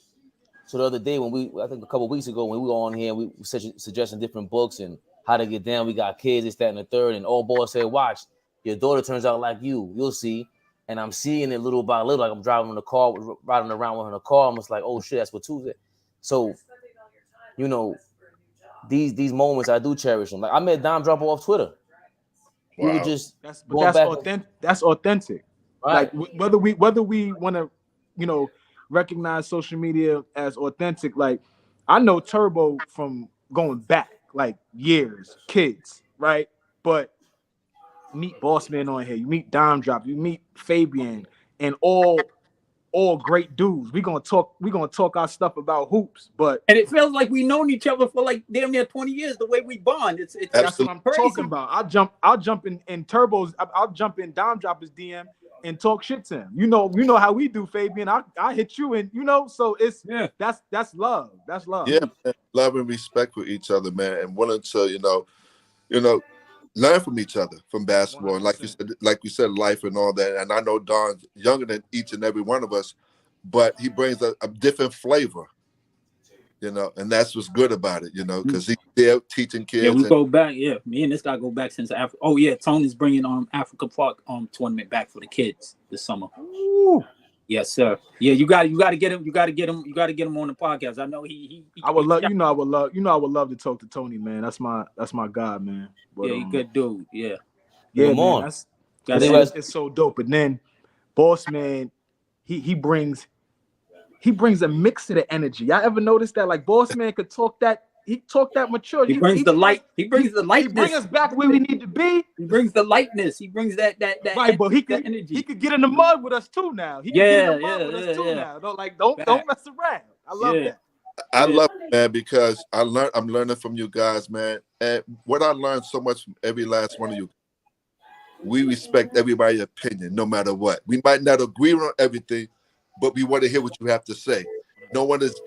So the other day I think a couple of weeks ago, when we were on here, we suggesting different books and how to get down. We got kids, this, that, and the third. And Allball said, watch, your daughter turns out like you. You'll see. And I'm seeing it little by little. Like I'm driving in the car, riding around with her in the car. I'm just like, oh shit, that's what Tuesday. So, these moments I do cherish them. Like I met Dime Dropper off Twitter. We were just that's authentic. That's authentic. Right. Like whether we want to, recognize social media as authentic. Like I know Turbo from going back like years, kids, right? But meet Bossman on here, you meet Dime Drop, you meet Fabian, and all great dudes. We're gonna talk our stuff about hoops, and it feels like we've known each other for like damn near 20 years. The way we bond, it's that's what I'm talking about. I'll jump in Turbo's. I'll jump in Dime Dropper's DM and talk shit to him. You know how we do, Fabian. I hit you, and so it's that's love. That's love. Yeah, man. Love and respect for each other, man, and willing to learn from each other from basketball. 100%. And like you said, life and all that. And I know Don's younger than each and every one of us, but he brings a different flavor, and that's what's good about it, because he's there teaching kids. Yeah, we go back. Yeah, me and this guy go back since Africa. Oh yeah, Tony's bringing Africa Park tournament back for the kids this summer. Ooh. Yes, sir. Yeah, you got to get him. You got to get him on the podcast. I know he I would love. I would love to talk to Tony, man. That's my guy, man. But, yeah, he's good dude. Yeah. Yeah, man. It's so dope. But then, Boss Man, he brings a mix to the energy. Y'all ever notice that? Like Boss Man could talk that. He talk that mature. He brings the light. He brings the lightness. He brings us back where we need to be. He brings the lightness. He brings that right. But he could get in the mud with us too now. He can get in the mud with us too now. Don't mess around. I love that. I love it, man, because I'm learning from you guys, man. And what I learned so much from every last one of you, we respect everybody's opinion, no matter what. We might not agree on everything, but we want to hear what you have to say. No one is,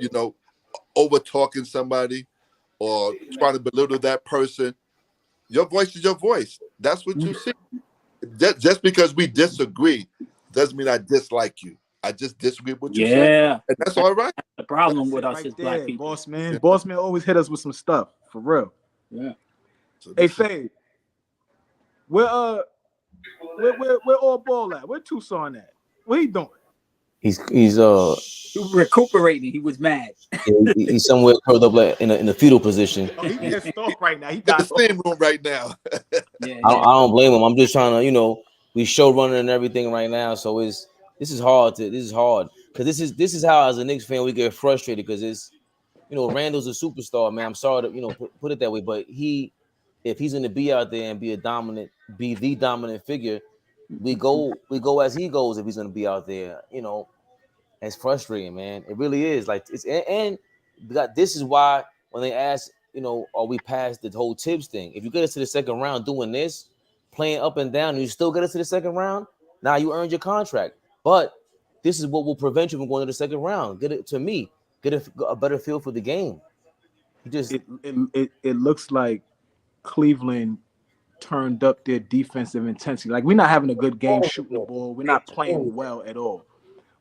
over talking somebody or trying to belittle that person. Your voice is your voice. That's what you see. Just because we disagree doesn't mean I dislike you. I just disagree with what you say. And that's all right. The problem with us is black people. Boss man always hit us with some stuff, for real. Yeah. So hey, Faye, where Allball at? Where Tucson at? What he doing? He's recuperating. He was mad. He's somewhere curled up like in a fetal position. Oh, he pissed off right now. He got the same room right now. I don't blame him. I'm just trying to, we show running and everything right now. So this is hard because this is how, as a Knicks fan, we get frustrated because it's, Randall's a superstar, man. I'm sorry to put it that way, but if he's going to be out there and be the dominant figure, we go as he goes. If he's going to be out there, it's frustrating, man. It really is. Like this is why when they ask, are we past the whole Tibbs thing? If you get us to the second round doing this, playing up and down, and you still get us to the second round, now you earned your contract. But this is what will prevent you from going to the second round. Get a better feel for the game. It looks like Cleveland turned up their defensive intensity. Like we're not having a good game shooting the ball. We're not playing well at all.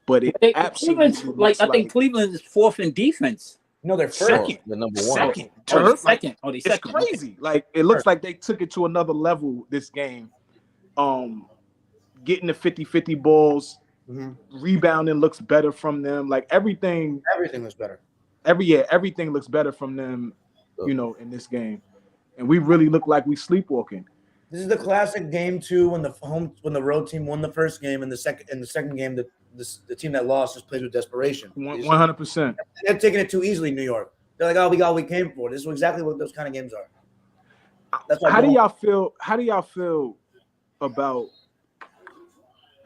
But it absolutely I think Cleveland is fourth in defense. No, they're second. They're number one. Second. Second. It's crazy. Like it looks like they took it to another level this game. Getting the 50-50 balls, rebounding looks better from them. Like everything looks better. Everything looks better from them, in this game. And we really look like we sleepwalking. This is the classic game 2 when the road team won the first game, and the second game the team that lost just plays with desperation. 100%. They're taking it too easily in New York. They're like, oh, we got what we came for. This is exactly what those kind of games are. How do y'all feel? How do y'all feel about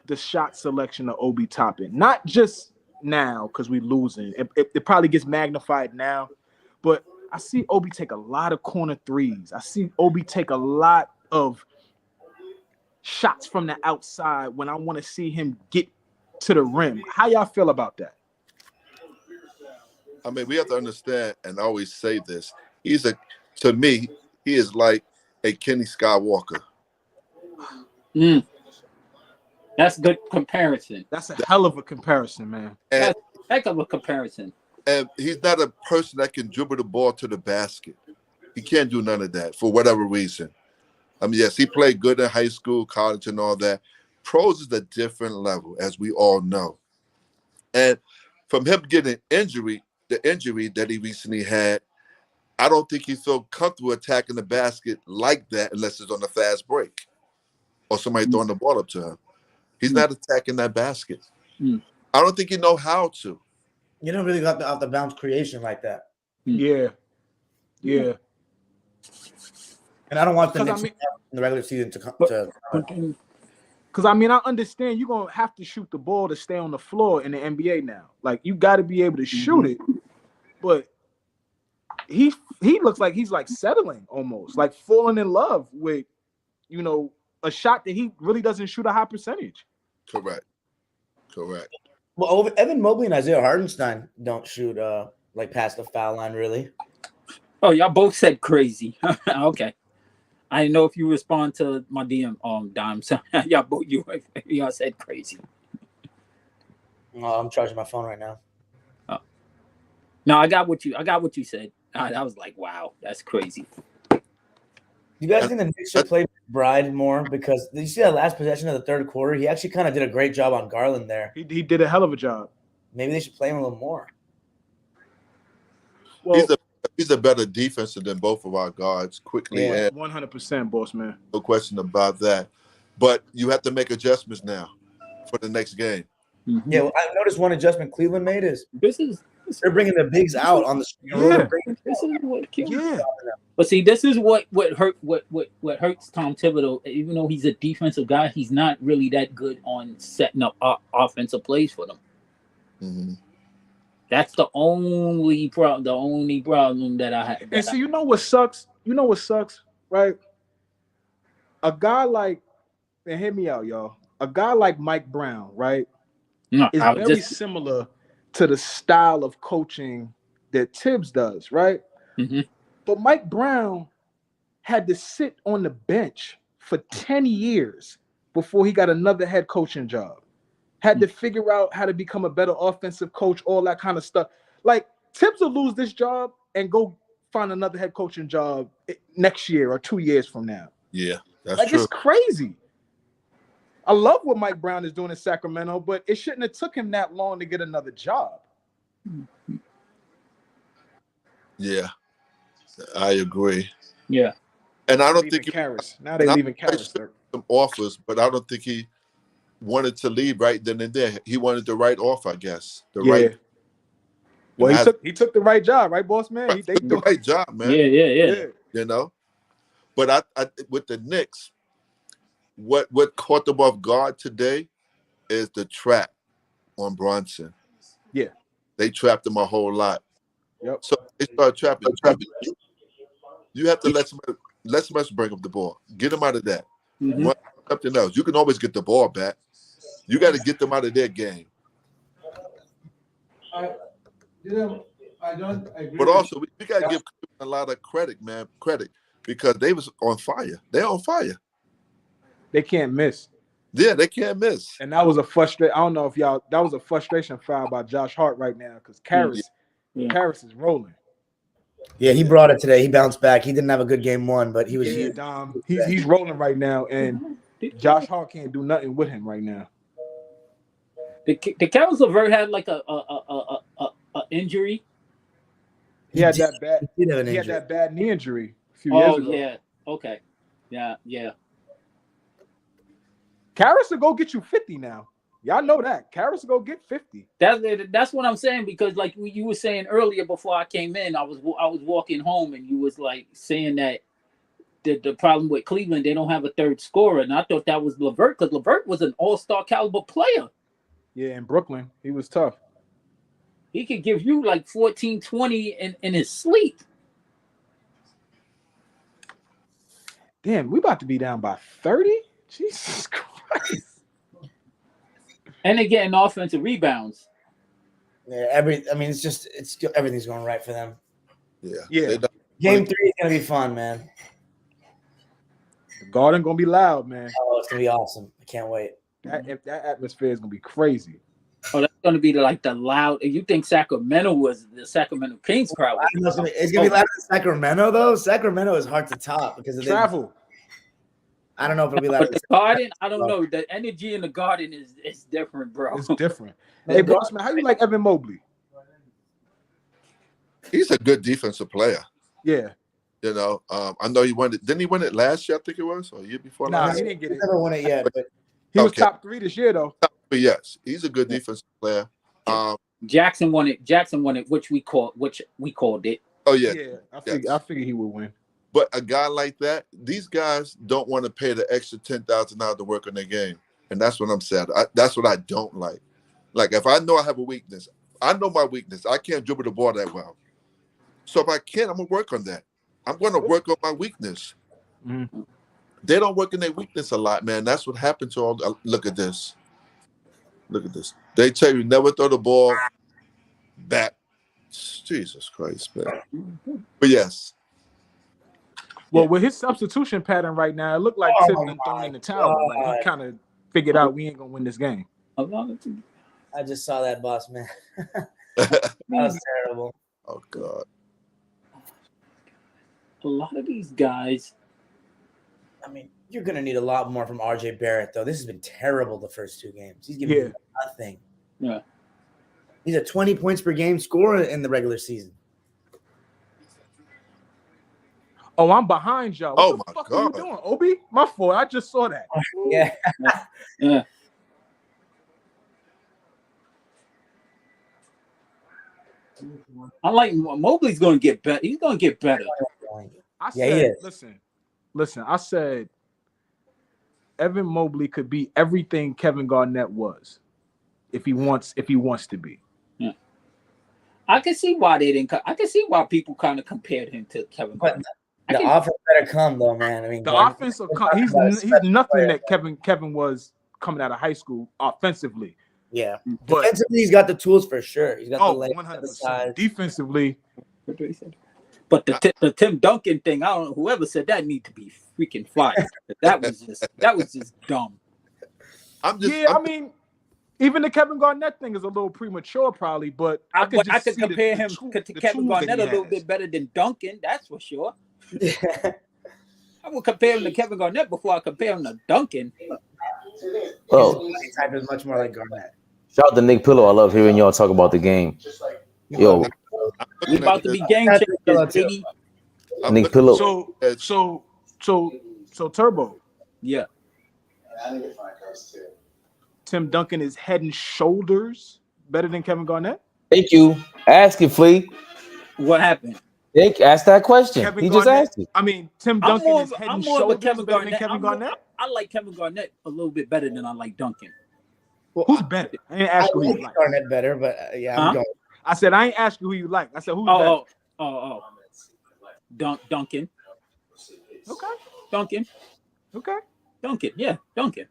the shot selection of Obi Toppin? Not just now because we losing. It probably gets magnified now, but I see Obi take a lot of corner threes. I see Obi take a lot of shots from the outside when I want to see him get to the rim. How y'all feel about that? I mean, we have to understand, and I always say this. To me, he is like a Kenny Skywalker. That's a good comparison. That's a hell of a comparison, man. That's a heck of a comparison. And he's not a person that can dribble the ball to the basket. He can't do none of that for whatever reason. I mean, yes, he played good in high school, college, and all that. Pros is a different level, as we all know. And from him getting the injury that he recently had, I don't think he felt comfortable attacking the basket like that unless it's on a fast break or somebody throwing the ball up to him. He's not attacking that basket. I don't think he know how to. You don't really got the off the bounce creation like that. Yeah. And I don't want the Knicks in the regular season to because I mean, I understand you're gonna have to shoot the ball to stay on the floor in the NBA now. Like you got to be able to shoot it, but he looks like he's like settling almost, like falling in love with, a shot that he really doesn't shoot a high percentage. Correct. Well, Evan Mobley and Isaiah Hartenstein don't shoot like past the foul line, really. Oh, y'all both said crazy. Okay. I didn't know if you respond to my DM Dime. So y'all said crazy. I'm charging my phone right now. No, I got what you said. I was like, wow, that's crazy. You guys think the Knicks should play Bride more? Because did you see that last possession of the third quarter? He actually kind of did a great job on Garland there. He did a hell of a job. Maybe they should play him a little more. Well, he's a better defensive than both of our guards quickly. Yeah, 100%, boss man. No question about that. But you have to make adjustments now for the next game. Mm-hmm. Yeah, well, I noticed one adjustment Cleveland made is they're bringing the bigs out on the screen. This is what But see, this is what hurts Tom Thibodeau. Even though he's a defensive guy, he's not really that good on setting up offensive plays for them. Mm-hmm. That's the only problem. The only problem that I have. And so you know what sucks? Right? A guy like, and hear me out, y'all. A guy like Mike Brown, right, is very similar to the style of coaching that Tibbs does, right? Mm-hmm. But Mike Brown had to sit on the bench for 10 years before he got another head coaching job. Had to figure out how to become a better offensive coach, all that kind of stuff. Like, Tibbs will lose this job and go find another head coaching job next year or 2 years from now. Yeah, that's true. It's crazy. I love what Mike Brown is doing in Sacramento, but it shouldn't have took him that long to get another job. Yeah, I agree. Yeah. And I don't think now they're leaving Karras. Some offers, but I don't think he wanted to leave right then and there. He wanted the right offer, I guess. Well, he took the right job, right, boss man? He took the right job, man. Yeah. You know, but I with the Knicks, what caught them off guard today is the trap on Brunson. Yeah, they trapped him a whole lot. Yep. So they start trapping. You have to let somebody bring up the ball. Get them out of that. Mm-hmm. Something else. You can always get the ball back. You got to get them out of their game. I don't agree. But also, we got to give a lot of credit, man. Credit, because they was on fire. They're on fire. They can't miss. Yeah, they can't miss. And that was a frustration. I don't know if y'all. That was a frustration foul by Josh Hart right now because Karras is rolling. Yeah, he brought it today. He bounced back. He didn't have a good game one, but he was. Yeah, Dom. He's rolling right now, and Josh Hart can't do nothing with him right now. Did Caris LeVert had like a injury? He had that bad knee injury a few years ago. Oh yeah, okay, yeah. Karras will go get you 50 now. Y'all know that. Karras will go get 50. That's what I'm saying, because like you were saying earlier before I came in, I was walking home and you was like saying that the problem with Cleveland, they don't have a third scorer, and I thought that was LeVert because LeVert was an all-star caliber player. Yeah, in Brooklyn, he was tough. He could give you like 14, 20 in his sleep. Damn, we about to be down by 30? Jesus Christ. And they're getting offensive rebounds. Yeah, it's everything's going right for them. Yeah. Game 3 is gonna be fun, man. The Garden gonna be loud, man. Oh, it's gonna be awesome. I can't wait. That atmosphere is gonna be crazy. Oh, that's gonna be like the loud. You think Sacramento was the Sacramento Kings crowd? It's gonna be louder than Sacramento, though. Sacramento is hard to top because of travel. I don't know if it'll be louder. But the Garden, I don't know. The energy in the Garden is different, bro. It's different. Hey, boss man, how you like Evan Mobley? He's a good defensive player. Yeah. You know, I know he won it. Didn't he win it last year? I think it was, or year before Nah, last. he didn't get it. He's never won it yet, but he was top 3 this year, though. But yes, he's a good defensive player. Jackson won it, which we called it. Oh yeah, I figured he would win. But a guy like that, these guys don't want to pay the extra $10,000 to work on their game, and that's what I'm saying. That's what I don't like. Like if I know I have a weakness, I know my weakness. I can't dribble the ball that well. So if I can, I'm gonna work on that. I'm gonna work on my weakness. Mm-hmm. They don't work in their weakness a lot, man. That's what happened to all. Look at this. Look at this. They tell you never throw the ball back. Jesus Christ, man. But yes. Well, with his substitution pattern right now, it looked like Tim been thrown in the towel. Like he kind of figured out we ain't gonna win this game. I just saw that, boss man. That was terrible. Oh God. A lot of these guys. I mean, you're gonna need a lot more from RJ Barrett, though. This has been terrible the first 2 games. He's giving you nothing. Yeah. He's a 20 points per game scorer in the regular season. Oh, I'm behind y'all. What the fuck God. are you doing, Obi? My fault. I just saw that. Yeah. Yeah. I like Mobley's going to get better. He's going to get better. I said, listen. I said Evan Mobley could be everything Kevin Garnett was, if he wants to be. Yeah. I can see why they didn't. I can see why people kind of compared him to Kevin Garnett. The offense better come though, man. I mean, the offense will come. He's nothing that Kevin was coming out of high school offensively. Yeah, but defensively, he's got the tools for sure. He's got the 100%. Defensively, but the Tim Duncan thing, I don't know. Whoever said that need to be freaking fired. That was just dumb. I mean, even the Kevin Garnett thing is a little premature, probably. But I could compare him to Kevin Garnett a little bit better than Duncan. That's for sure. I would compare him to Kevin Garnett before I compare him to Duncan. Oh, type is much more like Garnett. Shout out to Nick Pillow. I love hearing y'all talk about the game. Yo, we about to be game changers, baby. Nick Pillow. So Turbo. Yeah. Tim Duncan is head and shoulders better than Kevin Garnett. Thank you. Ask it, Flea. What happened? Ask that question. Kevin He Garnett, just asked it. I mean, Tim Duncan is head and shoulders better than Kevin Garnett. I like Kevin Garnett a little bit better than I like Duncan. Well, who's better? I ain't ask who you like. Garnett better, but I'm going. I said I ain't ask you who you like. I said who's better. Duncan. Okay. Duncan. Okay. Duncan. Yeah, Duncan.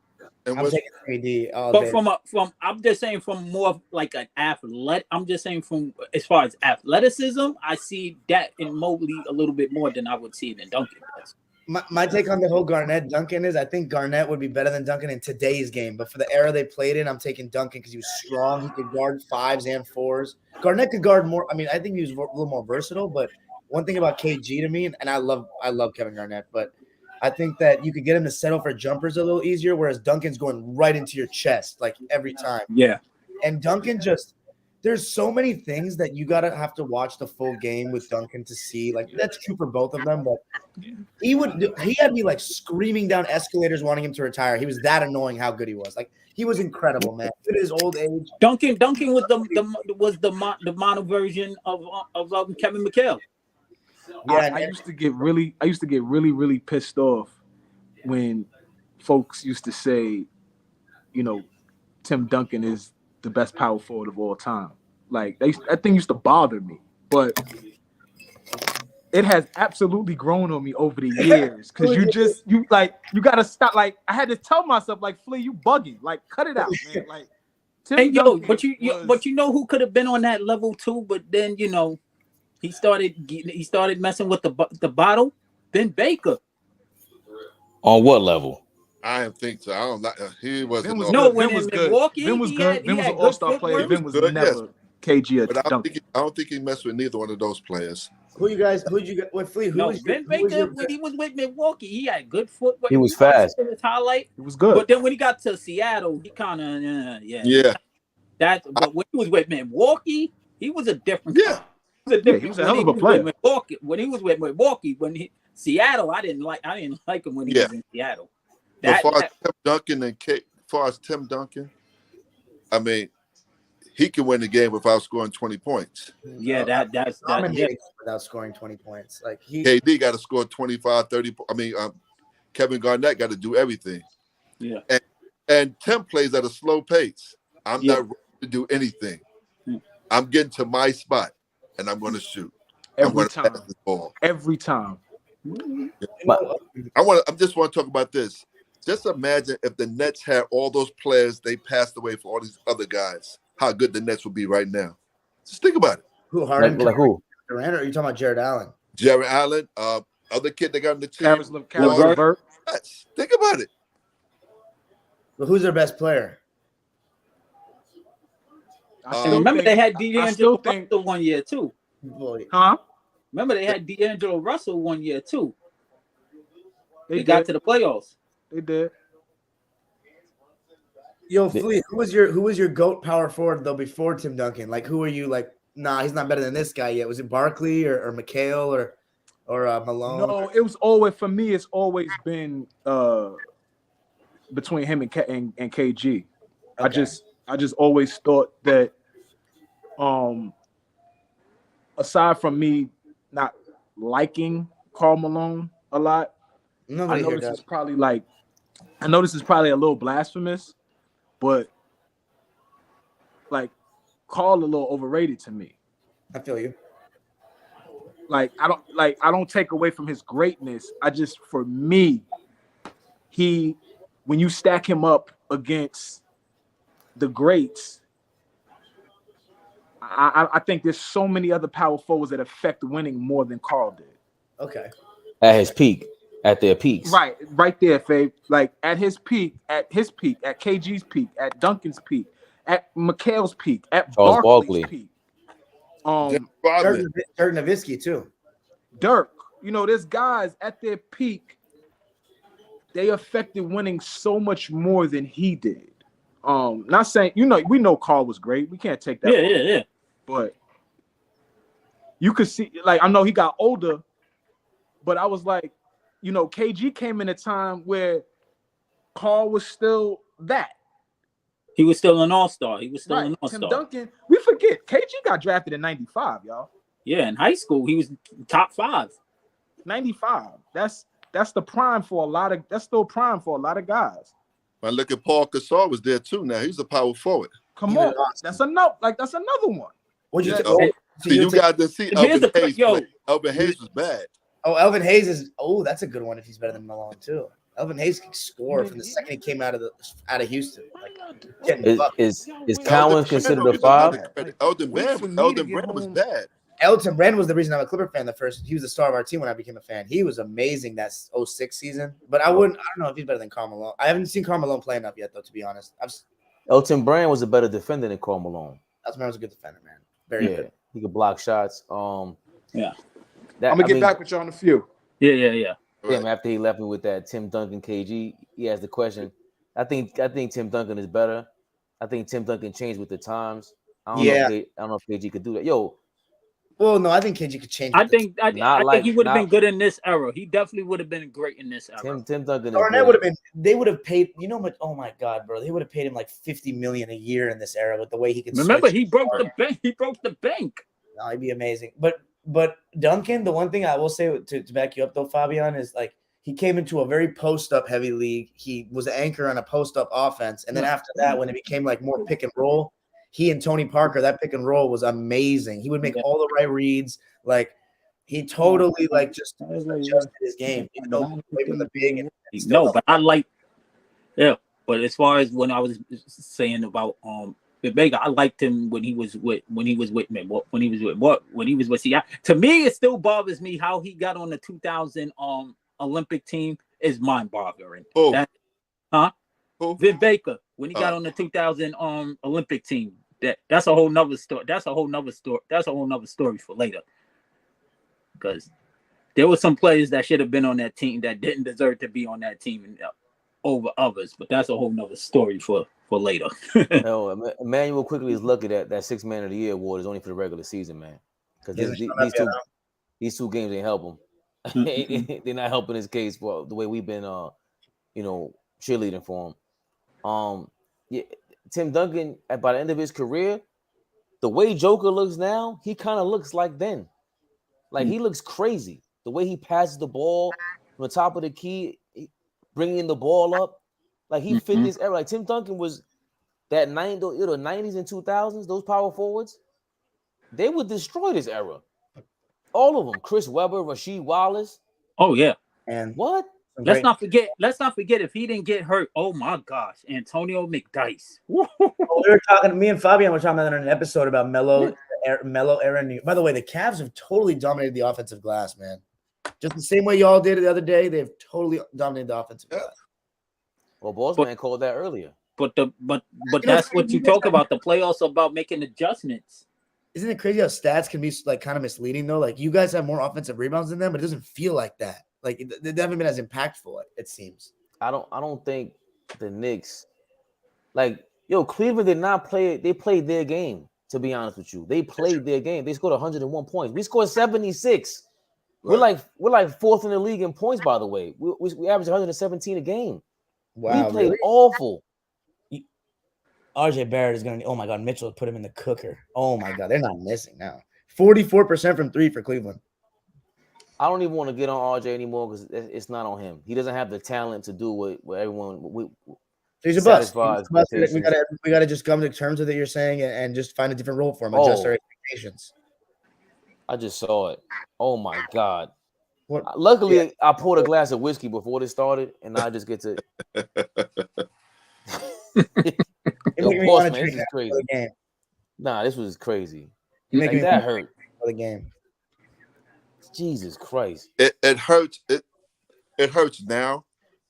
I'm taking 3D all but day. from I'm just saying from more of like an athlete. I'm just saying from as far as athleticism, I see that in Mobley a little bit more than I would see it in Duncan. My take on the whole Garnett Duncan is I think Garnett would be better than Duncan in today's game, but for the era they played in, I'm taking Duncan because he was strong. He could guard 5s and 4s. Garnett could guard more. I mean, I think he was a little more versatile. But one thing about KG to me, and I love Kevin Garnett, but I think that you could get him to settle for jumpers a little easier, whereas Duncan's going right into your chest like every time. Yeah. And Duncan there's so many things that you gotta have to watch the full game with Duncan to see. Like that's true for both of them, but he had me like screaming down escalators wanting him to retire. He was that annoying how good he was. Like he was incredible, man. At his old age. Duncan was the mono version of Kevin McHale. I used to get really pissed off when folks used to say, you know, Tim Duncan is the best power forward of all time. Like that thing used to bother me, but it has absolutely grown on me over the years because you gotta stop. Like I had to tell myself, like, Flea, you bugging. Like, cut it out, man. Like, Tim Duncan but you know who could have been on that level too, but then he started messing with the bottle. Ben Baker. On what level? I didn't think so. I don't like. He wasn't. Ben was good. Ben was good. Ben was an all-star player. Ben was never KG or Duncan. I don't think he messed with neither one of those players. Who'd you get? What Flea? Ben Baker, when he was with Milwaukee, he had good footwork. He was fast. His highlight. He was good. But then when he got to Seattle, he kind of yeah. But when he was with Milwaukee, he was a different. Yeah. He was a hell of a player. When he was with Milwaukee, Seattle, I didn't like him when he was in Seattle. As far as Tim Duncan, I mean, he can win the game without scoring 20 points. Yeah, that's without scoring 20 points. Like KD got to score 25, 30. I mean, Kevin Garnett got to do everything. Yeah. And Tim plays at a slow pace. I'm not ready to do anything. I'm getting to my spot, and I'm going to shoot. Every time. Pass the ball. Every time. I just want to talk about this. Just imagine if the Nets had all those players they passed away for all these other guys, how good the Nets would be right now. Just think about it. Who, Harden? Like who? Durant, or are you talking about Jared Allen? Jared Allen, other kid they got on the team. Caris LeVert. Think about it. But who's their best player? Remember they had D'Angelo Russell 1 year too. Huh? Remember they had D'Angelo Russell 1 year too. They did. got to the playoffs. They did. Yo, Flea, who was your GOAT power forward though before Tim Duncan? Like, who are you like? Nah, he's not better than this guy yet. Was it Barkley or McHale or Malone? No, it was always for me. It's always been between him and KG. Okay. I just always thought that aside from me not liking Karl Malone a lot, I know this is probably a little blasphemous, but like Karl a little overrated to me. I feel you. Like I don't take away from his greatness. For me, when you stack him up against the greats, I think there's so many other power forwards that affect winning more than Karl did. Okay. At his peak, at their peaks. Right there, Fabe. Like at KG's peak, at Duncan's peak, at McHale's peak, at Barkley's peak. Dirk Nowitzki too. Dirk, there's guys at their peak. They affected winning so much more than he did. Not saying we know Karl was great. We can't take that. Yeah. But you could see, like, I know he got older, but I was like, KG came in a time where Karl was still that. He was still an all-star. An all-star. Tim Duncan, we forget, KG got drafted in 95, y'all. Yeah, in high school, he was top 5. 95. That's the prime for a lot of. That's still prime for a lot of guys. But look at Paul Gasol was there too. Now he's a power forward. Come on, that's another one. What you you got to see Elvin Hayes play. Elvin Hayes was bad. Oh, Elvin Hayes is. Oh, that's a good one. If he's better than Malone too. Elvin Hayes can score from the second he came out of Houston. Is Cowan considered a 5? Elton Brand was bad. Elton Brand was the reason I'm a Clipper fan. He was the star of our team when I became a fan. He was amazing that 06 season. But I don't know if he's better than Karl Malone. I haven't seen Karl Malone play enough yet, though, to be honest. Elton Brand was a better defender than Karl Malone. Elton Brand was a good defender, man. Very good. He could block shots. Yeah. I'm gonna get back with y'all in a few. Yeah. Right. After he left me with that Tim Duncan KG, he asked the question. I think Tim Duncan is better. I think Tim Duncan changed with the times. I don't know if KG could do that. Well, no, I think KG could change. I think he would have been good in this era. He definitely would have been great in this era. Tim Duncan. They would have paid. You know what? Oh my God, bro! They would have paid him like $50 million a year in this era with the way he could. Remember, he broke the bank. He broke the bank. No, he'd be amazing. But But Duncan, the one thing I will say to back you up though, Fabian, is like he came into a very post-up heavy league. He was an anchor on a post-up offense. And then after that, when it became like more pick and roll, he and Tony Parker, that pick and roll was amazing. He would make all the right reads. Like he totally like just adjusted his game. Even though away from the big and no, but I like but as far as when I was saying about Vega, I liked him when he was with Seattle. To me, it still bothers me how he got on the 2000 Olympic team is mind-boggling. Oh, Vin Baker when he got on the 2000 Olympic team. That's a whole nother story. That's a whole nother story for later. Because there were some players that should have been on that team that didn't deserve to be on that team over others, but that's a whole nother story for later. No, Emmanuel quickly is lucky that 6th Man of the Year award is only for the regular season, man. Because these two games ain't help him. They're not helping his case for the way we've been, cheerleading for him. Tim Duncan, by the end of his career, the way Joker looks now, he kind of looks like then. Like he looks crazy. The way he passes the ball from the top of the key, bringing the ball up, like he fit this era. Like Tim Duncan was that 90s and 2000s. Those power forwards, they would destroy this era. All of them. Chris Webber, Rasheed Wallace. Oh yeah. And what? Let's not forget if he didn't get hurt. Oh my gosh, Antonio McDyess. We were talking. Me and Fabian were talking about that in an episode about Melo era. By the way, the Cavs have totally dominated the offensive glass, man. Just the same way y'all did it the other day. They've totally dominated the offensive glass. Well, Bossman called that earlier. But that's what you talk about. The playoffs are about making adjustments. Isn't it crazy how stats can be like kind of misleading though? Like you guys have more offensive rebounds than them, but it doesn't feel like that. Like they haven't been as impactful. It seems. I don't think the Knicks, Cleveland did not play. They played their game. To be honest with you, they played their game. They scored 101 points. We scored 76. Right. We're like 4th in the league in points. By the way, we average 117 a game. Wow, we played awful. RJ Barrett is going to. Oh my God, Mitchell put him in the cooker. Oh my God, they're not missing now. 44% from 3 for Cleveland. I don't even want to get on RJ anymore because it's not on him. He doesn't have the talent to do what everyone. He's a bust. We gotta just come to terms with it. You're saying and just find a different role for him. Adjust our expectations. I just saw it. Oh my God! Luckily, I poured a glass of whiskey before this started, and I just get to. Boss, man, this is crazy. Nah, this was crazy. Like, that hurt for the game. Jesus Christ! It hurts. It hurts now,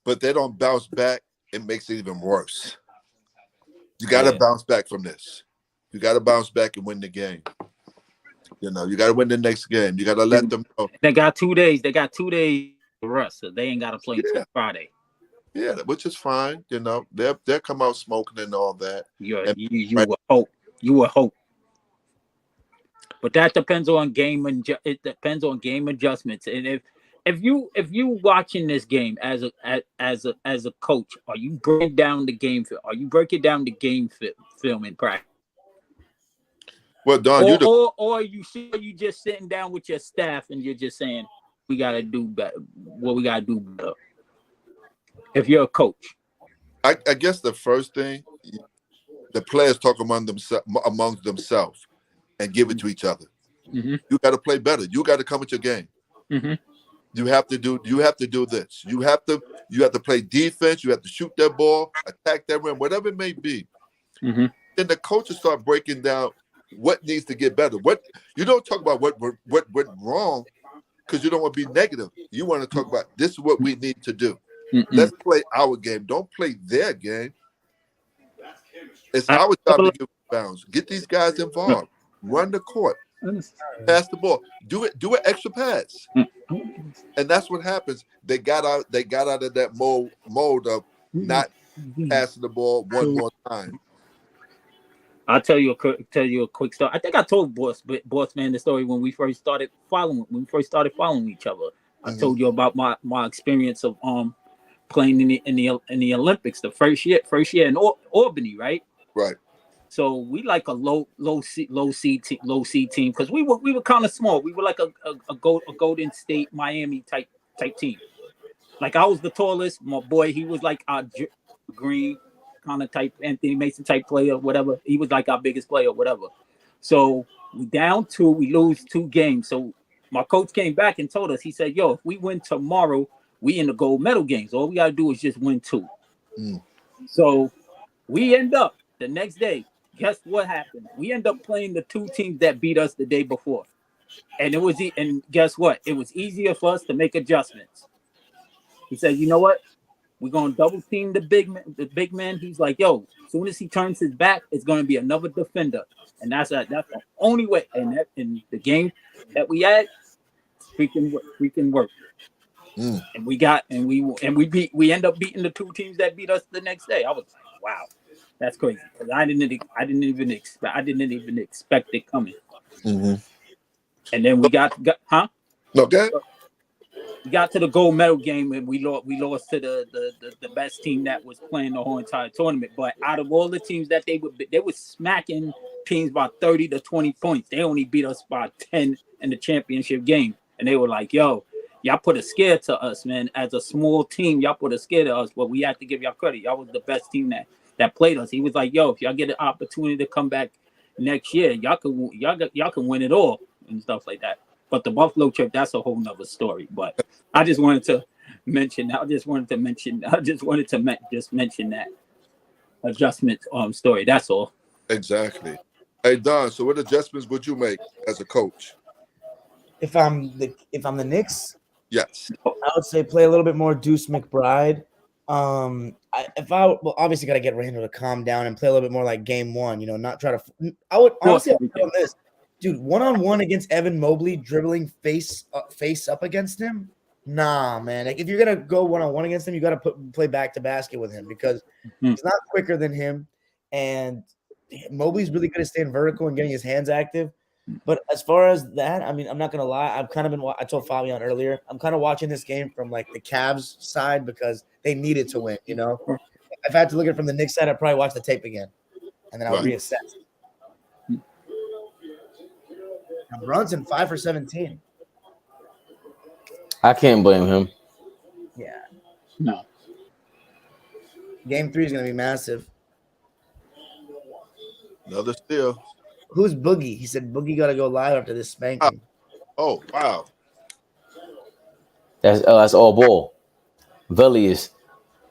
but they don't bounce back. It makes it even worse. You got to bounce back from this. You got to bounce back and win the game. You got to win the next game. You got to let them know. They got 2 days. They got 2 days to rest, so they ain't got to play until Friday. Yeah, which is fine. They'll come out smoking and all that. You would hope. You would hope. But that depends on game adjustments. And if you watching this game as a coach, are you breaking down the game film? Are you breaking down the game film in practice? Well, Don, or you just sitting down with your staff and you're just saying we gotta do better. What we gotta do better. If you're a coach, I guess the first thing the players talk among themselves and give it to each other. Mm-hmm. You got to play better. You got to come with your game. Mm-hmm. You have to do this. You have to play defense. You have to shoot that ball, attack that rim, whatever it may be. Mm-hmm. Then the coaches start breaking down what needs to get better. What you don't talk about what went wrong because you don't want to be negative. You want to talk about this is what we need to do. Mm-hmm. Let's play our game. Don't play their game. It's our job to give bounds. Get these guys involved. Run the court. Pass the ball. Do it extra pass. And that's what happens. They got out of that mode of not passing the ball one more time. I'll tell you a quick story. I think I told Boss Man the story when we first started following each other. I told you about my experience of playing in the Olympics the first year in Albany, right? Right. So we like a low C team because we were kind of small. We were like a Golden State Miami type team. Like I was the tallest. My boy, he was like our green kind of type Anthony Mason type player, whatever. He was like our biggest player, whatever. So we down 2, we lose 2 games. So my coach came back and told us, he said, "Yo, if we win tomorrow, we in the gold medal games. All we gotta do is just win 2." So we end up the next day. Guess what happened? We end up playing the 2 teams that beat us the day before, and guess what? It was easier for us to make adjustments. He said, "You know what? We're gonna double team the big man." He's like, "Yo, as soon as he turns his back, it's gonna be another defender, and that's the only way." And that in the game that we had, freaking work. And we end up beating the 2 teams that beat us the next day. I was like, wow, that's crazy. Because I didn't even expect it coming. And then we got Okay. We got to the gold medal game and we lost to the best team that was playing the whole entire tournament. But out of all the teams that they were smacking teams by 30 to 20 points. They only beat us by 10 in the championship game. And they were like, "Yo, y'all put a scare to us, man. As a small team, y'all put a scare to us, but we have to give y'all credit. Y'all was the best team that played us." He was like, "Yo, if y'all get an opportunity to come back next year, y'all can win it all," and stuff like that. But the Buffalo trip, that's a whole nother story. But I just wanted to mention that. I just wanted to mention that adjustment story. That's all. Exactly. Hey Don, so what adjustments would you make as a coach? If I'm the Knicks, Yes. I would say play a little bit more Deuce McBride. Obviously got to get Randall to calm down and play a little bit more like game 1. Not try to. I would honestly on this, dude, 1-on-1 against Evan Mobley, dribbling face up against him. Nah, man. Like, if you're gonna go 1-on-1 against him, you got to play back to basket with him because he's not quicker than him, and Mobley's really good at staying vertical and getting his hands active. But as far as that, I mean, I'm not gonna lie. I've kind of been. I told Fabian earlier. I'm kind of watching this game from like the Cavs side because they needed to win. If I had to look at it from the Knicks side, I'd probably watch the tape again, and then I would reassess. Now, Brunson 5 for 17. I can't blame him. Yeah. No. Game 3 is gonna be massive. Another steal. Who's Boogie? He said Boogie got to go live after this spanking. Oh, wow. That's Allball. Velius.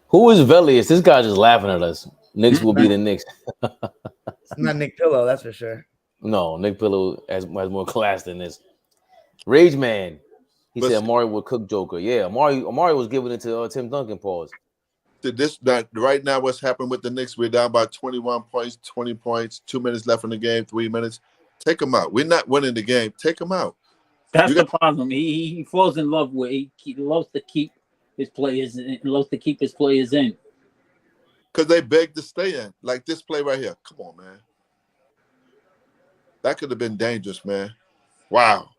Who is Velius? This guy just laughing at us. Knicks will be the Knicks. It's not Nick Pillow, that's for sure. No, Nick Pillow has more class than this. Rage Man. He said Amari would cook Joker. Yeah, Amari was giving it to Tim Duncan. Pause. Right now, what's happened with the Knicks? We're down by 21 points, 20 points, 2 minutes left in the game, 3 minutes. Take them out. We're not winning the game. Take them out. That's the problem. He falls in love with. He loves to keep his players. Loves to keep his players in. Because they beg to stay in. Like this play right here. Come on, man. That could have been dangerous, man. Wow.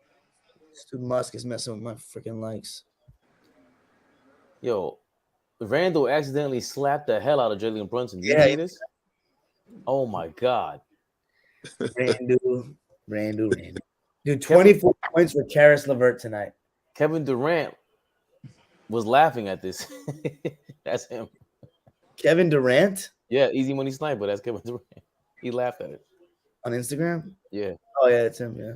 Stu Musk is messing with my freaking likes. Yo, Randall accidentally slapped the hell out of Jalen Brunson. Did you see this? Oh my God. Randall. Dude, 24 points for Karis LeVert tonight. Kevin Durant was laughing at this. That's him. Kevin Durant? Yeah, easy money sniper. That's Kevin Durant. He laughed at it. On Instagram? Yeah. Oh, yeah, it's him, yeah.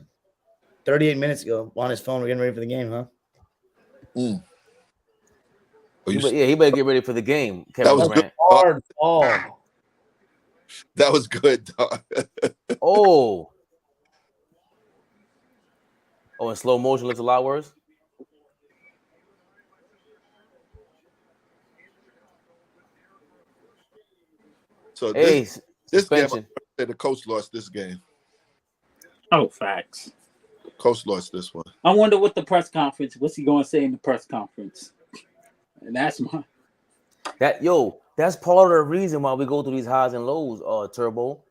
38 minutes ago, on his phone, we're getting ready for the game, huh? He better get ready for the game. Kevin That was Durant. good. Hard ball. That was good, dog. Oh, in slow motion looks a lot worse. So Hey, this game, suspension. the coach lost this game. Oh, facts. Coach lost this one. I wonder what the press conference. What's he going to say in the press conference? And that's my. That's part of the reason why we go through these highs and lows, Turbo,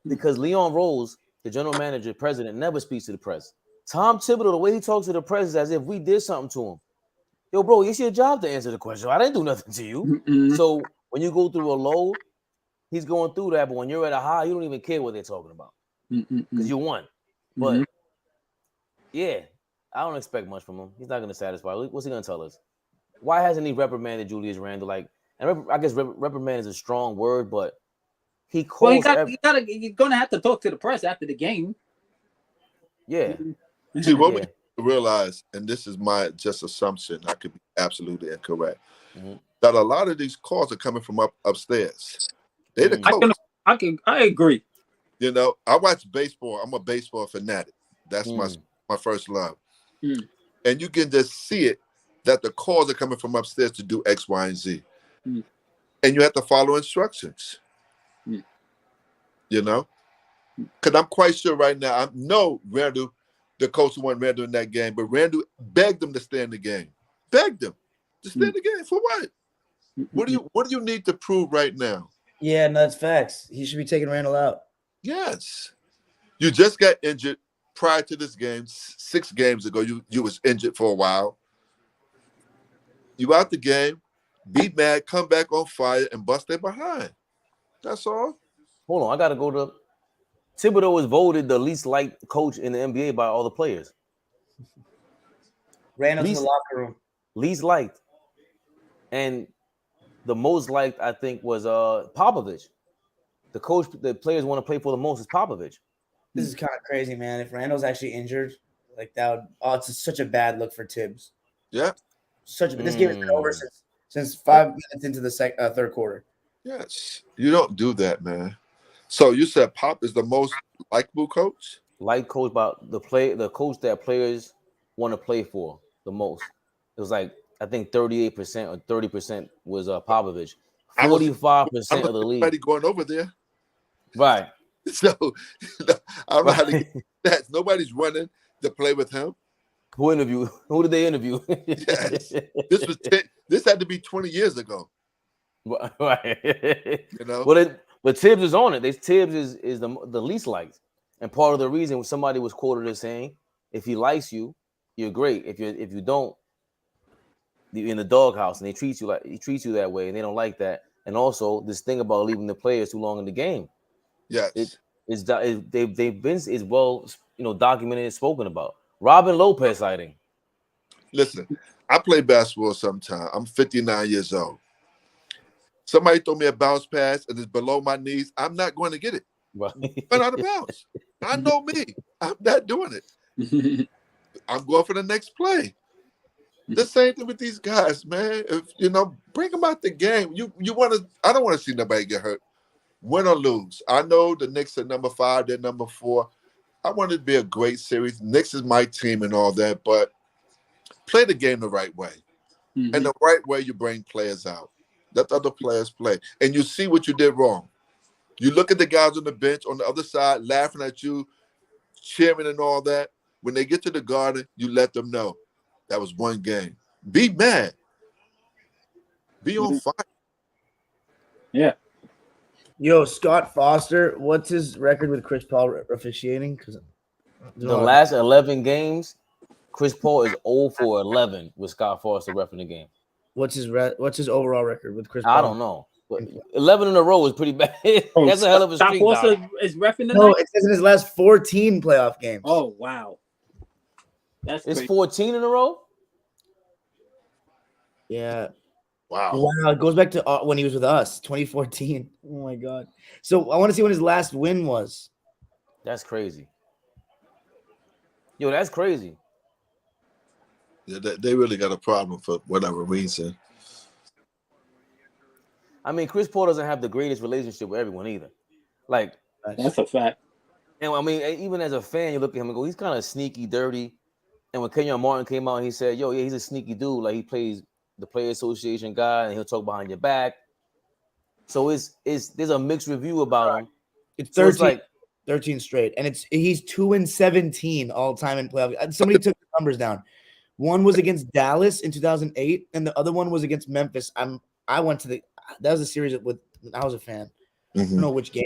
because Leon Rose, the general manager, president, never speaks to the press. Tom Thibodeau, the way he talks to the press is as if we did something to him. Yo, bro, it's your job to answer the question. I didn't do nothing to you. So when you go through a low, he's going through that. But when you're at a high, you don't even care what they're talking about because you won. But yeah, I don't expect much from him. He's not going to satisfy. What's he going to tell us? Why hasn't he reprimanded Julius Randle? Like, and I guess reprimand is a strong word, but he calls. Well, you're gonna have to talk to the press after the game. Yeah. See, what we realize, and this is my just assumption, I could be absolutely incorrect, that a lot of these calls are coming from upstairs. They the coach. I agree. You know, I watch baseball. I'm a baseball fanatic. That's my first love. And you can just see it that the calls are coming from upstairs to do X, Y, and Z. And you have to follow instructions. You know? Because I'm quite sure right now, I know Randall, the coach who won Randall in that game, but Randall begged him to stay in the game. Begged him to stay in the game. For what? What do you need to prove right now? Yeah, no, that's facts. He should be taking Randall out. Yes. You just got injured prior to this game. 6 games ago, you was injured for a while. You out the game, be mad, come back on fire, and bust their behind. That's all. Hold on, I gotta go to Thibodeau was voted the least liked coach in the NBA by all the players. Randall's in the locker room. Least liked. And the most liked, I think, was Popovich. The coach the players want to play for the most is Popovich. This is kind of crazy, man. If Randall's actually injured, like that would, it's such a bad look for Tibbs. Yeah. This game has been over since 5 minutes into the third quarter. Yes. You don't do that, man. So you said Pop is the most likable coach? Like coach about the coach that players want to play for the most. It was like I think 38% or 30% was Popovich. 45% of the league. Nobody going over there. Right. So I don't know how to get that. Nobody's running to play with him. Who did they interview? Yes. This had to be 20 years ago. Right. You know? But Tibbs is on it. Tibbs is the least liked. And part of the reason somebody was quoted as saying, if he likes you, you're great. If you don't, you're in the doghouse and he treats you that way and they don't like that. And also this thing about leaving the players too long in the game. Yes. They've been well, documented and spoken about. Robin Lopez sighting. Listen, I play basketball sometime. I'm 59 years old. Somebody throw me a bounce pass and it's below my knees. I'm not going to get it. Right. But out of bounds. I know me. I'm not doing it. I'm going for the next play. The same thing with these guys, man. If bring them out the game. You want to? I don't want to see nobody get hurt. Win or lose. I know the Knicks are number 5. They're number 4. I want it to be a great series. Knicks is my team and all that, but play the game the right way. And the right way, you bring players out. Let the other players play. And you see what you did wrong. You look at the guys on the bench on the other side laughing at you, cheering and all that. When they get to the Garden, you let them know that was one game. Be mad. Be on fire. Yeah. Yo, Scott Foster, what's his record with Chris Paul officiating? Because the last 11 games, Chris Paul is 0 for 11 with Scott Foster reffing the game. What's his overall record with Chris Paul? I don't know. But 11 in a row is pretty bad. That's a hell of a streak. Scott Foster is reffing the No, night? it says in his last 14 playoff games. Oh, wow. It's crazy. 14 in a row? Yeah. Wow. It goes back to when he was with us, 2014. Oh, my God. So I want to see when his last win was. That's crazy. Yo, that's crazy. Yeah, they really got a problem for whatever reason. I mean, Chris Paul doesn't have the greatest relationship with everyone either. Like, that's a fact. And I mean, even as a fan, you look at him and go, he's kind of sneaky, dirty. And when Kenyon Martin came out, he said, yo, yeah, he's a sneaky dude. Like, he plays the Player Association guy, and he'll talk behind your back. So there's a mixed review about him. It's 13, so it's like 13 straight, and he's 2-17 all time in playoffs. Somebody took the numbers down. One was against Dallas in 2008, and the other one was against Memphis. I went to that was a series with I was a fan. I don't know which game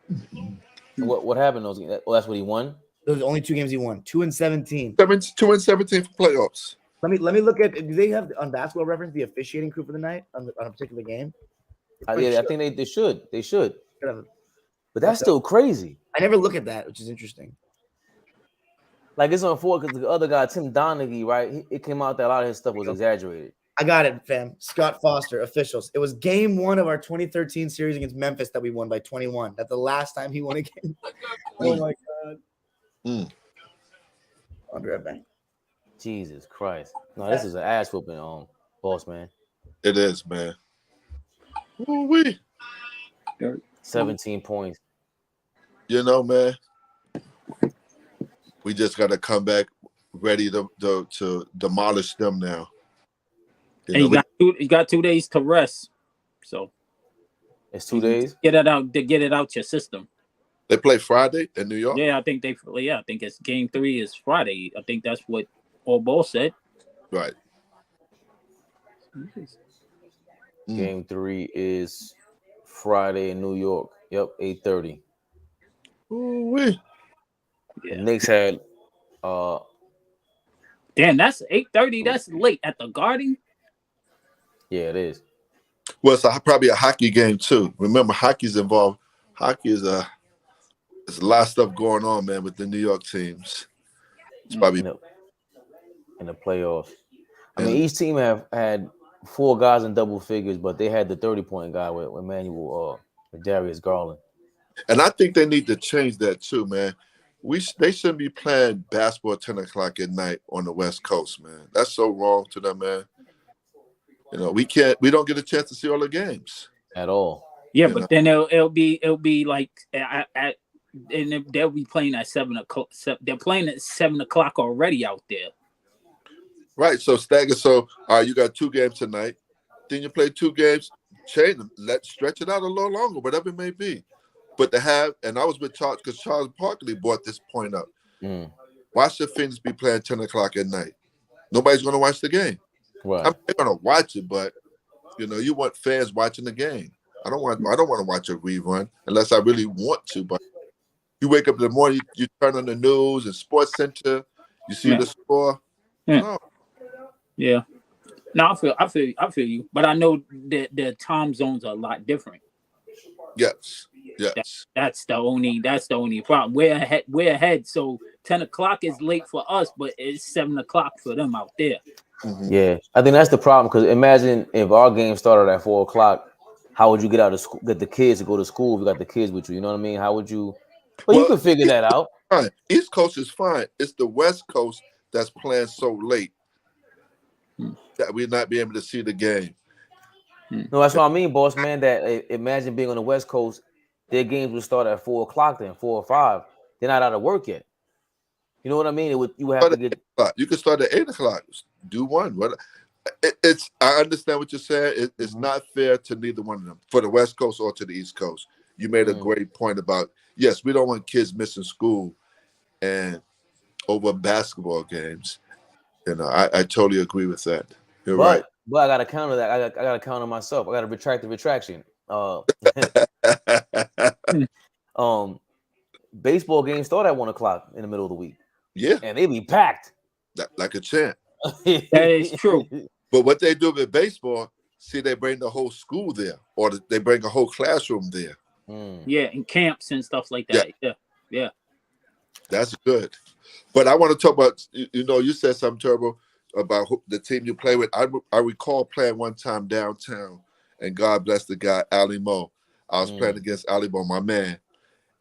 though. What happened those games? Oh, that's what he won. Those are the only 2 games he won. 2-17. 2-17 for playoffs. Let me look at. Do they have on Basketball Reference the officiating crew for the night on a particular game? I think they should. They should. Whatever. But that's still crazy. I never look at that, which is interesting. Like it's unfortunate because the other guy, Tim Donaghy, right? It came out that a lot of his stuff was exaggerated. I got it, fam. Scott Foster, officials. It was game 1 of our 2013 series against Memphis that we won by 21. That's the last time he won a game. Oh my god. I'll be right back. Jesus Christ. No, this is an ass whooping, boss man. It is, man. Woo-wee. 17 points. You know, man, we just got to come back ready to demolish them now. And you got 2 days to rest. So it's 2 days. Get it out your system. They play Friday in New York. Yeah, I think it's game 3 is Friday. I think that's what Allball said. Right. Game 3 is Friday in New York. Yep, 8:30. Ooh-wee. The Knicks had damn, that's 8:30. That's late at the Garden. Yeah, it is. Well, it's probably a hockey game too. Remember, hockey's involved. Hockey is there's a lot of stuff going on, man, with the New York teams. It's probably in the playoffs. I mean, each team have had 4 guys in double figures, but they had the 30-point guy with Emmanuel with Darius Garland. And I think they need to change that too, man. They shouldn't be playing basketball at 10 o'clock at night on the West Coast, man. That's so wrong to them, man. You know, we don't get a chance to see all the games at all. Yeah, but then it'll be like and they'll be playing at 7 o'clock. They're playing at 7 o'clock already out there. Right. So stagger. So all right, you got 2 games tonight. Then you play 2 games, change them, stretch it out a little longer, whatever it may be. But and I was with Charles because Charles Barkley brought this point up. Why should Phoenix be playing 10 o'clock at night? Nobody's going to watch the game. Right. I'm going to watch it, but you want fans watching the game. I don't want to watch a rerun unless I really want to. But you wake up in the morning, you turn on the news and Sports Center, you see the score. Yeah. No. Yeah. No, I feel you. But I know that the time zones are a lot different. Yes. That's the only problem. We're ahead. So 10 o'clock is late for us, but it's 7 o'clock for them out there. Mm-hmm. Yeah, I think that's the problem. Because imagine if our game started at 4 o'clock, how would you get out of school? Get the kids to go to school if you got the kids with you. You know what I mean? How would you? Well, you can figure that out. Fine. East Coast is fine. It's the West Coast that's playing so late that we're not be able to see the game. No, that's what I mean, boss man. That imagine being on the West Coast, their games would start at 4 o'clock, then 4 or 5. They're not out of work yet. You know what I mean? You would have to get. You can start at 8 o'clock. Do one. I understand what you're saying. It's not fair to neither one of them, for the West Coast or to the East Coast. You made a great point about, yes, we don't want kids missing school and over basketball games. I totally agree with that. You're right. But I got to counter that. I got to counter myself. I got to retract the retraction. Baseball games start at 1 o'clock in the middle of the week. Yeah. And they be packed. Like a champ. That is true. But what they do with baseball, see, they bring the whole school there, or they bring a whole classroom there. Yeah, and camps and stuff like that. Yeah. That's good. But I want to talk about, you said something, Turbo, about the team you play with. I recall playing one time downtown, and God bless the guy, Ali Mo. I was playing against Ali Mo, my man,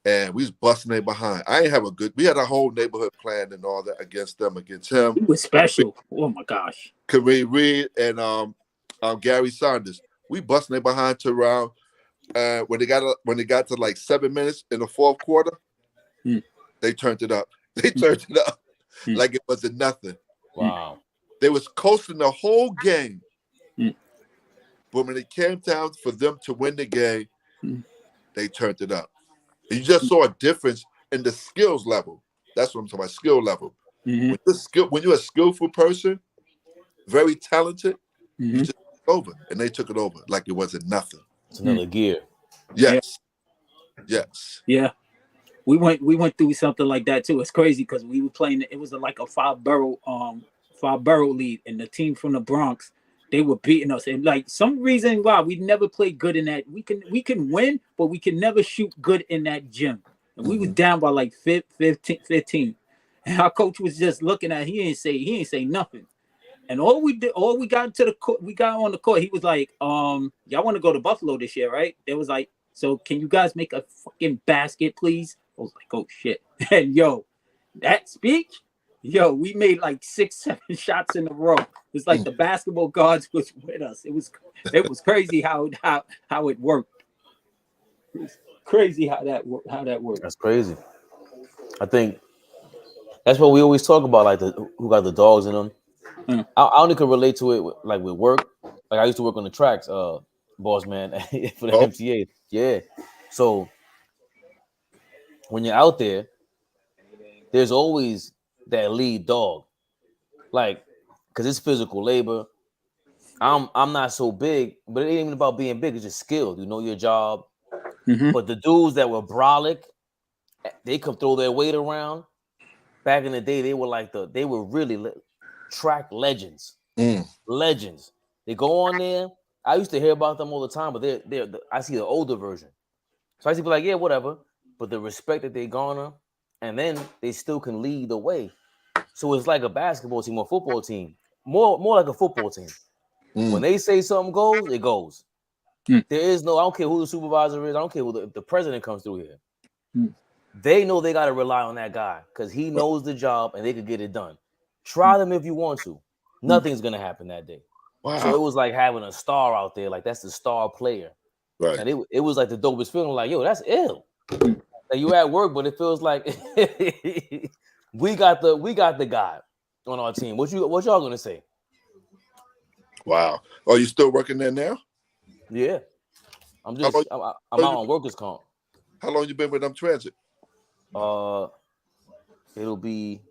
and we was busting their behind. We had a whole neighborhood plan and all that against him. He was special. Oh my gosh. Kareem Reed and Gary Saunders. We busting their behind to around when they got to like 7 minutes in the fourth quarter, they turned it up. They turned it up like it wasn't nothing. Wow. They was coasting the whole game. But when it came down for them to win the game, they turned it up. And you just saw a difference in the skills level. That's what I'm talking about, skill level. When you're a skillful person, very talented, you just took it over. And they took it over like it wasn't nothing. It's another gear. Yes. Yes. Yeah. We went through something like that too. It's crazy because we were playing. It was like a five borough lead, and the team from the Bronx, they were beating us, and like some reason why we never played good in that. We can win, but we can never shoot good in that gym. And we was down by like 15. And our coach was just looking at. He ain't say nothing. And all we got to the court, we got on the court. He was like, y'all want to go to Buffalo this year, right? It was like, so can you guys make a fucking basket, please? I was like, oh shit. And yo, that speech, yo, we made like 6-7 shots in a row. It's like the basketball guards was with us. It was crazy how it worked. It was crazy how that worked. That's crazy. I think that's what we always talk about, like who got the dogs in them. I only can relate to it with work. Like I used to work on the tracks, boss man, for the MTA. Yeah. So when you're out there, there's always that lead dog, like, because it's physical labor. I'm not so big, but it ain't even about being big. It's just skill. You know your job. But the dudes that were brolic, they could throw their weight around. Back in the day, they were really track legends. Legends. They go on there. I used to hear about them all the time, but I see the older version. So I used to be like, yeah, whatever. But the respect that they garner, and then they still can lead the way. So it's like a basketball team or football team. More like a football team. When they say something goes, it goes. There is no, I don't care who the supervisor is. I don't care who the president comes through here. They know they got to rely on that guy because he knows the job and they could get it done. Try them if you want to. Nothing's going to happen that day. Wow. So it was like having a star out there. Like, that's the star player. Right. And it was like the dopest feeling. Like, yo, that's ill. Like, you at work, but it feels like we got the guy on our team. What y'all going to say? Wow. Are you still working there now? Yeah. I'm out on workers' comp. How long you been with them transit? It'll be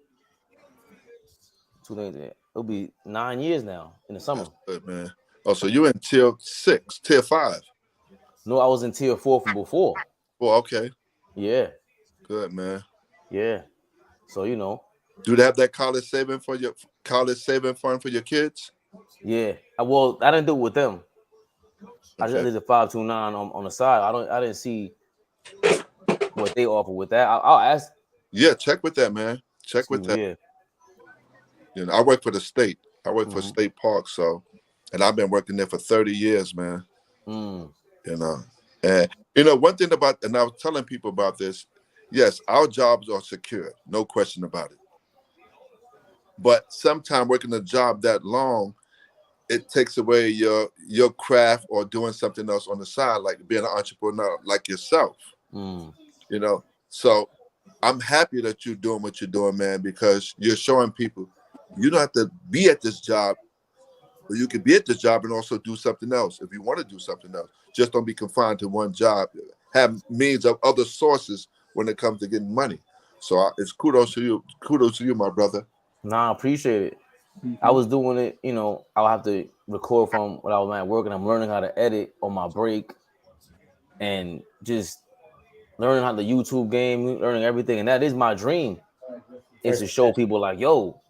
2 days. It'll be 9 years now in the summer. That's good, man. Oh, so you in tier 6, tier 5? No, I was in tier 4 from before. Oh, okay. Yeah. Good, man. Yeah. So do they have that college saving fund for your kids? Yeah. Well, I didn't do it with them. Okay. I just did the 529 on the side. I didn't see what they offer with that. I'll ask. Yeah, check with that, man. Check with that. Yeah. I work for the state. I work for State Park, and I've been working there for 30 years, man. And one thing about, and I was telling people about this, yes, our jobs are secure, no question about it. But sometimes working a job that long, it takes away your craft or doing something else on the side, like being an entrepreneur like yourself. So I'm happy that you're doing what you're doing, man, because you're showing people you don't have to be at this job, but you can be at this job and also do something else if you want to do something else. Just don't be confined to one job. Have means of other sources when it comes to getting money. So it's kudos to you. Kudos to you, my brother. Nah, I appreciate it. I was doing it, I'll have to record from when I was at work, and I'm learning how to edit on my break and just learning how the YouTube game, learning everything. And that is my dream, is to show people like, yo,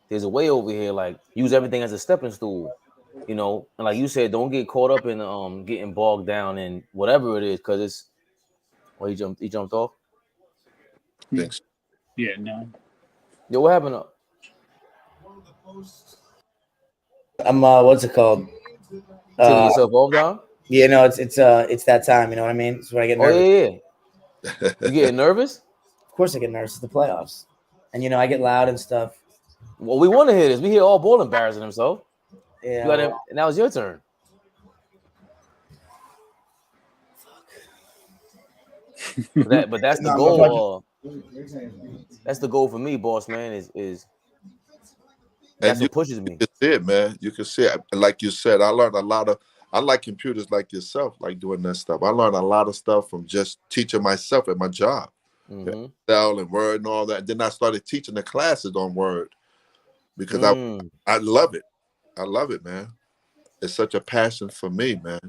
there's a way over here, like use everything as a stepping stool, and like you said, don't get caught up in getting bogged down in whatever it is, because it's he jumped off. Thanks. Yeah, no. Yo, what happened up? I'm what's it called? Taking yourself off, Don? Yeah, no, it's that time, you know what I mean? It's when I get nervous. Oh, yeah. You getting nervous? Of course I get nervous. It's the playoffs. And I get loud and stuff. Well, we want to hear this. We hear Allball embarrassing himself. Yeah. Now it's your turn. But that's the goal. That's the goal for me, boss man. Is that's what pushes me. You can see it, man. You can see it. Like you said, I learned a lot of. I like computers like yourself, like doing that stuff. I learned a lot of stuff from just teaching myself at my job, Excel and Word and all that. Then I started teaching the classes on Word because I love it. I love it, man. It's such a passion for me, man.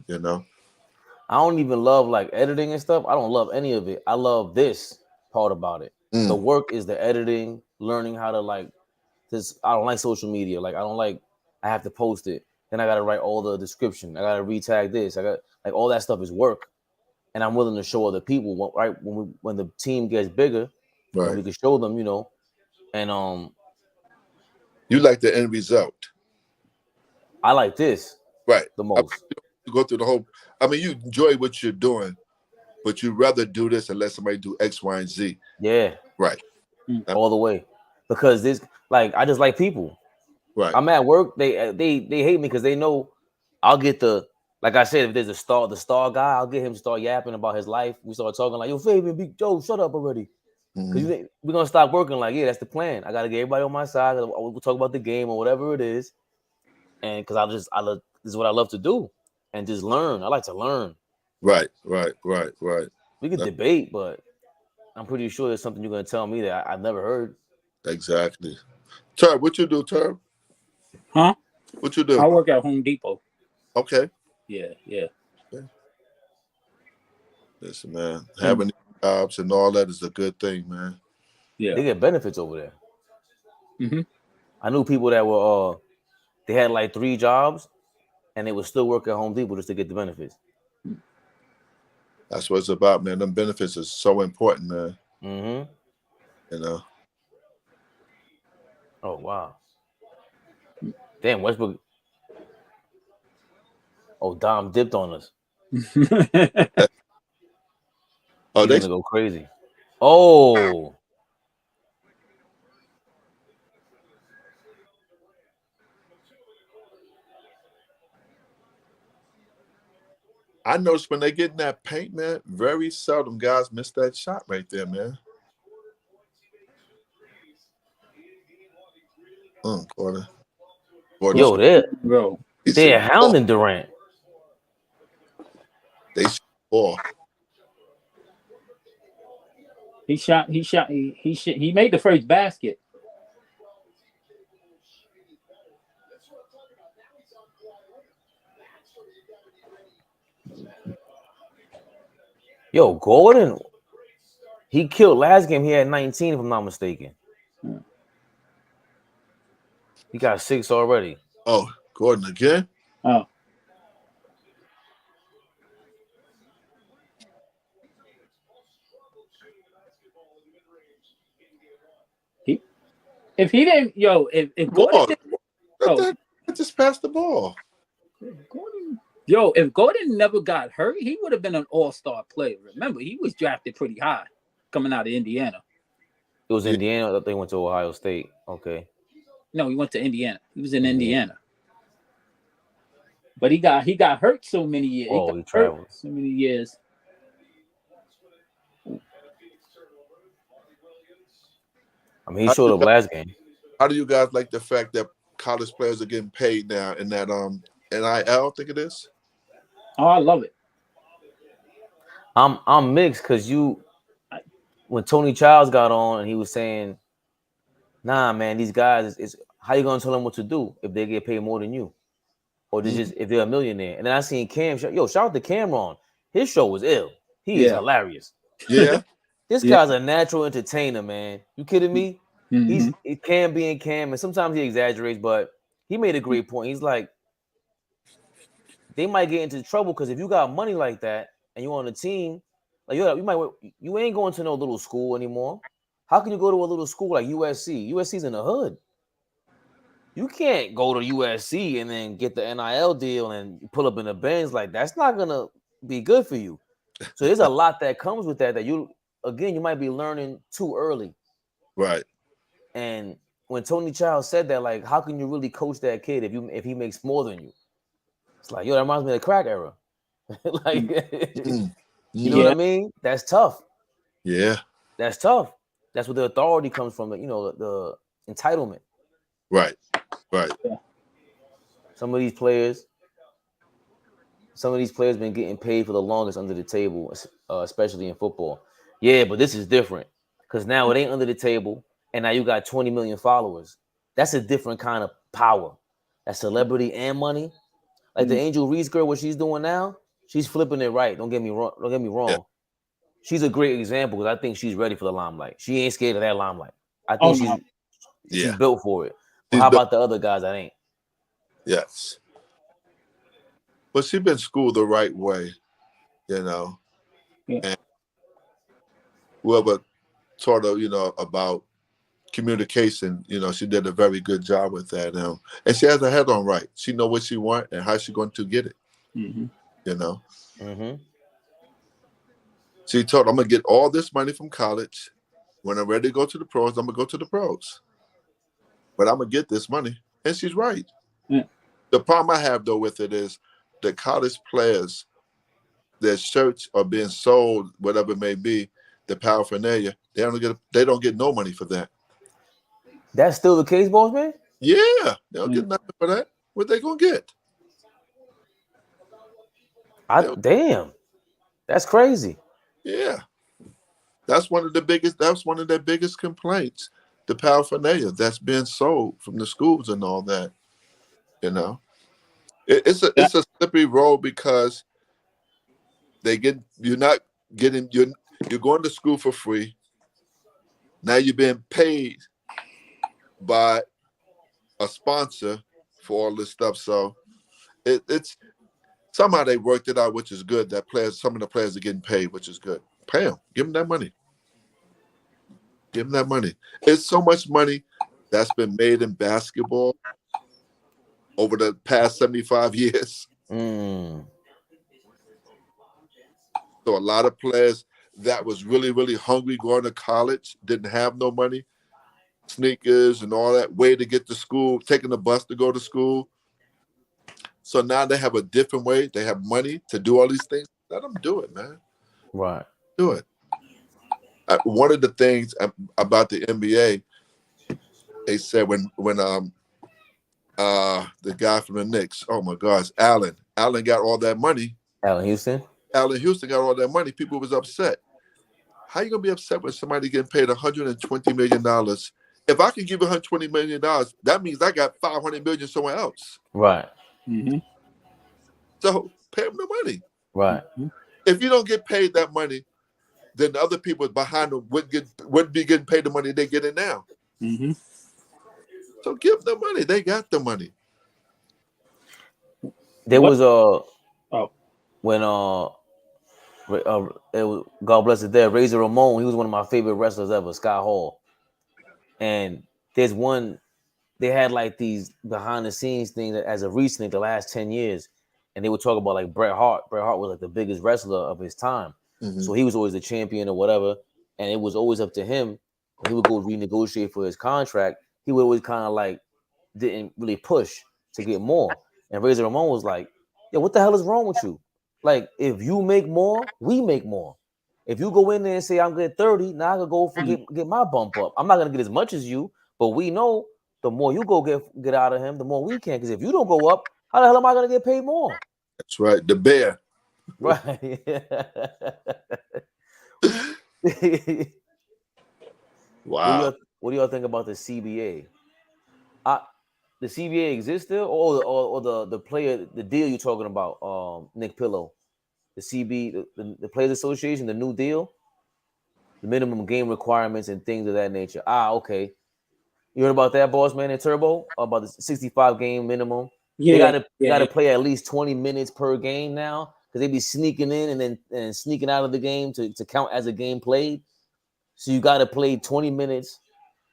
I don't even love like editing and stuff. I don't love any of it. I love this part about it. The work is the editing, learning how to like this. I don't like social media. Like I have to post it. Then I gotta write all the description. I gotta retag this. I got like all that stuff is work, and I'm willing to show other people. Right when the team gets bigger, then we can show them, you know. And you like the end result. I like this the most. You go through the whole. I mean, you enjoy what you're doing, but you'd rather do this and let somebody do X, Y, and Z. Yeah, right. All the way, because this, like, I just like people. Right. I'm at work. They hate me because they know I'll get the. Like I said, if there's the star guy, I'll get him to start yapping about his life. We start talking like, yo, Fabian, Big Joe, shut up already. Because we're going to stop working like, yeah, that's the plan. I got to get everybody on my side. We'll talk about the game or whatever it is. And because this is what I love to do. And just learn. I like to learn. Right. We could debate, but I'm pretty sure there's something you're going to tell me that I've never heard. Exactly. Term, what you do, Term? Huh? What you do? I work at Home Depot. Okay. Yeah. Okay. Listen, man, having jobs and all that is a good thing, man. Yeah. They get benefits over there. Mm-hmm. I knew people that were, they had like 3 jobs and they would still work at Home Depot just to get the benefits. That's what it's about, man. Them benefits is so important, man. Mm-hmm. You know. Oh, wow. Damn, Westbrook. Oh, Dom dipped on us. Oh, they're gonna go crazy. Oh. I noticed when they get in that paint, man, very seldom guys miss that shot right there, man. Gordon. Yo, they're hounding Durant. They shoot ball. He made the first basket. Yo, Gordon, he killed last game. He had 19, if I'm not mistaken. He got 6 already. Oh, Gordon again? Oh. If he didn't, if Gordon just passed the ball. If Gordon never got hurt, he would have been an all-star player. Remember, he was drafted pretty high coming out of Indiana. It was Indiana that they went to Ohio State. Okay. No, he went to Indiana. He was in Indiana. But he got hurt so many years. Oh, he traveled so many years. I mean, he showed up last game. How do you guys like the fact that college players are getting paid now in that NIL, I think it is? Oh, I love it. I'm mixed because when Tony Childs got on and he was saying, nah, man, these guys is how you gonna tell them what to do if they get paid more than you? Or they just if they're a millionaire. And then I seen Cam, shout out to Cameron. His show was ill. He is hilarious. Yeah. This guy's a natural entertainer, man. You kidding me? Mm-hmm. He can be in Cam, and sometimes he exaggerates, but he made a great point. He's like, they might get into trouble because if you got money like that and you're on a team, like you ain't going to no little school anymore. How can you go to a little school like USC? USC's in the hood. You can't go to USC and then get the NIL deal and pull up in the Benz. Like, that's not gonna be good for you. So there's a lot that comes with that you might be learning too early. Right. And when Tony Childs said that, like, how can you really coach that kid if he makes more than you? It's like, that reminds me of the crack era. Like, you know what I mean? That's tough. Yeah. That's tough. That's where the authority comes from, the entitlement. Right. Some of these players been getting paid for the longest under the table, especially in football. Yeah, but this is different because now it ain't under the table, and now you got 20 million followers. That's a different kind of power. That's celebrity and money. Like the Angel Reese girl, what she's doing now, she's flipping it right. Don't get me wrong. Yeah. She's a great example because I think she's ready for the limelight. She ain't scared of that limelight. I think she's built for it. But how about the other guys that ain't? Yes. But she's been schooled the right way, you know. Yeah. And whoever taught her, about communication, she did a very good job with that. And she has her head on right. She know what she want and how she going to get it. Mm-hmm. Mm-hmm. She told, I'm going to get all this money from college. When I'm ready to go to the pros, I'm going to go to the pros. But I'm going to get this money. And she's right. Yeah. The problem I have, though, with it is the college players, their shirts are being sold, whatever it may be, the paraphernalia, they don't get no money for that. That's still the case, boss man? Yeah, they don't get nothing for that. What they going to get? Damn. That's crazy. Yeah. That's one of their biggest complaints. The paraphernalia that's being sold from the schools and all that. It's a slippery road because you're going to school for free. Now you're being paid by a sponsor for all this stuff. So it's somehow they worked it out, which is good. That some of the players are getting paid, which is good. Pay them. Give them that money. Give them that money. It's so much money that's been made in basketball over the past 75 years. Mm. So a lot of players that was really, really hungry going to college, didn't have no money, sneakers and all that, way to get to school, taking the bus to go to school. So now they have a different way. They have money to do all these things. Let them do it, man. Right. Do it. One of the things about the NBA, they said when the guy from the Knicks, oh my gosh, Allen got all that money. Allen Houston got all that money. People was upset. How you gonna be upset when somebody getting paid $120 million? If I can give $120 million, that means I got $500 million somewhere else. Right. Mm-hmm. So pay them the money. Right. If you don't get paid that money, then the other people behind them wouldn't be getting paid the money they're getting now. Mm-hmm. So give them the money. They got the money. There was when it was, God bless it there, Razor Ramon, he was one of my favorite wrestlers ever, Scott Hall. And they had like these behind the scenes things as of recently, the last 10 years, and they would talk about like Bret Hart. Bret Hart was like the biggest wrestler of his time. Mm-hmm. So he was always the champion or whatever. And it was always up to him when he would go renegotiate for his contract. He would always kind of like didn't really push to get more. And Razor Ramon was like, yo, what the hell is wrong with you? Like, if you make more, we make more. If you go in there and say, I'm getting 30, now I can go get my bump up. I'm not going to get as much as you, but we know the more you go get out of him, the more we can. Because if you don't go up, how the hell am I going to get paid more? That's right. The bear. Right. Wow. What do y'all think about the CBA? The CBA exists still, or the player, the deal you're talking about, Nick Pillow, the CB, the Players Association, the new deal, the minimum game requirements and things of that nature. Okay. You heard about that, boss man, in Turbo, about the 65 game minimum? Yeah, they gotta play at least 20 minutes per game now, because they be sneaking in and then sneaking out of the game to count as a game played. So you got to play 20 minutes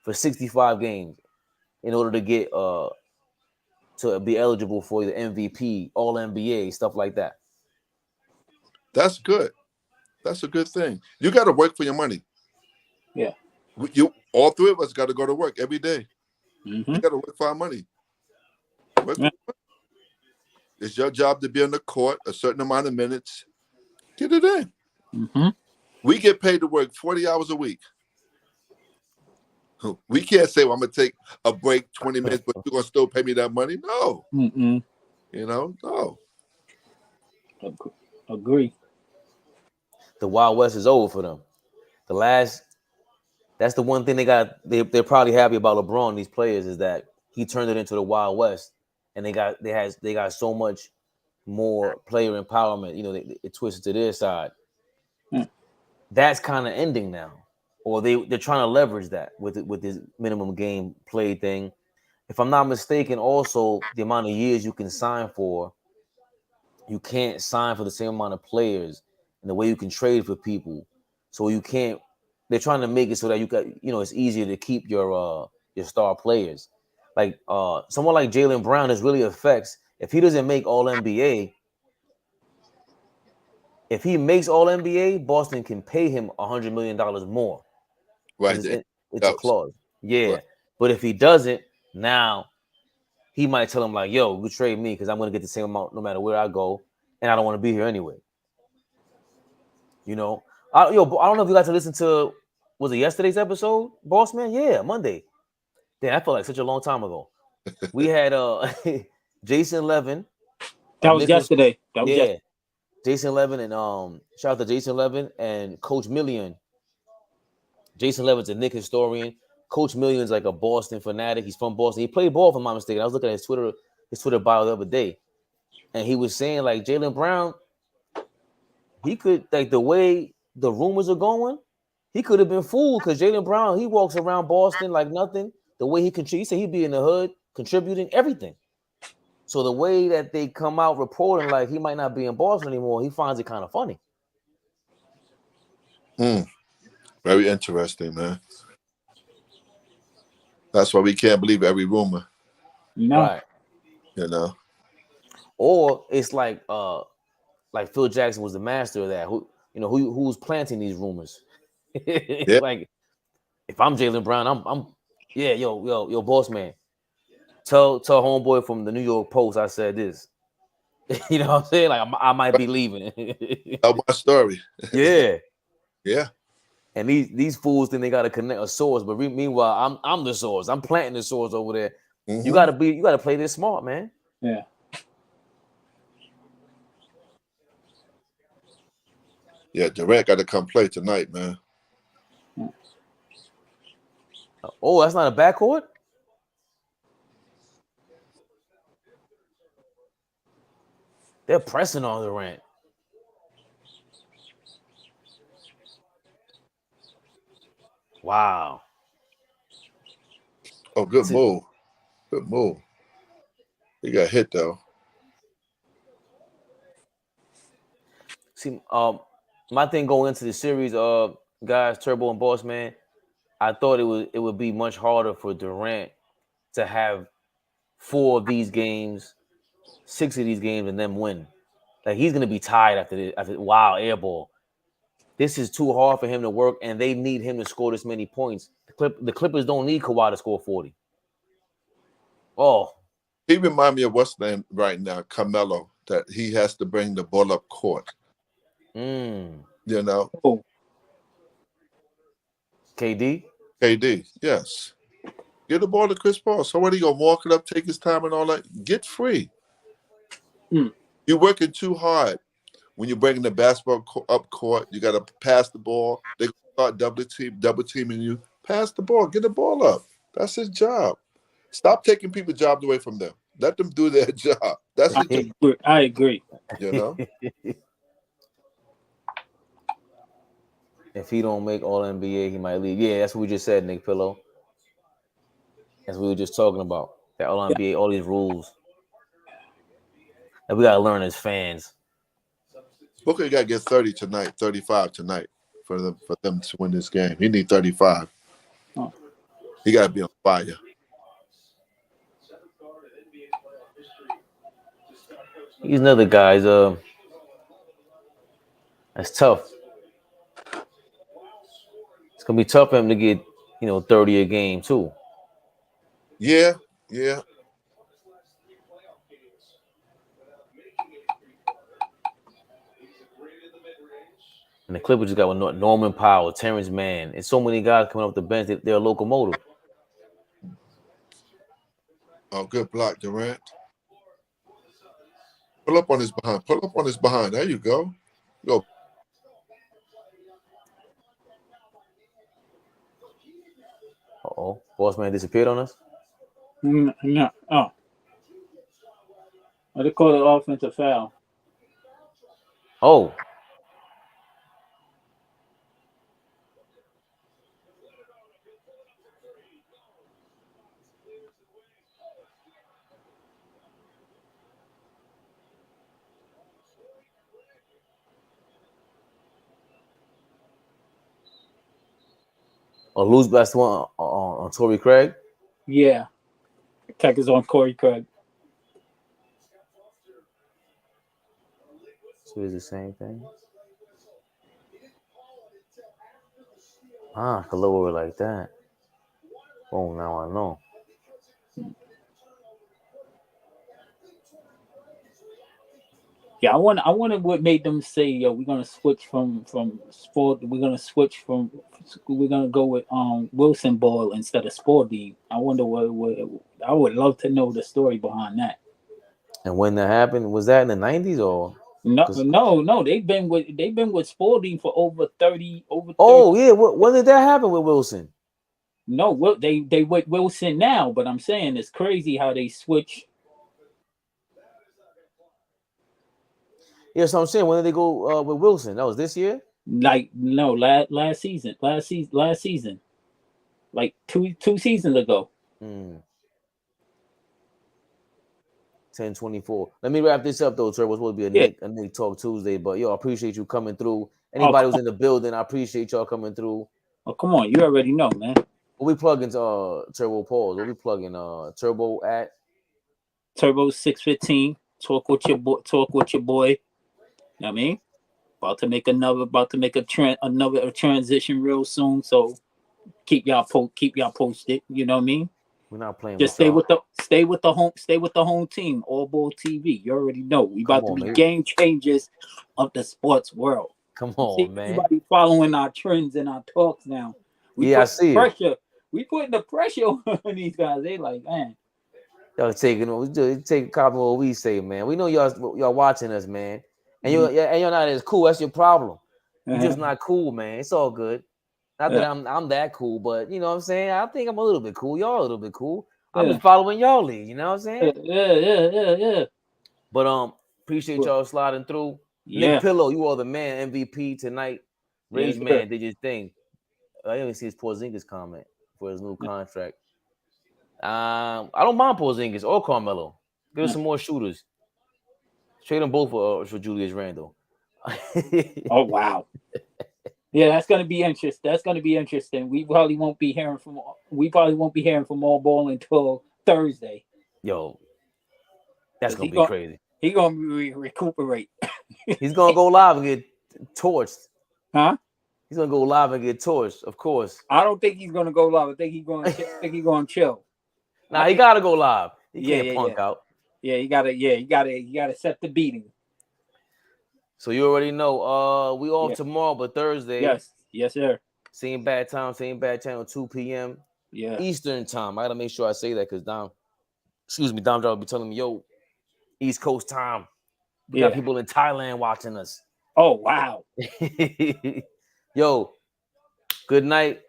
for 65 games in order to get to be eligible for the MVP, All NBA, stuff like that. That's good. That's a good thing. You got to work for your money. Yeah. All three of us got to go to work every day. Mm-hmm. We got to work for our money. It's your job to be on the court a certain amount of minutes. Get it in. Mm-hmm. We get paid to work 40 hours a week. We can't say, well, I'm going to take a break 20 minutes, but you're going to still pay me that money. No. Mm-mm. No. Agree. The Wild West is over for them. That's the one thing they're probably happy about LeBron, these players, is that he turned it into the Wild West, and they got so much more player empowerment. It twisted to their side. That's kind of ending now, or they're trying to leverage that with this minimum game play thing. If I'm not mistaken, also the amount of years you can sign for you can't sign for the same amount of players and the way you can trade for people. So you can't. They're trying to make it so that you got, it's easier to keep your star players. Like someone like Jaylen Brown, this really affects if he doesn't make All NBA. If he makes All NBA, Boston can pay him $100 million more Right. because it's a Else. clause. Yeah, Right. but if he doesn't, now he might tell him like, "Yo, you trade me because I'm gonna get the same amount no matter where I go, and I don't want to be here anyway." I don't know if you got to listen to, was it yesterday's episode, Boss Man? Yeah, Monday. Damn, that felt like such a long time ago. We had Jason Levin. That was yesterday. Yeah, Jason Levin and shout out to Jason Levin and Coach Million. Jason Levin's a Knicks historian. Coach Million's like a Boston fanatic. He's from Boston. He played ball, if I'm not mistaken. I was looking at his Twitter bio the other day, and he was saying like Jaylen Brown, he could, like, the way the rumors are going, he could have been fooled because Jaylen Brown, he walks around Boston like nothing. The way he contributes, he said he'd be in the hood contributing everything. So the way that they come out reporting like he might not be in Boston anymore, he finds it kind of funny. Very interesting, man. That's why we can't believe every rumor. No. Right. Or it's like Phil Jackson was the master of that. Who's planting these rumors? Yeah. Like, if I'm Jaylen Brown, I'm yo, boss man. Tell homeboy from the New York Post I said this. You know what I'm saying? Like, I might be leaving. Tell my story. Yeah. Yeah. And these fools think they got to connect a source, but meanwhile, I'm the source. I'm planting the source over there. Mm-hmm. You gotta play this smart, man. Yeah. Yeah, Durant got to come play tonight, man. Oh, that's not a backcourt? They're pressing on Durant. Wow. Oh, good move. Good move. He got hit though. See, my thing going into the series, guys, Turbo and Boss Man, I thought it would be much harder for Durant to have 4 of these games, 6 of these games, and then win. Like, he's gonna be tired after this. Wow, air ball. This is too hard for him to work, and they need him to score this many points. The Clippers don't need Kawhi to score 40. Oh, he reminds me of what's name right now, Carmelo, that he has to bring the ball up court. Mm. You know? Oh. KD, yes. Get the ball to Chris Paul. Somebody gonna walk it up, take his time and all that. Get free. You're working too hard. When you're bringing the basketball up court, you got to pass the ball. They start double teaming you. Pass the ball. Get the ball up. That's his job. Stop taking people's jobs away from them. Let them do their job. That's his job. I agree. You know? If he don't make All NBA, he might leave. Yeah, that's what we just said, Nick Pillow. That's what we were just talking about. That All NBA, all these rules. And we gotta learn as fans. Booker got to get 30 tonight, 35 tonight for them to win this game. He need 35. Oh. He got to be on fire. He's another guy's. That's tough. It's gonna be tough for him to get 30 a game too. Yeah. And the Clippers just got with Norman Powell, Terrence Mann, and so many guys coming off the bench. They're a locomotive. Oh, good block, Durant. Pull up on his behind. There you go. Go. Uh-oh. Boss man disappeared on us? No. Oh. They call it offensive foul. Oh. Or lose best one on Torrey Craig. Yeah. Tech is on Corey Craig. So it's the same thing. I could lower it like that. Oh, now I know. Yeah, I wonder what made them say, yo, we're gonna switch from sport. We're gonna go with Wilson Ball instead of Sporty. I wonder what. I would love to know the story behind that. And when that happened, was that in the 90s or? No. They've been with Sporty for over 30. Oh yeah, when did that happen with Wilson? No, they with Wilson now, but I'm saying it's crazy how they switch. Yeah, so I'm saying, when did they go with Wilson? That was this year? Like, no, last season, like two seasons ago. 10-24. Let me wrap this up though, Trevor. It's supposed to be a Nick Talk Tuesday, but yo, I appreciate you coming through. Anybody who's in the building, I appreciate y'all coming through. Oh, come on, you already know, man. What we plugging Turbo Pause? What we plugging Turbo at? Turbo 615. Talk with your boy. You know what I mean? About to make another transition real soon. So keep y'all posted. You know what I mean? We're not playing. Just stay with the home team. AllBallTV. You already know. We about to be game changers of the sports world. Come on, man. Everybody following our trends and our talks now. I see pressure. We putting the pressure on these guys. They like, man. Y'all taking a copy of what we say, man. We know y'all watching us, man. And you're not as cool. That's your problem. You're just not cool, man. It's all good. Not that I'm that cool, but you know what I'm saying? I think I'm a little bit cool. Y'all a little bit cool. I'm just following y'all lead, you know what I'm saying? Yeah. But appreciate y'all sliding through. Yeah. Nick Pillow, you are the man, MVP tonight. Rage Man did your thing. I didn't even see his Porzingis comment for his new contract. I don't mind Porzingis or Carmelo. Give us some more shooters. Trade them both for Julius Randle. Oh wow. Yeah, that's gonna be interesting. We probably won't be hearing from Allball until Thursday. Yo, that's gonna be crazy. He's gonna recuperate. He's gonna go live and get torched. Huh? He's gonna go live and get torched, of course. I don't think he's gonna go live. I think he's gonna chill. Nah, he gotta go live. He can't punk out. Yeah, you gotta set the beating. So you already know. We off tomorrow, but Thursday. Yes, sir. Same bad time, same bad channel, 2 p.m. Eastern time. I gotta make sure I say that because Dom Driver will be telling me, yo, East Coast time. We got people in Thailand watching us. Oh wow. Yo, good night.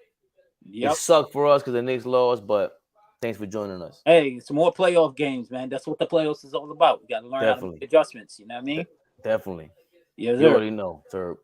Yep. It sucked for us because the Knicks lost, but thanks for joining us. Hey, some more playoff games, man. That's what the playoffs is all about. We got to learn how to make adjustments. You know what I mean? Definitely. Yes, you already know, sir.